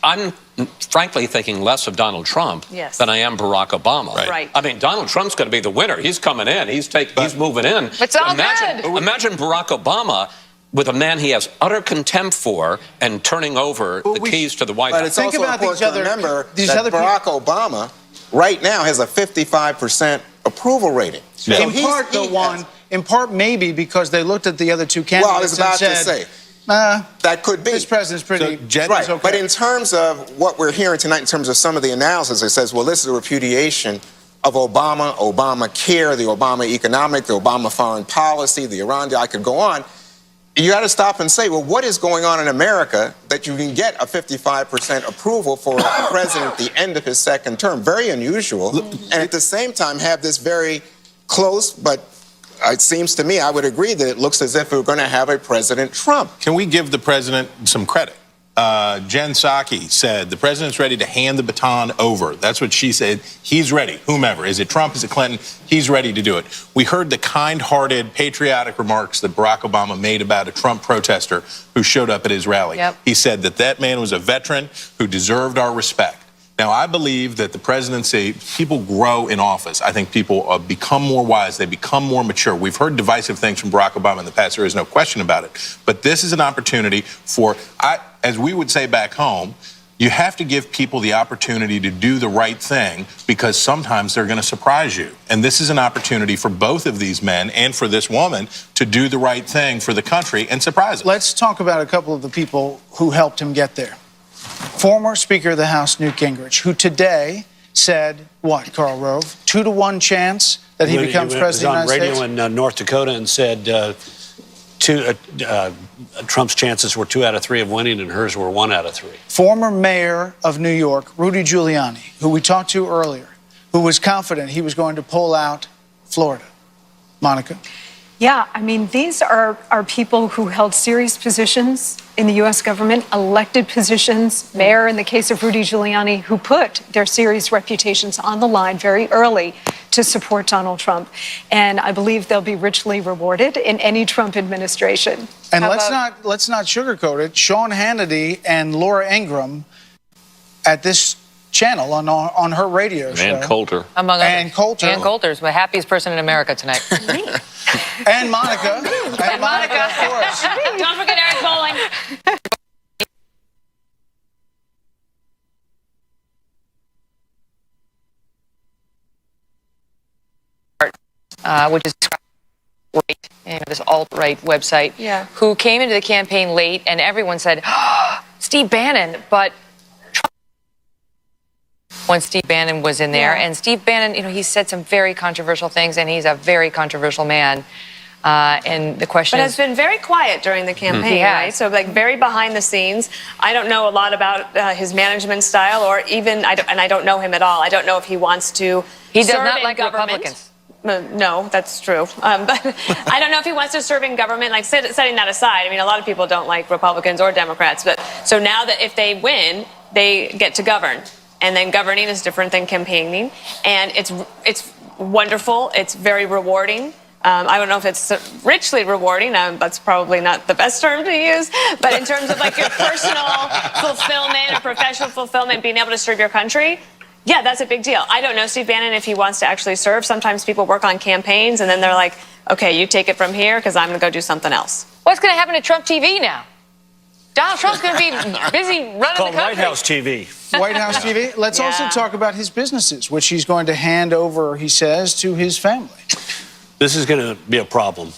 I'm frankly thinking less of Donald Trump than I am Barack Obama. Right. I mean, Donald Trump's going to be the winner. He's coming in. He's moving in. It's all good. Imagine Barack Obama with a man he has utter contempt for and turning over the keys to the White But House. it's also important to remember that Barack Obama right now has a 55% approval rating. So in part maybe because they looked at the other two candidates Well, I was about and to said, say. That could be. This president's pretty right. Okay. But in terms of what we're hearing tonight, in terms of some of the analysis, it says, well, this is a repudiation of Obama, Obamacare, the Obama economic, the Obama foreign policy, the Iran deal. I could go on. You got to stop and say, well, what is going on in America that you can get a 55% approval for a president at the end of his second term? Very unusual. And at the same time, have this very close, but it seems to me, I would agree that it looks as if we're going to have a President Trump. Can we give the president some credit? Jen Psaki said the president's ready to hand the baton over. That's what she said. He's ready, whomever. Is it Trump? Is it Clinton? He's ready to do it. We heard the kind-hearted, patriotic remarks that Barack Obama made about a Trump protester who showed up at his rally. Yep. He said that man was a veteran who deserved our respect. Now, I believe that the presidency, people grow in office. I think people become more wise. They become more mature. We've heard divisive things from Barack Obama in the past. There is no question about it. But this is an opportunity for, as we would say back home, You have to give people the opportunity to do the right thing because sometimes they're going to surprise you. And this is an opportunity for both of these men and for this woman to do the right thing for the country and surprise us. Let's talk about a couple of the people who helped him get there. Former Speaker of the House, Newt Gingrich, who today said, what, Karl Rove? 2-to-1 chance that he becomes president of the United States? He was on radio in North Dakota and said Trump's chances were 2 out of 3 of winning, and hers were 1 out of 3. Former mayor of New York, Rudy Giuliani, who we talked to earlier, who was confident he was going to pull out Florida. Monica? Yeah, I mean, these are people who held serious positions in the U.S. government, elected positions, mayor in the case of Rudy Giuliani, who put their serious reputations on the line very early to support Donald Trump. And I believe they'll be richly rewarded in any Trump administration. And let's not sugarcoat it. Sean Hannity and Laura Ingraham at this channel on her radio show. And Coulter. Among others. And Coulter. And Coulter's the happiest person in America tonight. And Monica. And Monica, of course. Don't forget Eric Bolling. Which is great, this alt-right website, who came into the campaign late, and everyone said, oh, Steve Bannon, but Trump, when Steve Bannon was in there, and Steve Bannon, he said some very controversial things, and he's a very controversial man. And the question But is... has been very quiet during the campaign, right? So, like, very behind the scenes. I don't know a lot about his management style, or even, and I don't know him at all. I don't know if he wants to He does serve not in like government. Republicans. No, that's true. But I don't know if he wants to serve in government. Like, setting that aside, I mean, a lot of people don't like Republicans or Democrats. But so now that if they win, they get to govern. And then governing is different than campaigning. And it's wonderful. It's very rewarding. I don't know if it's richly rewarding. That's probably not the best term to use. But in terms of like your personal fulfillment or professional fulfillment, being able to serve your country, yeah, that's a big deal. I don't know Steve Bannon if he wants to actually serve. Sometimes people work on campaigns and then they're like, okay, you take it from here because I'm going to go do something else. What's going to happen to Trump TV now? Donald Trump's going to be busy running the country. White House TV. White House TV. Let's also talk about his businesses, which he's going to hand over, he says, to his family. This is going to be a problem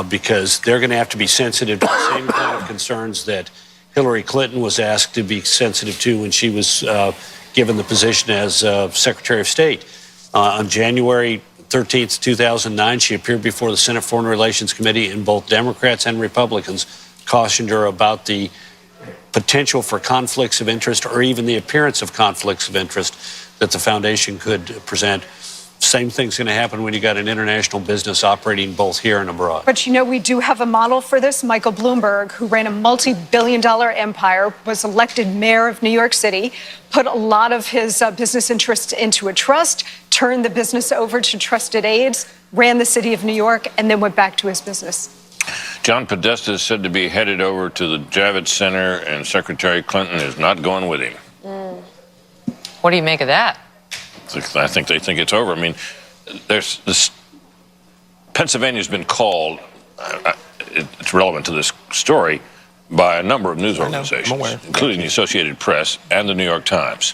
because they're going to have to be sensitive to the same kind of concerns that Hillary Clinton was asked to be sensitive to when she was given the position as Secretary of State. On January 13th, 2009, she appeared before the Senate Foreign Relations Committee, and both Democrats and Republicans cautioned her about the potential for conflicts of interest or even the appearance of conflicts of interest that the foundation could present. Same thing's going to happen when you got an international business operating both here and abroad. But we do have a model for this. Michael Bloomberg, who ran a multi-billion-dollar empire, was elected mayor of New York City, put a lot of his business interests into a trust, turned the business over to trusted aides, ran the city of New York, and then went back to his business. John Podesta is said to be headed over to the Javits Center, and Secretary Clinton is not going with him. What do you make of that? I think they think it's over. I mean, there's this. Pennsylvania's been called. It's relevant to this story by a number of news organizations, including the Associated Press and the New York Times.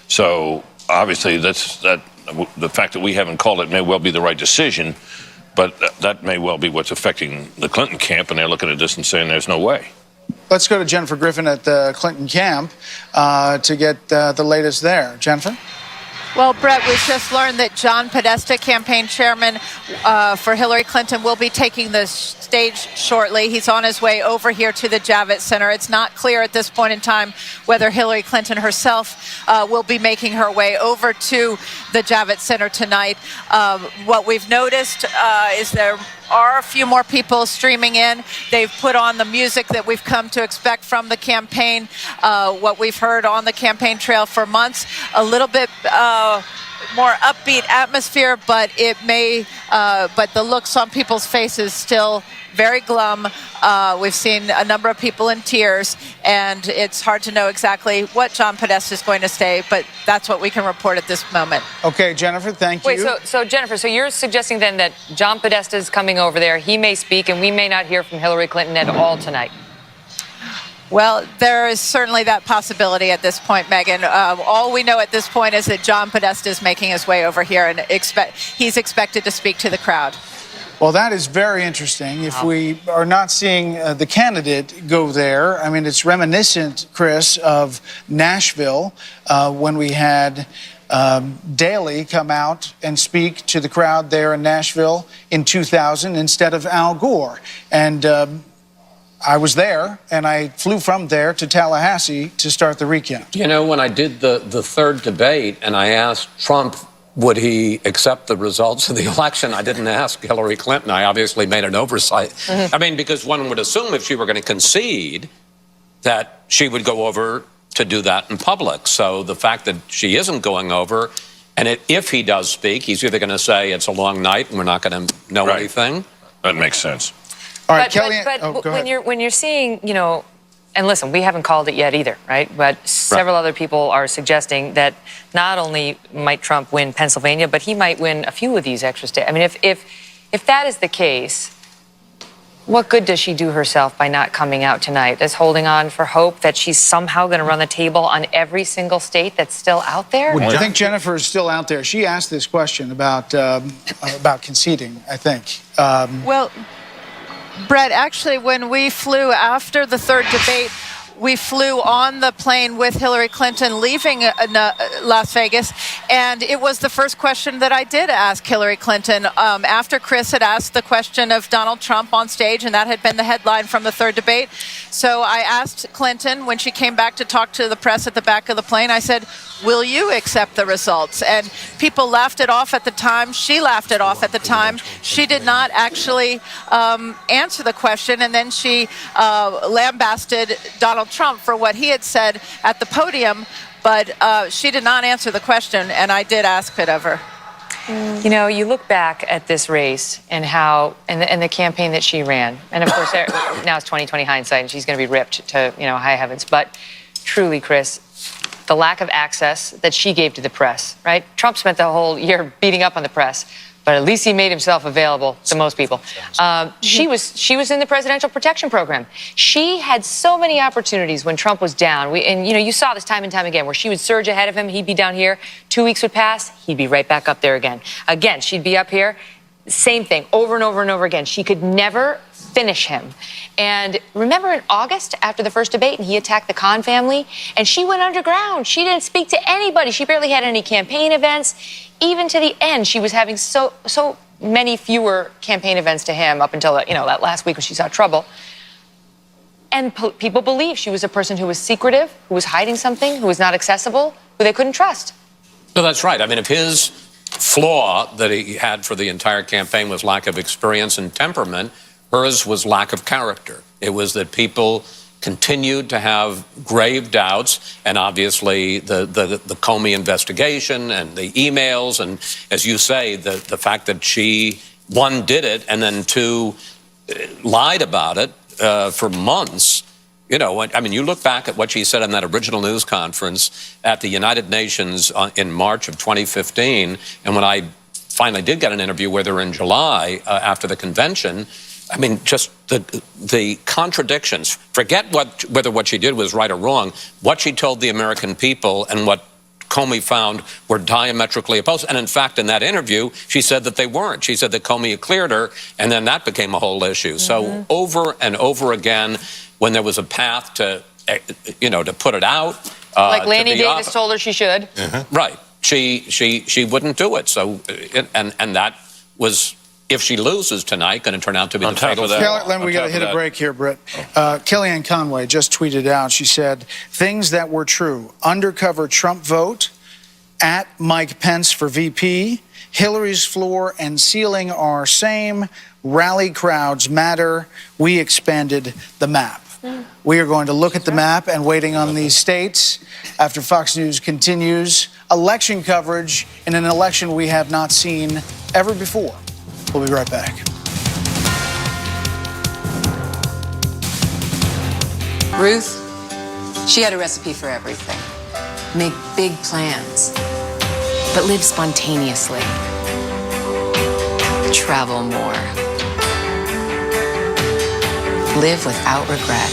So obviously, the fact that we haven't called it may well be the right decision, but that may well be what's affecting the Clinton camp, and they're looking at this and saying there's no way. Let's go to Jennifer Griffin at the Clinton camp to get the latest there. Jennifer? Well, Brett, we've just learned that John Podesta, campaign chairman for Hillary Clinton, will be taking the stage shortly. He's on his way over here to the Javits Center. It's not clear at this point in time whether Hillary Clinton herself will be making her way over to the Javits Center tonight. What we've noticed is there are a few more people streaming in. They've put on the music that we've come to expect from the campaign, what we've heard on the campaign trail for months, a little bit more upbeat atmosphere, but but the looks on people's faces still very glum. We've seen a number of people in tears, and it's hard to know exactly what John Podesta is going to say, but that's what we can report at this moment. Okay, Jennifer, thank you. Wait, so Jennifer, so you're suggesting then that John Podesta is coming over there, he may speak, and we may not hear from Hillary Clinton at all tonight? Well, there is certainly that possibility at this point, Megyn. All we know at this point is that John Podesta is making his way over here, and he's expected to speak to the crowd. Well, that is very interesting. If we are not seeing the candidate go there, I mean, it's reminiscent, Chris, of Nashville when we had Daley come out and speak to the crowd there in Nashville in 2000 instead of Al Gore. And I was there, and I flew from there to Tallahassee to start the recount. You know, when I did the third debate and I asked Trump would he accept the results of the election, I didn't ask Hillary Clinton. I obviously made an oversight. I mean, because one would assume if she were going to concede that she would go over to do that in public. So the fact that she isn't going over, and if he does speak, he's either going to say it's a long night and we're not going to know anything. That makes sense. All right, but when you're seeing, you know, and listen, we haven't called it yet either, right? But several other people are suggesting that not only might Trump win Pennsylvania, but he might win a few of these extra states. I mean, if that is the case, what good does she do herself by not coming out tonight? Is holding on for hope that she's somehow going to run the table on every single state that's still out there? I think Jennifer is still out there. She asked this question about conceding, I think. Well, Brett, actually, when we flew after the third debate, we flew on the plane with Hillary Clinton leaving Las Vegas, and it was the first question that I did ask Hillary Clinton after Chris had asked the question of Donald Trump on stage, and that had been the headline from the third debate. So I asked Clinton when she came back to talk to the press at the back of the plane, I said, will you accept the results? And people laughed it off at the time. She laughed it off at the time. She did not actually answer the question, and then she lambasted Donald Trump for what he had said at the podium, but she did not answer the question, and I did ask it of her. You know, you look back at this race and how, and the campaign that she ran, and of course now it's 20/20 hindsight, and she's going to be ripped to, you know, high heavens. But truly, Chris, the lack of access that she gave to the press, right? Trump spent the whole year beating up on the press, but at least he made himself available to most people. She was in the presidential protection program. She had so many opportunities when Trump was down. And you know, you saw this time and time again, where she would surge ahead of him. He'd be down here. 2 weeks would pass. He'd be right back up there again. Again, she'd be up here. Same thing, over and over and over again. She could never finish him. And remember in August, after the first debate, and he attacked the Khan family, and she went underground. She didn't speak to anybody. She barely had any campaign events. Even to the end, she was having so many fewer campaign events to him up until, you know, that last week when she saw trouble. And people believed she was a person who was secretive, who was hiding something, who was not accessible, who they couldn't trust. No, that's right. I mean, if his flaw that he had for the entire campaign was lack of experience and temperament, hers was lack of character. It was that people continued to have grave doubts, and obviously the Comey investigation and the emails, and as you say, the fact that she, one, did it, and then two, lied about it for months. You know, I mean, you look back at what she said in that original news conference at the United Nations in March of 2015, and when I finally did get an interview with her in July after the convention, I mean, just the contradictions. Forget whether what she did was right or wrong. What she told the American people and what Comey found were diametrically opposed. And in fact, in that interview, she said that they weren't. She said that Comey had cleared her, and then that became a whole issue. So over and over again, when there was a path to, you know, to put it out. Like Lanny Davis told her she should. Right. She wouldn't do it. So, and that was, if she loses tonight, going to turn out to be the fatal. We got to hit a break here, Britt. Kellyanne Conway just tweeted out, she said, things that were true. Undercover Trump vote, at Mike Pence for VP, Hillary's floor and ceiling are same, rally crowds matter, we expanded the map. We are going to look at the map and waiting on these states after Fox News continues election coverage in an election we have not seen ever before. We'll be right back. Ruth, she had a recipe for everything. Make big plans, but live spontaneously. Travel more. Live without regret.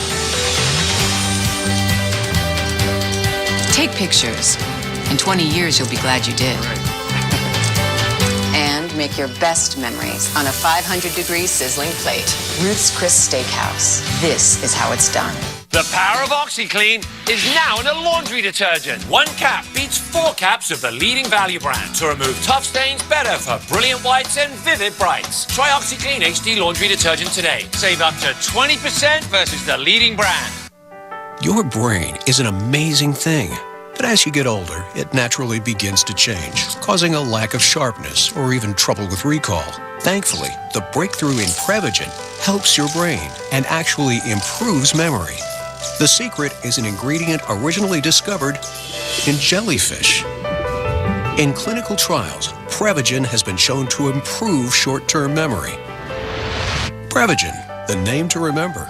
Take pictures. In 20 years, you'll be glad you did. And make your best memories on a 500-degree sizzling plate. Ruth's Chris Steakhouse. This is how it's done. The power of OxyClean is now in a laundry detergent. 1 cap beats 4 caps of the leading value brand to remove tough stains better for brilliant whites and vivid brights. Try OxyClean HD laundry detergent today. Save up to 20% versus the leading brand. Your brain is an amazing thing. But as you get older, it naturally begins to change, causing a lack of sharpness or even trouble with recall. Thankfully, the breakthrough in Prevagen helps your brain and actually improves memory. The secret is an ingredient originally discovered in jellyfish. In clinical trials, Prevagen has been shown to improve short-term memory. Prevagen, the name to remember.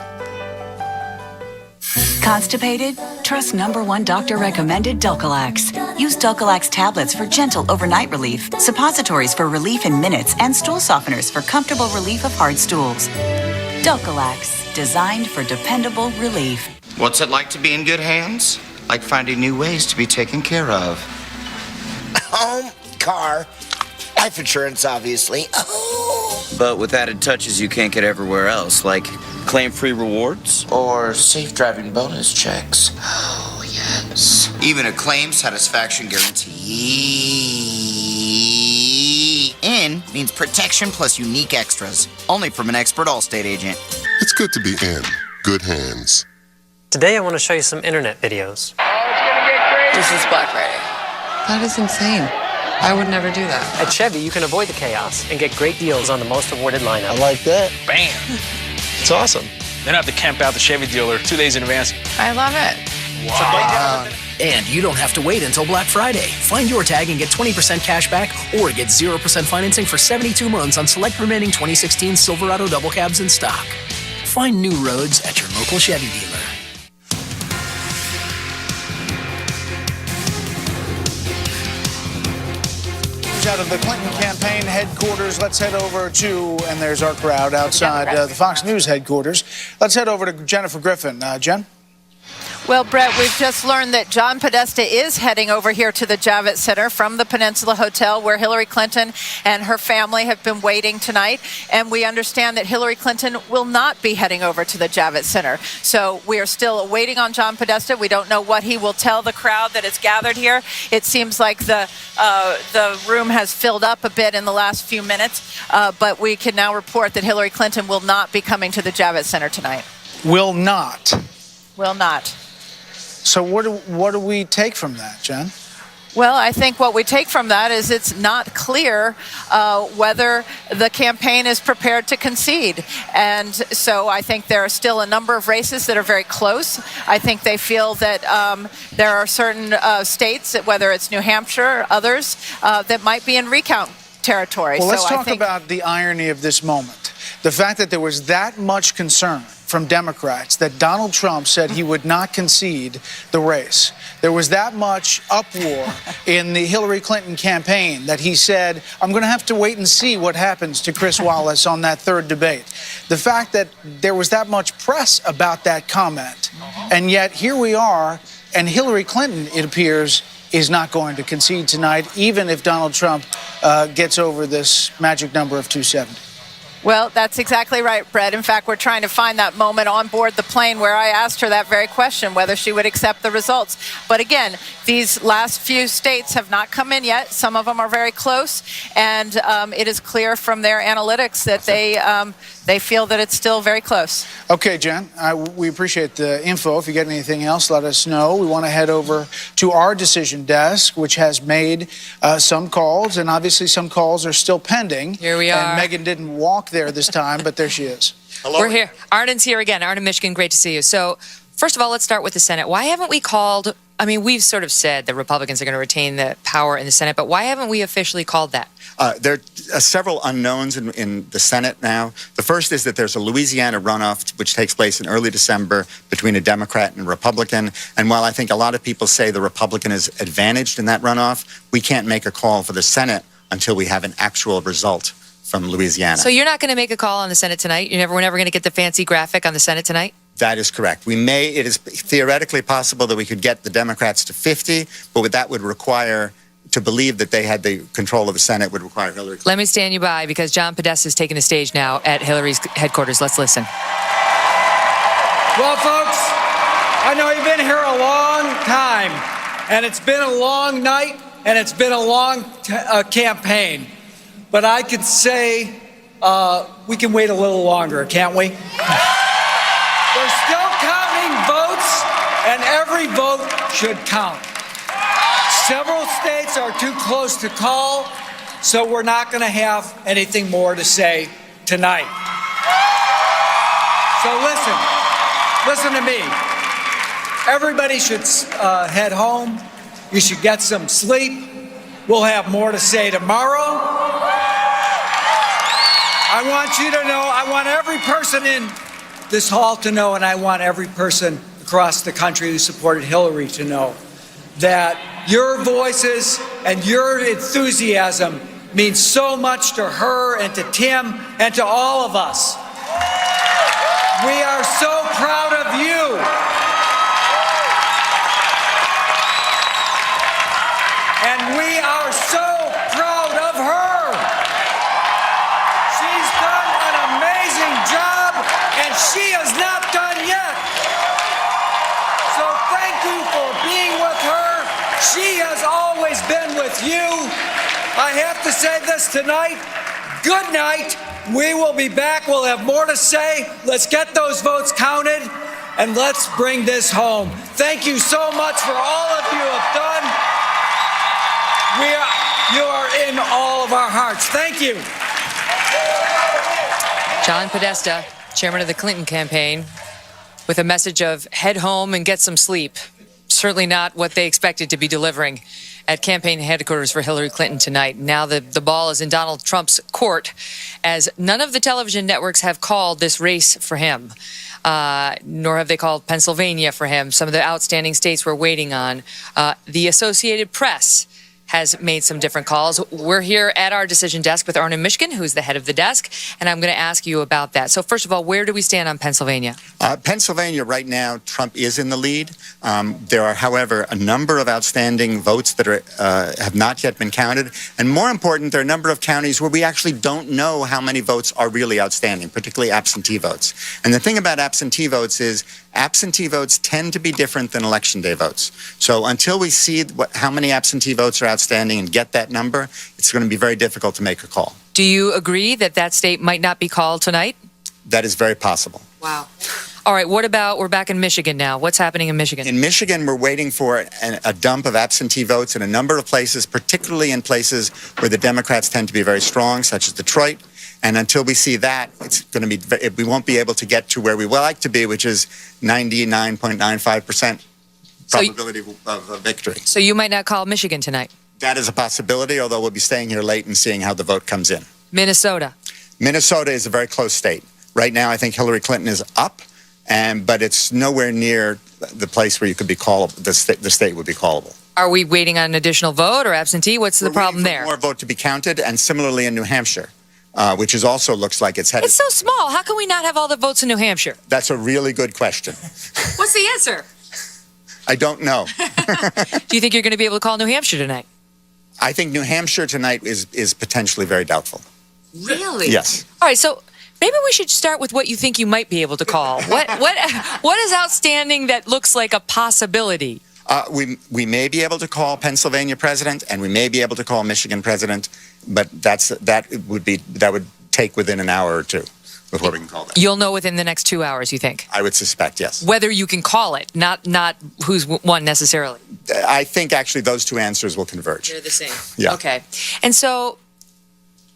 Constipated? Trust #1 doctor-recommended Dulcolax. Use Dulcolax tablets for gentle overnight relief, suppositories for relief in minutes, and stool softeners for comfortable relief of hard stools. Dulcolax, designed for dependable relief. What's it like to be in good hands? Like finding new ways to be taken care of. Home, car, life insurance, obviously. But with added touches you can't get everywhere else, like claim-free rewards or safe driving bonus checks. Oh, yes. Even a claim satisfaction guarantee. In means protection plus unique extras. Only from an expert Allstate agent. It's good to be in good hands. Today I want to show you some internet videos. This is Black Friday. That is insane. I would never do that. At Chevy, you can avoid the chaos and get great deals on the most awarded lineup. I like that. Bam! It's awesome. Then I have to camp out the Chevy dealer 2 days in advance. I love it. Wow. And you don't have to wait until Black Friday. Find your tag and get 20% cash back or get 0% financing for 72 months on select remaining 2016 Silverado double cabs in stock. Find new roads at your local Chevy dealer. Out of the Clinton campaign headquarters, let's head over to, and there's our crowd outside the Fox News headquarters. Let's head over to Jennifer Griffin. Jen? Well, Brett, we've just learned that John Podesta is heading over here to the Javits Center from the Peninsula Hotel, where Hillary Clinton and her family have been waiting tonight. And we understand that Hillary Clinton will not be heading over to the Javits Center. So we are still waiting on John Podesta. We don't know what he will tell the crowd that is gathered here. It seems like the room has filled up a bit in the last few minutes, but we can now report that Hillary Clinton will not be coming to the Javits Center tonight. Will not. Will not. So what do we take from that, Jen? Well, I think what we take from that is it's not clear whether the campaign is prepared to concede. And so I think there are still a number of races that are very close. I think they feel that there are certain states, whether it's New Hampshire or others, that might be in recount territory. Well, let's talk about the irony of this moment. The fact that there was that much concern from Democrats that Donald Trump said he would not concede the race. There was that much uproar in the Hillary Clinton campaign that he said, I'm going to have to wait and see what happens to Chris Wallace on that third debate. The fact that there was that much press about that comment, and yet here we are, and Hillary Clinton, it appears, is not going to concede tonight, even if Donald Trump gets over this magic number of 270. Well, that's exactly right, Brett. In fact, we're trying to find that moment on board the plane where I asked her that very question, whether she would accept the results. But again, these last few states have not come in yet. Some of them are very close, and it is clear from their analytics that they feel that it's still very close. Okay, Jen, we appreciate the info. If you get anything else, let us know. We want to head over to our decision desk, which has made some calls, and obviously some calls are still pending. Here we are. And Megan didn't walk there this time, but there she is. Hello. We're here. Arden's here again. Arden, Michigan, great to see you. So, first of all, let's start with the Senate. Why haven't we called, I mean, we've sort of said the Republicans are going to retain the power in the Senate, but why haven't we officially called that? There are several unknowns in the Senate now. The first is that there's a Louisiana runoff which takes place in early December between a Democrat and a Republican. And while I think a lot of people say the Republican is advantaged in that runoff, we can't make a call for the Senate until we have an actual result from Louisiana. So you're not going to make a call on the Senate tonight? We're never going to get the fancy graphic on the Senate tonight? That is correct. It is theoretically possible that we could get the Democrats to 50, but that would require, to believe that they had the control of the Senate would require Hillary Clinton. Let me stand you by because John Podesta is taking the stage now at Hillary's headquarters. Let's listen. Well, folks, I know you've been here a long time, and it's been a long night, and it's been a long campaign. But I could say we can wait a little longer, can't we? We're still counting votes, and every vote should count. Several states are too close to call, so we're not going to have anything more to say tonight. So listen to me. Everybody should head home. You should get some sleep. We'll have more to say tomorrow. I want you to know, I want every person in this hall to know, and I want every person across the country who supported Hillary to know that your voices and your enthusiasm means so much to her and to Tim and to all of us. We are so proud of you. And we are so proud of her. She's done an amazing job, and she is not done yet. So thank you for being with her. She has always been with you. I have to say this tonight. Good night. We will be back. We'll have more to say. Let's get those votes counted, and let's bring this home. Thank you so much for all of you have done. You are in all of our hearts. Thank you. John Podesta, chairman of the Clinton campaign, with a message of head home and get some sleep. Certainly not what they expected to be delivering at campaign headquarters for Hillary Clinton tonight. Now the ball is in Donald Trump's court, as none of the television networks have called this race for him, nor have they called Pennsylvania for him. Some of the outstanding states we're waiting on. The Associated Press has made some different calls. We're here at our decision desk with Arnon Mishkin, who's the head of the desk, and I'm going to ask you about that. So first of all, where do we stand on Pennsylvania? Pennsylvania, right now, Trump is in the lead. There are, however, a number of outstanding votes that have not yet been counted. And more important, there are a number of counties where we actually don't know how many votes are really outstanding, particularly absentee votes. And the thing about absentee votes is absentee votes tend to be different than election day votes. So until we see how many absentee votes are outstanding and get that number, it's going to be very difficult to make a call. Do you agree that that state might not be called tonight? That is very possible. Wow. All right, what about, we're back in Michigan now. What's happening in Michigan? In Michigan, we're waiting for a dump of absentee votes in a number of places, particularly in places where the Democrats tend to be very strong, such as Detroit. And until we see that, it's going to be, we won't be able to get to where we would like to be, which is 99.95% probability of victory. So you might not call Michigan tonight? That is a possibility, although we'll be staying here late and seeing how the vote comes in. Minnesota. Minnesota is a very close state. Right now, I think Hillary Clinton is up, but it's nowhere near the place where you could be callable. The state would be callable. Are we waiting on an additional vote or absentee? What's the problem there? More vote to be counted, and similarly in New Hampshire, which is also looks like it's headed. It's so small. How can we not have all the votes in New Hampshire? That's a really good question. What's the answer? I don't know. Do you think you're going to be able to call New Hampshire tonight? I think New Hampshire tonight is potentially very doubtful. Really? Yes. All right, so maybe we should start with what you think you might be able to call. What is outstanding that looks like a possibility? We may be able to call Pennsylvania president, and we may be able to call Michigan president, but that would take within an hour or two before we can call that. You'll know within the next 2 hours, you think? I would suspect, yes. Whether you can call it, not who's won necessarily. I think actually those two answers will converge. They're the same. Yeah. Okay. And so,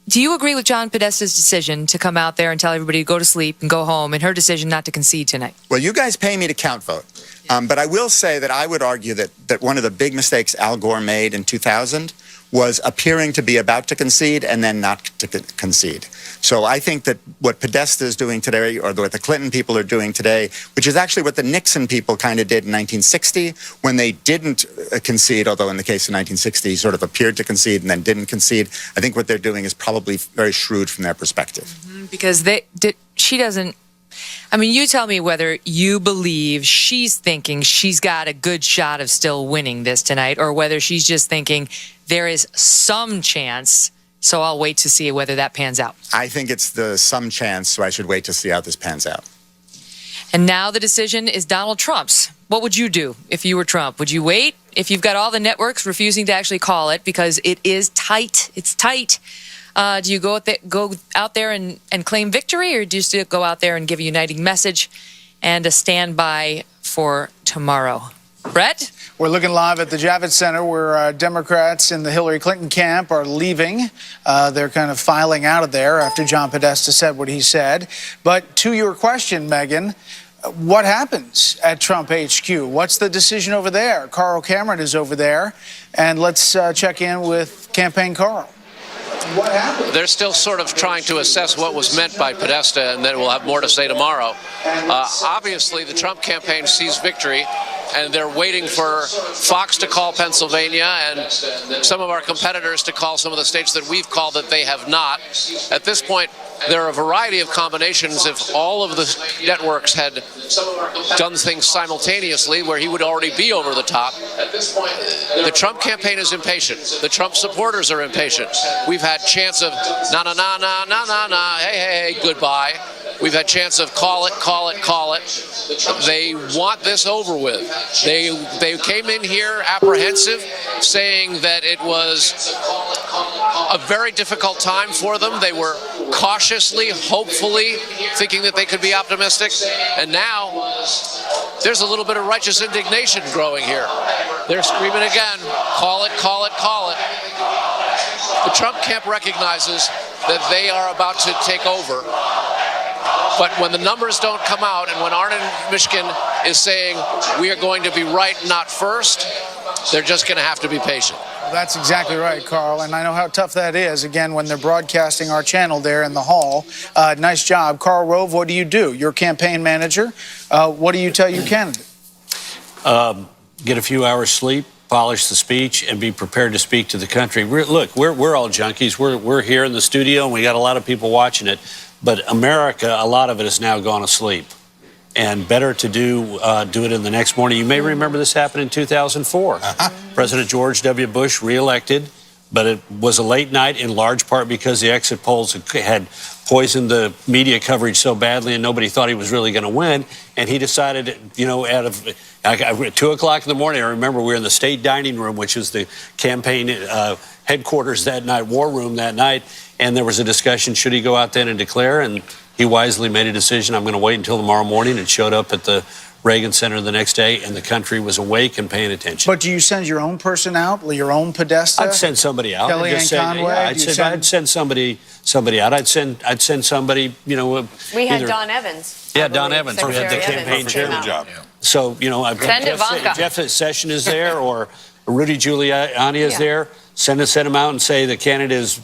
do you agree with John Podesta's decision to come out there and tell everybody to go to sleep and go home, and her decision not to concede tonight? Well, you guys pay me to count vote. But I will say that I would argue that one of the big mistakes Al Gore made in 2000 was appearing to be about to concede and then not to concede. So I think that what Podesta is doing today, or what the Clinton people are doing today, which is actually what the Nixon people kind of did in 1960 when they didn't concede, although in the case of 1960 he sort of appeared to concede and then didn't concede. I think what they're doing is probably very shrewd from their perspective. Because she doesn't I mean, you tell me whether you believe she's thinking she's got a good shot of still winning this tonight, or whether she's just thinking there is some chance, so I'll wait to see whether that pans out. I think it's the some chance, so I should wait to see how this pans out. And now the decision is Donald Trump's. What would you do if you were Trump? Would you wait if you've got all the networks refusing to actually call it because it is tight? It's tight. Do you go out there and claim victory, or do you still go out there and give a uniting message and a standby for tomorrow? Brett? We're looking live at the Javits Center where Democrats in the Hillary Clinton camp are leaving. They're kind of filing out of there after John Podesta said what he said. But to your question, Megan, what happens at Trump HQ? What's the decision over there? Carl Cameron is over there. And let's check in with Campaign Carl. What happened? They're still sort of trying to assess what was meant by Podesta, and then we'll have more to say tomorrow. Obviously, the Trump campaign sees victory, and they're waiting for Fox to call Pennsylvania and some of our competitors to call some of the states that we've called that they have not. At this point, there are a variety of combinations. If all of the networks had done things simultaneously, where he would already be over the top. At this point, the Trump campaign is impatient. The Trump supporters are impatient. We've had chants of na na na na na na na, hey hey hey, goodbye. We've had chants of call it, call it, call it. They want this over with. They came in here apprehensive, saying that it was a very difficult time for them. They were cautiously, hopefully, thinking that they could be optimistic. And now there's a little bit of righteous indignation growing here. They're screaming again, call it, call it, call it. The Trump camp recognizes that they are about to take over. But when the numbers don't come out, and when Arnon Mishkin is saying we are going to be right, not first, they're just going to have to be patient. That's exactly right, Carl, and I know how tough that is, again, when they're broadcasting our channel there in the hall. Nice job. Karl Rove, what do? You're campaign manager. What do you tell your candidate? Get a few hours sleep, polish the speech, and be prepared to speak to the country. We're all junkies. We're here in the studio, and we got a lot of people watching it. But America, a lot of it has now gone asleep. And better to do it in the next morning. You may remember this happened in 2004. President George W. Bush reelected, but it was a late night in large part because the exit polls had poisoned the media coverage so badly and nobody thought he was really going to win. And he decided, at 2 o'clock in the morning, I remember we were in the state dining room, which is the campaign headquarters that night, war room that night. And there was a discussion, should he go out then and declare? And he wisely made a decision, I'm going to wait until tomorrow morning, and showed up at the Reagan Center the next day, and the country was awake and paying attention. But do you send your own person out, your own Podesta? I'd send somebody out. Kellyanne Conway? I'd send somebody out. I'd send somebody, We had Don Evans. Yeah, Don Evans. We had the campaign chairman job. So, Send Ivanka. Jeff Sessions is there, or Rudy Giuliani is there. Send him out and say the candidate is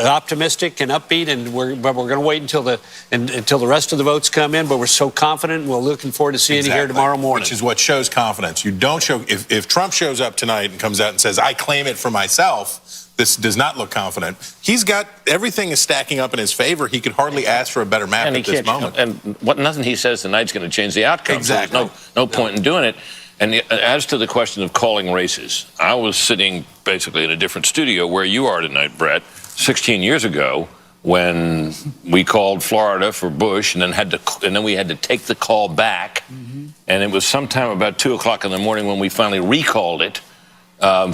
optimistic and upbeat, and we're going to wait until the rest of the votes come in. But we're so confident, and we're looking forward to seeing you here tomorrow morning. Which is what shows confidence. You don't show if Trump shows up tonight and comes out and says, "I claim it for myself." This does not look confident. He's got everything is stacking up in his favor. He could hardly ask for a better map at this moment. And nothing he says tonight's going to change the outcome. Exactly. So there's no point in doing it. And as to the question of calling races, I was sitting basically in a different studio where you are tonight, Brett, 16 years ago when we called Florida for Bush, and then we had to take the call back. Mm-hmm. And it was sometime about 2 o'clock in the morning when we finally recalled it,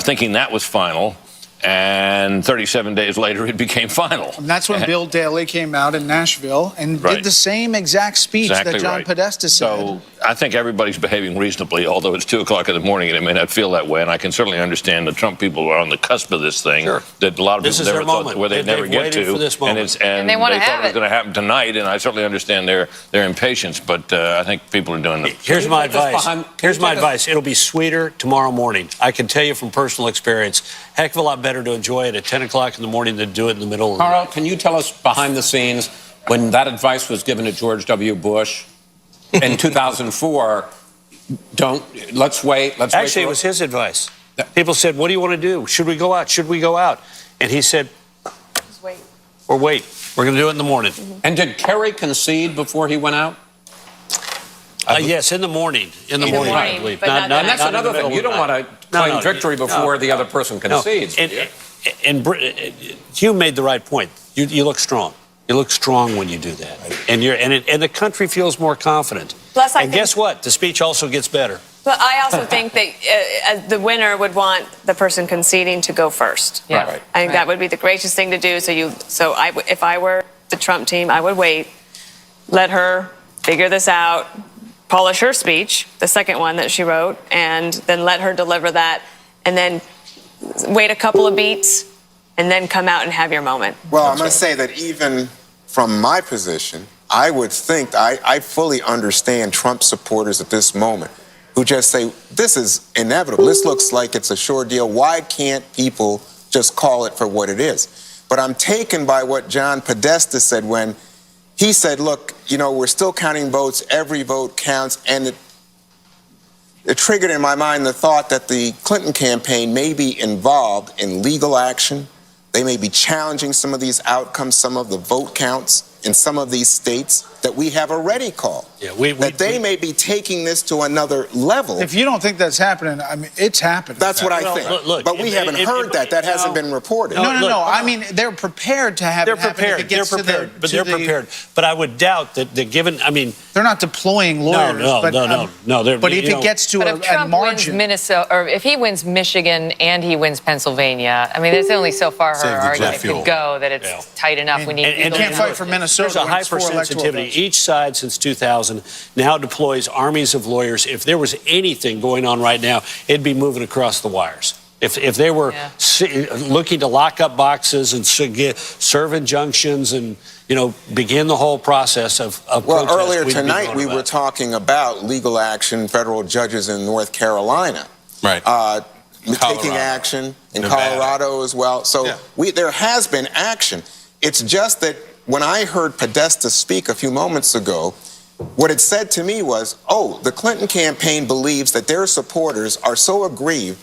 thinking that was final. And 37 days later, it became final. And that's when Bill Daley came out in Nashville and did the same exact speech that John Podesta said. So I think everybody's behaving reasonably, although it's 2 o'clock in the morning and it may not feel that way. And I can certainly understand the Trump people are on the cusp of this thing that a lot of people never thought where they'd never get to. And they thought it was going to happen tonight. And I certainly understand their impatience. But I think people are doing it. Here's my advice. It'll be sweeter tomorrow morning. I can tell you from personal experience, heck of a lot better to enjoy it at 10 o'clock in the morning than do it in the middle of the night. Carl, can you tell us behind the scenes when that advice was given to George W. Bush in 2004? Let's wait. Actually, it was his advice. People said, "What do you want to do? Should we go out? Should we go out?" And he said, "Just wait." Or wait. We're going to do it in the morning. And did Kerry concede before he went out? Yes, in the morning. In the morning, I believe. But and that's another thing. You don't want to claim victory before the other person concedes. And Hugh made the right point. You look strong. You look strong when you do that, and the country feels more confident. Plus, and guess what? The speech also gets better. But I also think that the winner would want the person conceding to go first. Yeah. Right. I think that would be the gracious thing to do. If I were the Trump team, I would wait, let her figure this out, polish her speech, the second one that she wrote, and then let her deliver that, and then wait a couple of beats, and then come out and have your moment. Well, I'm going to say that even from my position, I would think I fully understand Trump supporters at this moment who just say, this is inevitable. This looks like it's a sure deal. Why can't people just call it for what it is? But I'm taken by what John Podesta said when he said, look, we're still counting votes. Every vote counts. And it triggered in my mind the thought that the Clinton campaign may be involved in legal action. They may be challenging some of these outcomes, some of the vote counts in some of these states that we have already called. Yeah, they may be taking this to another level. If you don't think that's happening, I mean, it's happening. That's what I think. But we haven't heard that. That hasn't been reported. No. I mean, they're prepared to have it happen if it gets to the... They're prepared. But I would doubt that given, I mean... They're not deploying lawyers. No. But if it gets to a margin... Wins Minnesota, or if he wins Michigan and he wins Pennsylvania, I mean, there's only so far her argument could go that it's tight enough. We need... You can't fight for Minnesota. There's a hypersensitivity. Each side since 2000 now deploys armies of lawyers. If there was anything going on right now, it'd be moving across the wires. If they were looking to lock up boxes and serve injunctions and begin the whole process of well, protest, earlier tonight we were talking about legal action, federal judges in North Carolina, right? Taking action in Colorado as well. So there has been action. It's just that when I heard Podesta speak a few moments ago, what it said to me was, the Clinton campaign believes that their supporters are so aggrieved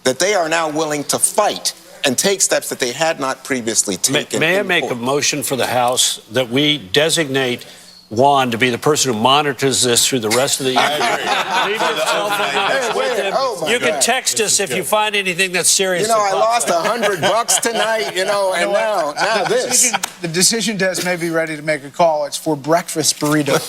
that they are now willing to fight and take steps that they had not previously taken. May I make a motion for the House that we designate Juan to be the person who monitors this through the rest of the year? You can text us if you find anything that's serious. I lost $100 tonight, and now this. The decision desk may be ready to make a call. It's for breakfast burritos.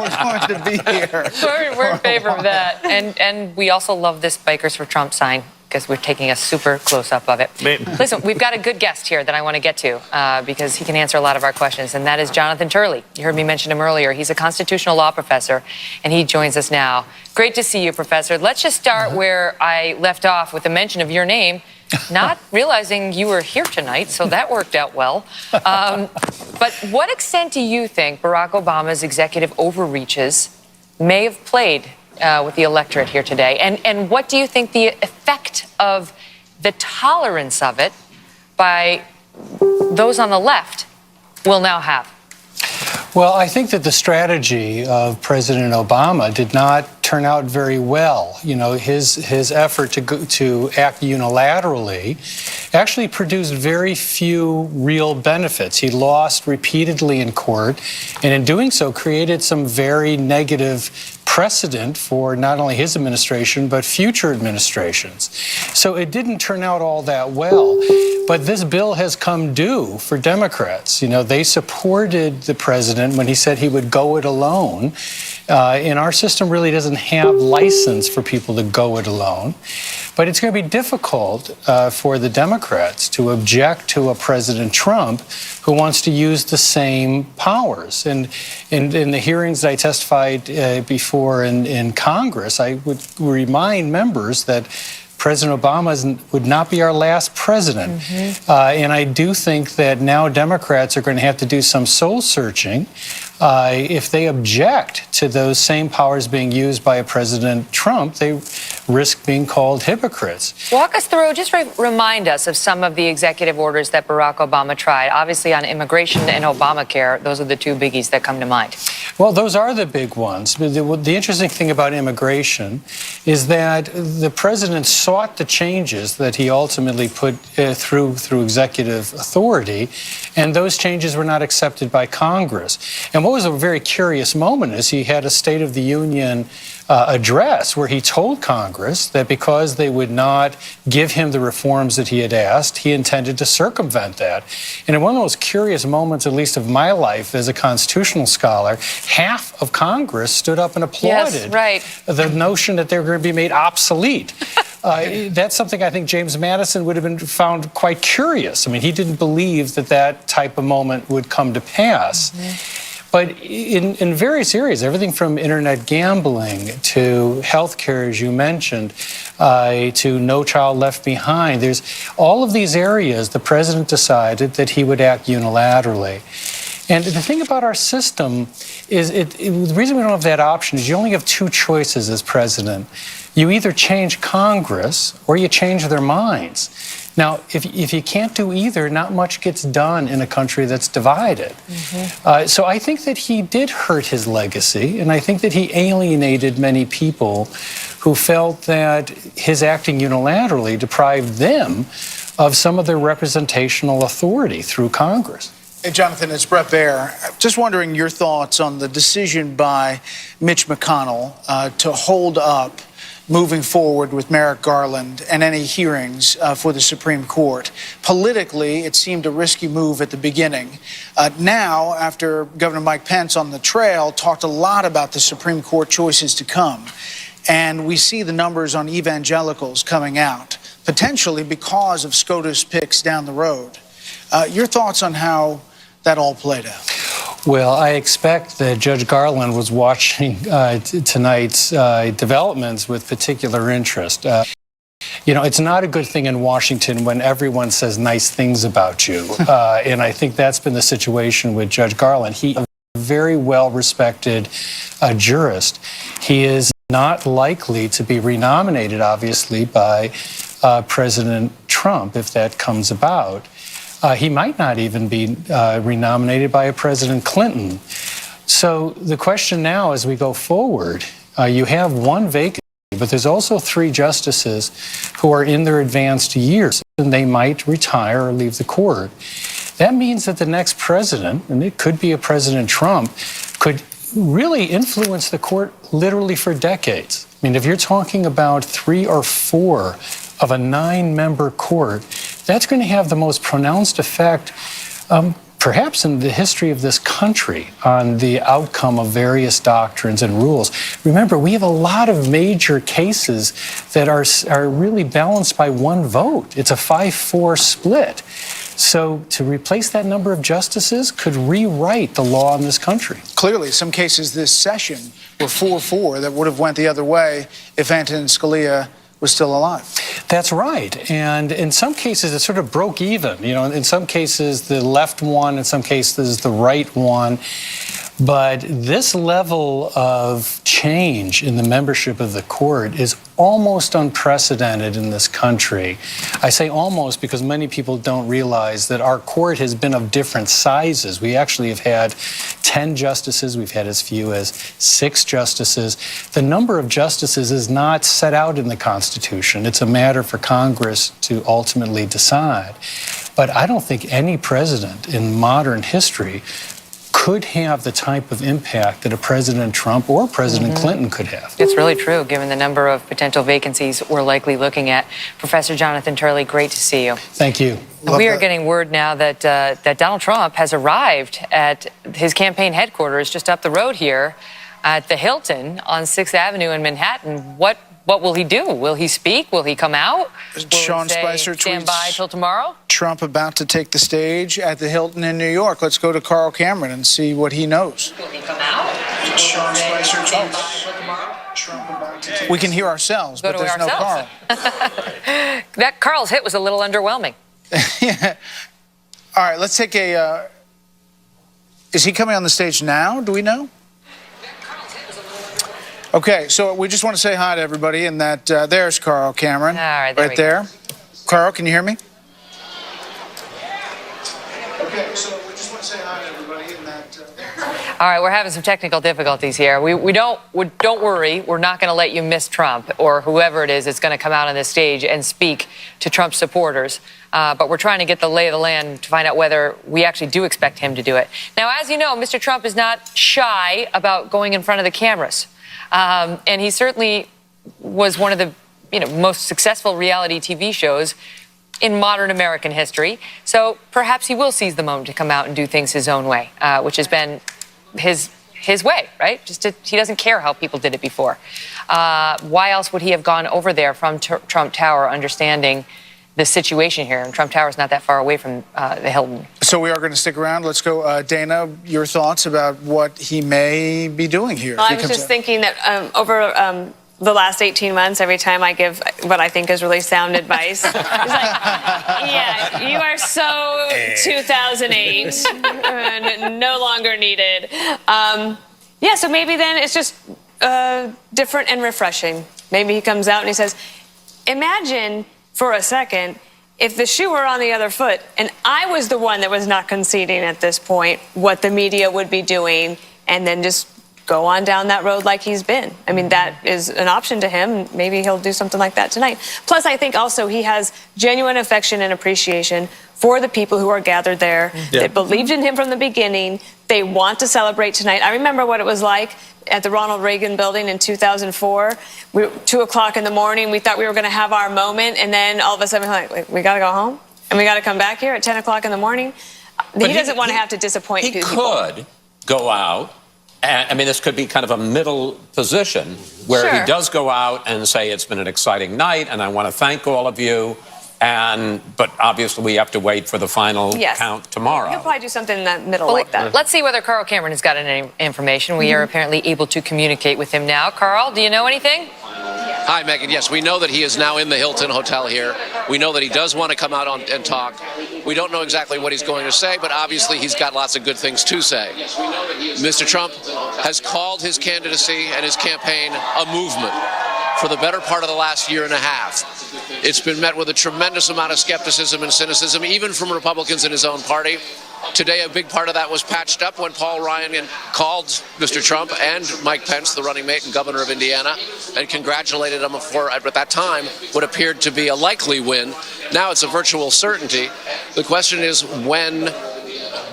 We're going to be here. We're in favor of that. And we also love this Bikers for Trump sign, because we're taking a super close-up of it. Listen, we've got a good guest here that I want to get to because he can answer a lot of our questions, and that is Jonathan Turley. You heard me mention him earlier. He's a constitutional law professor, and he joins us now. Great to see you, Professor. Let's just start where I left off with the mention of your name, not realizing you were here tonight, so that worked out well. But what extent do you think Barack Obama's executive overreaches may have played with the electorate here today? And what do you think the effect of the tolerance of it by those on the left will now have? Well, I think that the strategy of President Obama did not turn out very well. His effort to act unilaterally actually produced very few real benefits. He lost repeatedly in court, and in doing so created some very negative precedent for not only his administration, but future administrations. So it didn't turn out all that well. But this bill has come due for Democrats. They supported the president when he said he would go it alone. And our system really doesn't have license for people to go it alone. But it's going to be difficult for the Democrats to object to a President Trump who wants to use the same powers. And in the hearings that I testified before in Congress, I would remind members that President Obama would not be our last president. And I do think that now Democrats are going to have to do some soul searching if they object to those same powers being used by a President Trump, they risk being called hypocrites. Walk us through, just remind us of some of the executive orders that Barack Obama tried. Obviously, on immigration and Obamacare, those are the two biggies that come to mind. Well, those are the big ones. The interesting thing about immigration is that the president sought the changes that he ultimately put through executive authority, and those changes were not accepted by Congress. And what was a very curious moment is he had a State of the Union address where he told Congress that because they would not give him the reforms that he had asked, he intended to circumvent that. And in one of the most curious moments, at least of my life as a constitutional scholar, half of Congress stood up and applauded the notion that they were going to be made obsolete. That's something I think James Madison would have been found quite curious. I mean, he didn't believe that that type of moment would come to pass. But in various areas, everything from internet gambling to healthcare, as you mentioned, to No Child Left Behind, there's all of these areas the president decided that he would act unilaterally. And the thing about our system is the reason we don't have that option is you only have two choices as president. You either change Congress or you change their minds. Now, if you can't do either, not much gets done in a country that's divided. So I think that he did hurt his legacy, and I think that he alienated many people who felt that his acting unilaterally deprived them of some of their representational authority through Congress. Hey, Jonathan, it's Bret Baier. Just wondering your thoughts on the decision by Mitch McConnell to hold up moving forward with Merrick Garland and any hearings for the Supreme Court. Politically, it seemed a risky move at the beginning. Now, after Governor Mike Pence on the trail talked a lot about the Supreme Court choices to come, and we see the numbers on evangelicals coming out, potentially because of SCOTUS picks down the road. Your thoughts on how that all played out? Well, I expect that Judge Garland was watching tonight's developments with particular interest. You know, it's not a good thing in Washington when everyone says nice things about you. And I think that's been the situation with Judge Garland. He is a very well-respected jurist. He is not likely to be renominated, obviously, by President Trump if that comes about. He might not even be renominated by a President Clinton. So the question now as we go forward, you have one vacancy, but there's also 3 justices who are in their advanced years, and they might retire or leave the court. That means that the next president, and it could be a President Trump, could really influence the court literally for decades. I mean, if you're talking about 3 or 4 of a 9-member court, that's going to have the most pronounced effect, perhaps in the history of this country, on the outcome of various doctrines and rules. Remember, we have a lot of major cases that are really balanced by one vote. It's a 5-4 split. So to replace that number of justices could rewrite the law in this country. Clearly, some cases this session were 4-4 that would have went the other way if Antonin Scalia was still alive. That's right. And in some cases, it sort of broke even. You know, in some cases, the left won, in some cases, the right won. But this level of change in the membership of the court is almost unprecedented in this country. I say almost because many people don't realize that our court has been of different sizes. We actually have had 10 justices. We've had as few as 6 justices. The number of justices is not set out in the Constitution. It's a matter for Congress to ultimately decide. But I don't think any president in modern history could have the type of impact that a President Trump or President Clinton could have. It's really true, given the number of potential vacancies we're likely looking at. Professor Jonathan Turley, great to see you. Thank you. We are getting word now that that Donald Trump has arrived at his campaign headquarters just up the road here at the Hilton on 6th Avenue in Manhattan. What will he do? Will he speak? Will he come out? Sean Spicer stand by till tomorrow? Trump about to take the stage at the Hilton in New York. Let's go to Carl Cameron and see what he knows. Will he come out? Sean Spicer stand by till tomorrow? Trump about to take we can hear ourselves, but there's no Carl. That Carl's hit was a little underwhelming. Yeah. All right, let's take a... is he coming on the stage now? Do we know? Okay, so we just want to say hi to everybody, and that there's Carl Cameron. All right, there we go. there. Carl, can you hear me? Okay, so we just want to say hi to everybody, and that All right, we're having some technical difficulties here. Don't worry. We're not going to let you miss Trump or whoever it is that's going to come out on this stage and speak to Trump supporters. But we're trying to get the lay of the land to find out whether we actually do expect him to do it. Now, as you know, Mr. Trump is not shy about going in front of the cameras. And he certainly was one of the most successful reality TV shows in modern American history. So perhaps he will seize the moment to come out and do things his own way, which has been his way, right? He doesn't care how people did it before. Why else would he have gone over there from Trump Tower, understanding the situation here? And Trump Tower is not that far away from the Hilton. So we are going to stick around. Let's go, Dana, your thoughts about what he may be doing here. Well, I was just thinking that over the last 18 months, every time I give what I think is really sound advice, it's like, yeah, you are so 2008 and no longer needed. Yeah, so maybe then it's just different and refreshing. Maybe he comes out and he says, imagine for a second if the shoe were on the other foot and I was the one that was not conceding at this point, what the media would be doing, and then just go on down that road like he's been. I mean, that is an option to him. Maybe he'll do something like that tonight. Plus, I think also he has genuine affection and appreciation for the people who are gathered there. Yeah. They believed in him from the beginning. They want to celebrate tonight. I remember what it was like at the Ronald Reagan building in 2004. 2 o'clock in the morning, we thought we were going to have our moment, and then all of a sudden, we're like, we got to go home? And we got to come back here at 10 o'clock in the morning? He doesn't want to have to disappoint people. He could go out. I mean, this could be kind of a middle position where he does go out and say it's been an exciting night and I want to thank all of you. But obviously we have to wait for the final count tomorrow. He'll probably do something in that middle like that. Let's see whether Carl Cameron has gotten any information. We are apparently able to communicate with him now. Carl, do you know anything? Hi, Megan. Yes, we know that he is now in the Hilton Hotel here. We know that he does want to come out and talk. We don't know exactly what he's going to say, but obviously he's got lots of good things to say. Mr. Trump has called his candidacy and his campaign a movement for the better part of the last year and a half. It's been met with a tremendous amount of skepticism and cynicism, even from Republicans in his own party. Today, a big part of that was patched up when Paul Ryan called Mr. Trump and Mike Pence, the running mate and governor of Indiana, and congratulated them for, at that time, what appeared to be a likely win. Now it's a virtual certainty. The question is when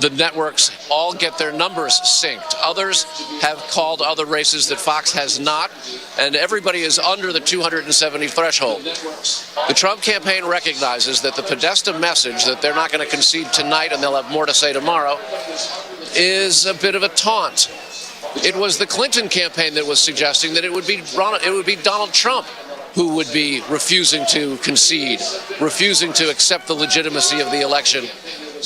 the networks all get their numbers synced. Others have called other races that Fox has not, and everybody is under the 270 threshold. The Trump campaign recognizes that the Podesta message that they're not going to concede tonight and they'll have more to say tomorrow is a bit of a taunt. It was the Clinton campaign that was suggesting that it would be Donald Trump who would be refusing to concede, refusing to accept the legitimacy of the election,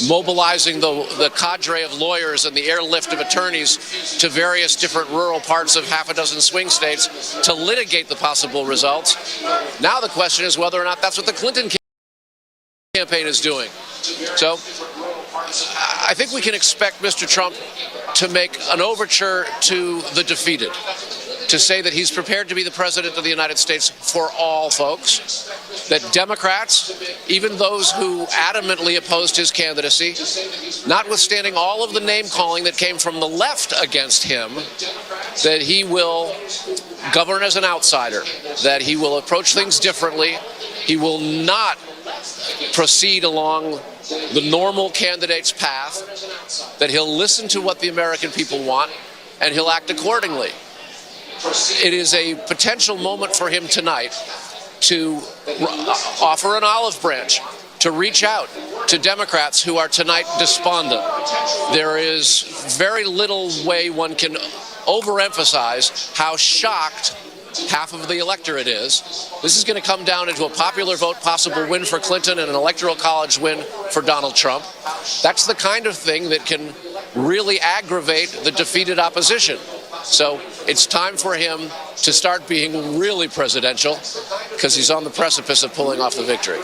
mobilizing the cadre of lawyers and the airlift of attorneys to various different rural parts of half a dozen swing states to litigate the possible results. Now the question is whether or not that's what the Clinton campaign is doing. So I think we can expect Mr. Trump to make an overture to the defeated, to say that he's prepared to be the president of the United States for all folks, that Democrats, even those who adamantly opposed his candidacy, notwithstanding all of the name-calling that came from the left against him, that he will govern as an outsider, that he will approach things differently, he will not proceed along the normal candidate's path, that he'll listen to what the American people want, and he'll act accordingly. It is a potential moment for him tonight to offer an olive branch, to reach out to Democrats who are tonight despondent. There is very little way one can overemphasize how shocked half of the electorate is. This is going to come down into a popular vote possible win for Clinton and an electoral college win for Donald Trump. That's the kind of thing that can really aggravate the defeated opposition. So it's time for him to start being really presidential because he's on the precipice of pulling off the victory.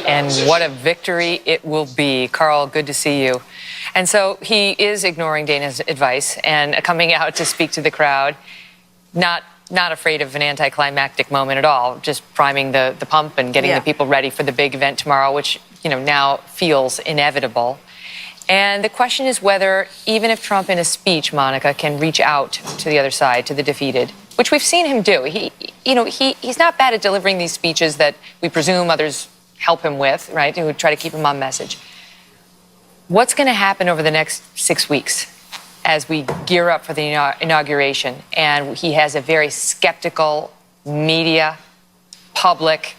And what a victory it will be. Carl, good to see you. And so he is ignoring Dana's advice and coming out to speak to the crowd. not afraid of an anticlimactic moment at all, just priming the pump and getting the people ready for the big event tomorrow, which, now feels inevitable. And the question is whether, even if Trump in a speech, Monica, can reach out to the other side, to the defeated, which we've seen him do. He's not bad at delivering these speeches that we presume others help him with, right, who try to keep him on message. What's going to happen over the next 6 weeks as we gear up for the inauguration? And he has a very skeptical media, public,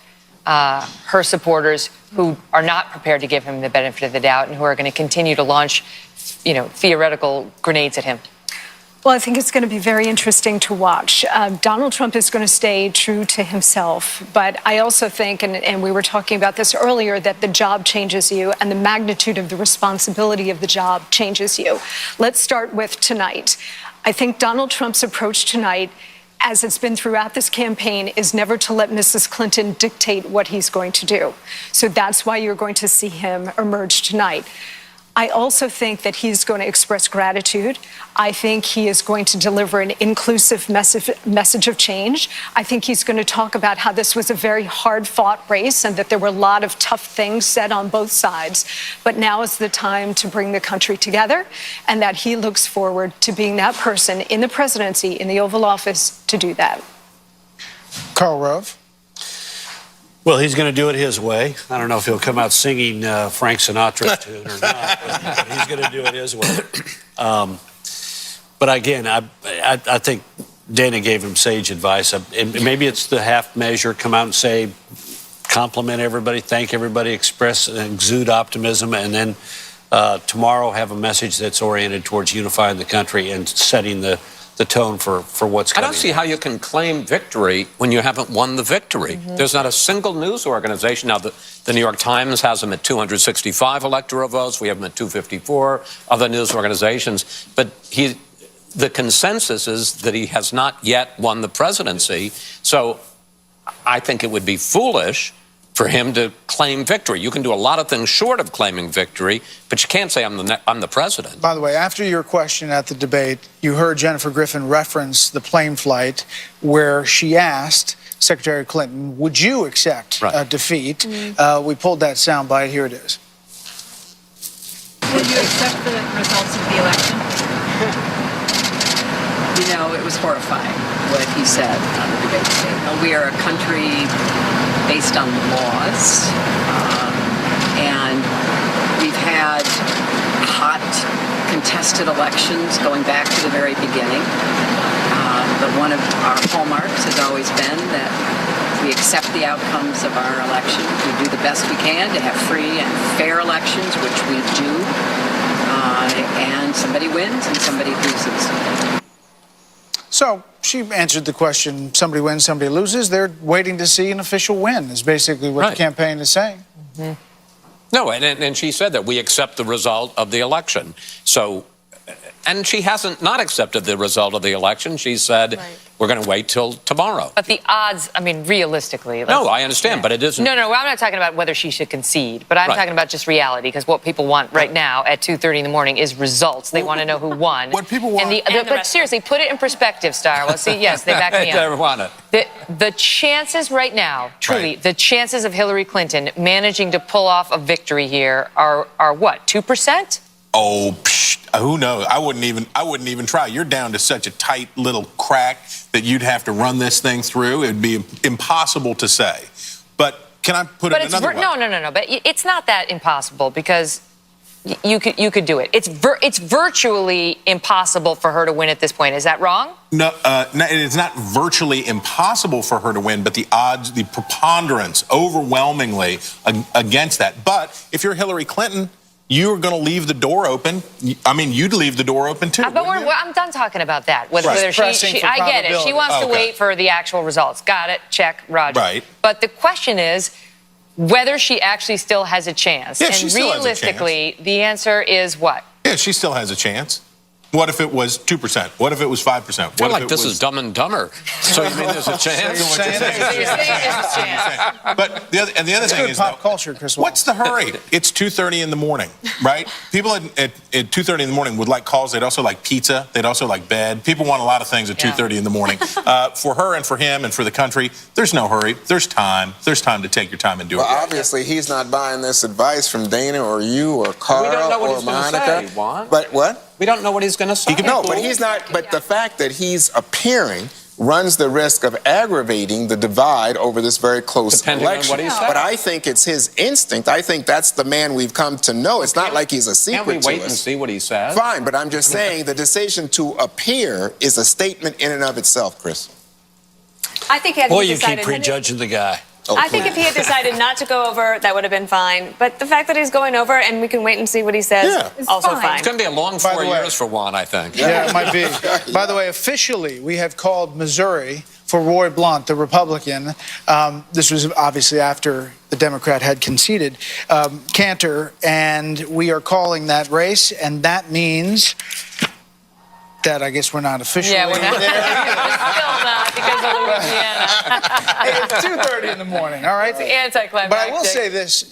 her supporters who are not prepared to give him the benefit of the doubt and who are going to continue to launch, theoretical grenades at him. Well, I think it's going to be very interesting to watch. Donald Trump is going to stay true to himself. But I also think, and we were talking about this earlier, that the job changes you and the magnitude of the responsibility of the job changes you. Let's start with tonight. I think Donald Trump's approach tonight, as it's been throughout this campaign, is never to let Mrs. Clinton dictate what he's going to do. So that's why you're going to see him emerge tonight. I also think that he's going to express gratitude. I think he is going to deliver an inclusive message of change. I think he's going to talk about how this was a very hard-fought race and that there were a lot of tough things said on both sides. But now is the time to bring the country together, and that he looks forward to being that person in the presidency, in the Oval Office, to do that. Karl Rove. Well, he's going to do it his way. I don't know if he'll come out singing Frank Sinatra's tune or not, but he's going to do it his way. But again, I think Dana gave him sage advice. And maybe it's the half measure. Come out and say, compliment everybody, thank everybody, express and exude optimism, and then tomorrow have a message that's oriented towards unifying the country and setting the tone for what's coming. I don't see how you can claim victory when you haven't won the victory. There's not a single news organization. Now, the New York Times has him at 265 electoral votes. We have him at 254, other news organizations. But the consensus is that he has not yet won the presidency. So I think it would be foolish for him to claim victory. You can do a lot of things short of claiming victory, but you can't say I'm the president. By the way, after your question at the debate, you heard Jennifer Griffin reference the plane flight where she asked Secretary Clinton, would you accept a defeat? We pulled that soundbite. Here it is. Would you accept the results of the election? It was horrifying what he said on the debate stage. We are a country based on laws, and we've had hot, contested elections going back to the very beginning. But one of our hallmarks has always been that we accept the outcomes of our elections. We do the best we can to have free and fair elections, which we do. And somebody wins and somebody loses. So she answered the question, somebody wins, somebody loses. They're waiting to see an official win, is basically what the campaign is saying. No, and she said that we accept the result of the election. So, and she hasn't not accepted the result of the election. She said, we're going to wait till tomorrow. But the odds, realistically. No, I understand, but it isn't. No, I'm not talking about whether she should concede, but I'm talking about just reality, because what people want right now at 2:30 in the morning is results. They want to know who won. What people want. But seriously, put it in perspective, Star. Well, see, yes, they back me up. They want it. The chances right now, truly, the chances of Hillary Clinton managing to pull off a victory here are what, 2%? Oh, who knows? I wouldn't even try. You're down to such a tight little crack that you'd have to run this thing through. It'd be impossible to say. But can I put it another way? No. But it's not that impossible, because you could do it. It's virtually impossible for her to win at this point. Is that wrong? No, it's not virtually impossible for her to win, but the odds, the preponderance, overwhelmingly against that. But if you're Hillary Clinton, you're going to leave the door open. You'd leave the door open too. But I'm done talking about that. Whether she I get it. She wants to wait for the actual results. Got it. Check. Roger. Right. But the question is whether she actually still has a chance. Yeah, and she still realistically, has a chance. the answer is what? Yeah, she still has a chance. What if it was 2%? What if it was 5%? I feel like this is Dumb and Dumber. So you mean there's a chance? But the other thing is, pop culture, Chris. What's the hurry? It's 2:30 in the morning, right? People at 2:30 in the morning would like calls. They'd also like pizza. They'd also like bed. People want a lot of things at 2:30 in the morning. For her and for him and for the country, there's no hurry. There's time. There's time to take your time and do it. Well, obviously, he's not buying this advice from Dana or you or Carl We don't know what or he's gonna Monica. say, Juan. But what? We don't know what he's going to say. No, but he's not. But the fact that he's appearing runs the risk of aggravating the divide over this very close Depending on election. what he says. But I think it's his instinct. I think that's the man we've come to know. It's not like he's a secret Can't we to wait us. and see what he says? Fine, but I'm just saying the decision to appear is a statement in and of itself, Chris. I think had Boy, he you keep decided. prejudging the guy. Oh, I think if he had decided not to go over, that would have been fine. But the fact that he's going over and we can wait and see what he says, Yeah. also fine. fine. It's going to be a long By 4 the way- years for Juan, I think. Yeah, it might be. By the way, officially, we have called Missouri for Roy Blunt, the Republican. This was obviously after the Democrat had conceded Cantor, and we are calling that race, and that means that I guess we're not officially Yeah, we're not. there. Still not because of Louisiana. It's 2:30 in the morning, all right? It's anticlimactic. But I will say this,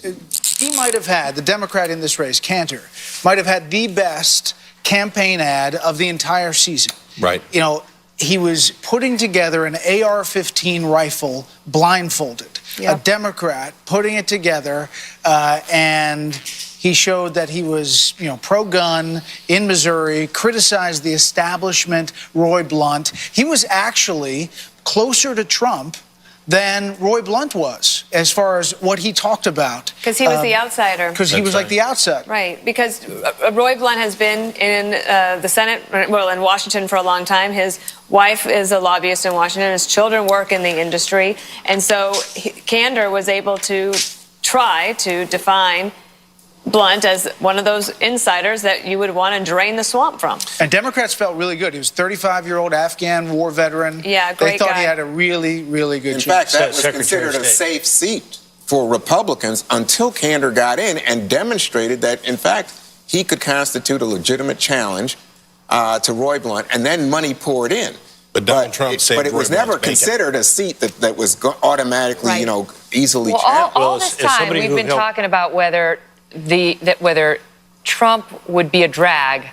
he might have had, the Democrat in this race, Cantor, might have had the best campaign ad of the entire season. Right. You know, he was putting together an AR-15 rifle blindfolded. Yep. A Democrat putting it together, and he showed that he was, pro-gun in Missouri, criticized the establishment, Roy Blunt. He was actually closer to Trump than Roy Blunt was, as far as what he talked about. Because he was the outsider. Because he was like the outsider. Right, because Roy Blunt has been in the Senate, well, in Washington for a long time. His wife is a lobbyist in Washington. His children work in the industry. And so Cantor was able to try to define Blunt as one of those insiders that you would want to drain the swamp from. And Democrats felt really good. He was a 35-year-old Afghan war veteran. Yeah, They great thought guy. he had a really, really good In chance. fact, that was Secretary of considered a State. safe seat for Republicans until Cantor got in and demonstrated that, in fact, he could constitute a legitimate challenge to Roy Blunt, and then money poured in. But Donald Trump saved But it was Roy never Blunt's bacon. considered a seat that was automatically, Right. easily Well, challenged. all Well, this as time somebody we've who been helped- talking about whether Trump would be a drag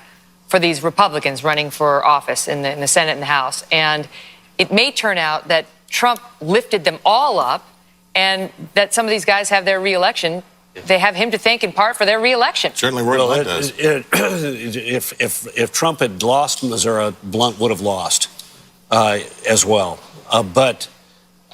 for these Republicans running for office in the Senate and the House, and it may turn out that Trump lifted them all up, and that some of these guys have their reelection. They have him to thank in part for their reelection. Certainly Roy Blunt does. If Trump had lost Missouri, Blunt would have lost as well. But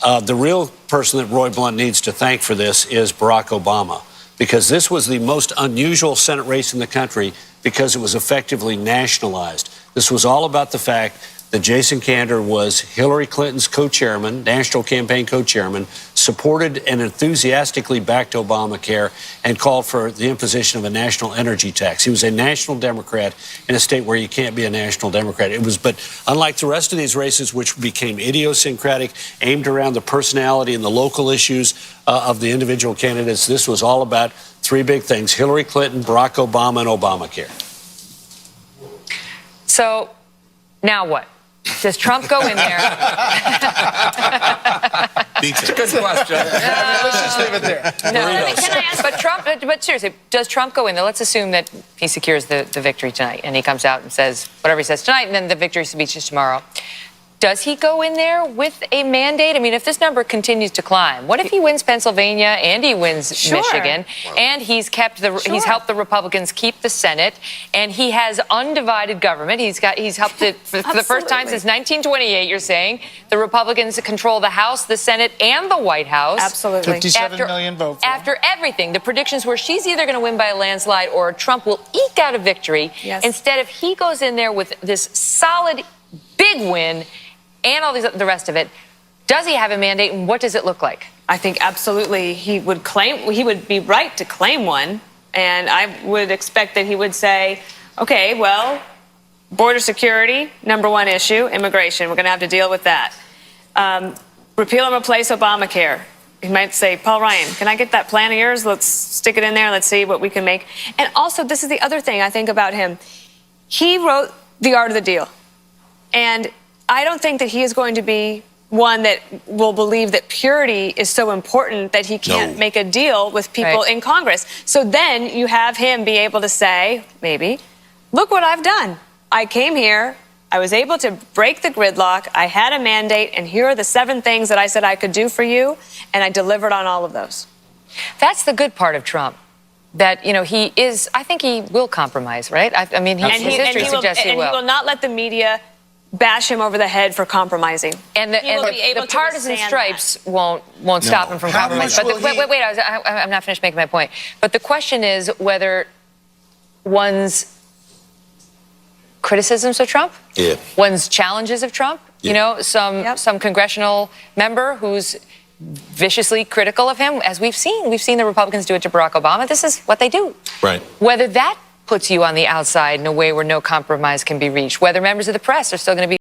the real person that Roy Blunt needs to thank for this is Barack Obama, because this was the most unusual Senate race in the country because it was effectively nationalized. This was all about the fact that Jason Cantor was Hillary Clinton's co-chairman, national campaign co-chairman, supported and enthusiastically backed Obamacare, and called for the imposition of a national energy tax. He was a national Democrat in a state where you can't be a national Democrat. But unlike the rest of these races, which became idiosyncratic, aimed around the personality and the local issues of the individual candidates, this was all about three big things: Hillary Clinton, Barack Obama, and Obamacare. So now what? Does Trump go in there? It's a good question. Let's just leave it there. No, can I ask? But seriously, does Trump go in there? Let's assume that he secures the victory tonight, and he comes out and says whatever he says tonight, and then the victory speech is tomorrow. Does he go in there with a mandate? I mean, if this number continues to climb, what if he wins Pennsylvania and he wins Michigan, and he's helped the Republicans keep the Senate, and he has undivided government. He's helped it for the first time since 1928. You're saying the Republicans control the House, the Senate, and the White House. Absolutely. 57 million votes. After everything, the predictions were she's either going to win by a landslide or Trump will eke out a victory. Yes. Instead of he goes in there with this solid, big win and all the rest of it. Does he have a mandate, and what does it look like? I think absolutely he would be right to claim one. And I would expect that he would say, okay, well, border security, number one issue, immigration, we're going to have to deal with that. Repeal and replace Obamacare. He might say, Paul Ryan, can I get that plan of yours? Let's stick it in there. Let's see what we can make. And also, this is the other thing I think about him. He wrote the art of the deal. And I don't think that he is going to be one that will believe that purity is so important that he can't make a deal with people in Congress. So then you have him be able to say, maybe, look what I've done. I came here, I was able to break the gridlock, I had a mandate, and here are the 7 things that I said I could do for you, and I delivered on all of those. That's the good part of Trump. That, you know, he is, I think he will compromise, right? I mean, his history suggests he will. And he will not let the media bash him over the head for compromising. And the partisan stripes won't stop him from compromising. But wait, I'm not finished making my point. But the question is whether one's criticisms of Trump, one's challenges of Trump, you know, some congressional member who's viciously critical of him, as we've seen the Republicans do it to Barack Obama. This is what they do. Right. Whether that puts you on the outside in a way where no compromise can be reached, whether members of the press are still going to be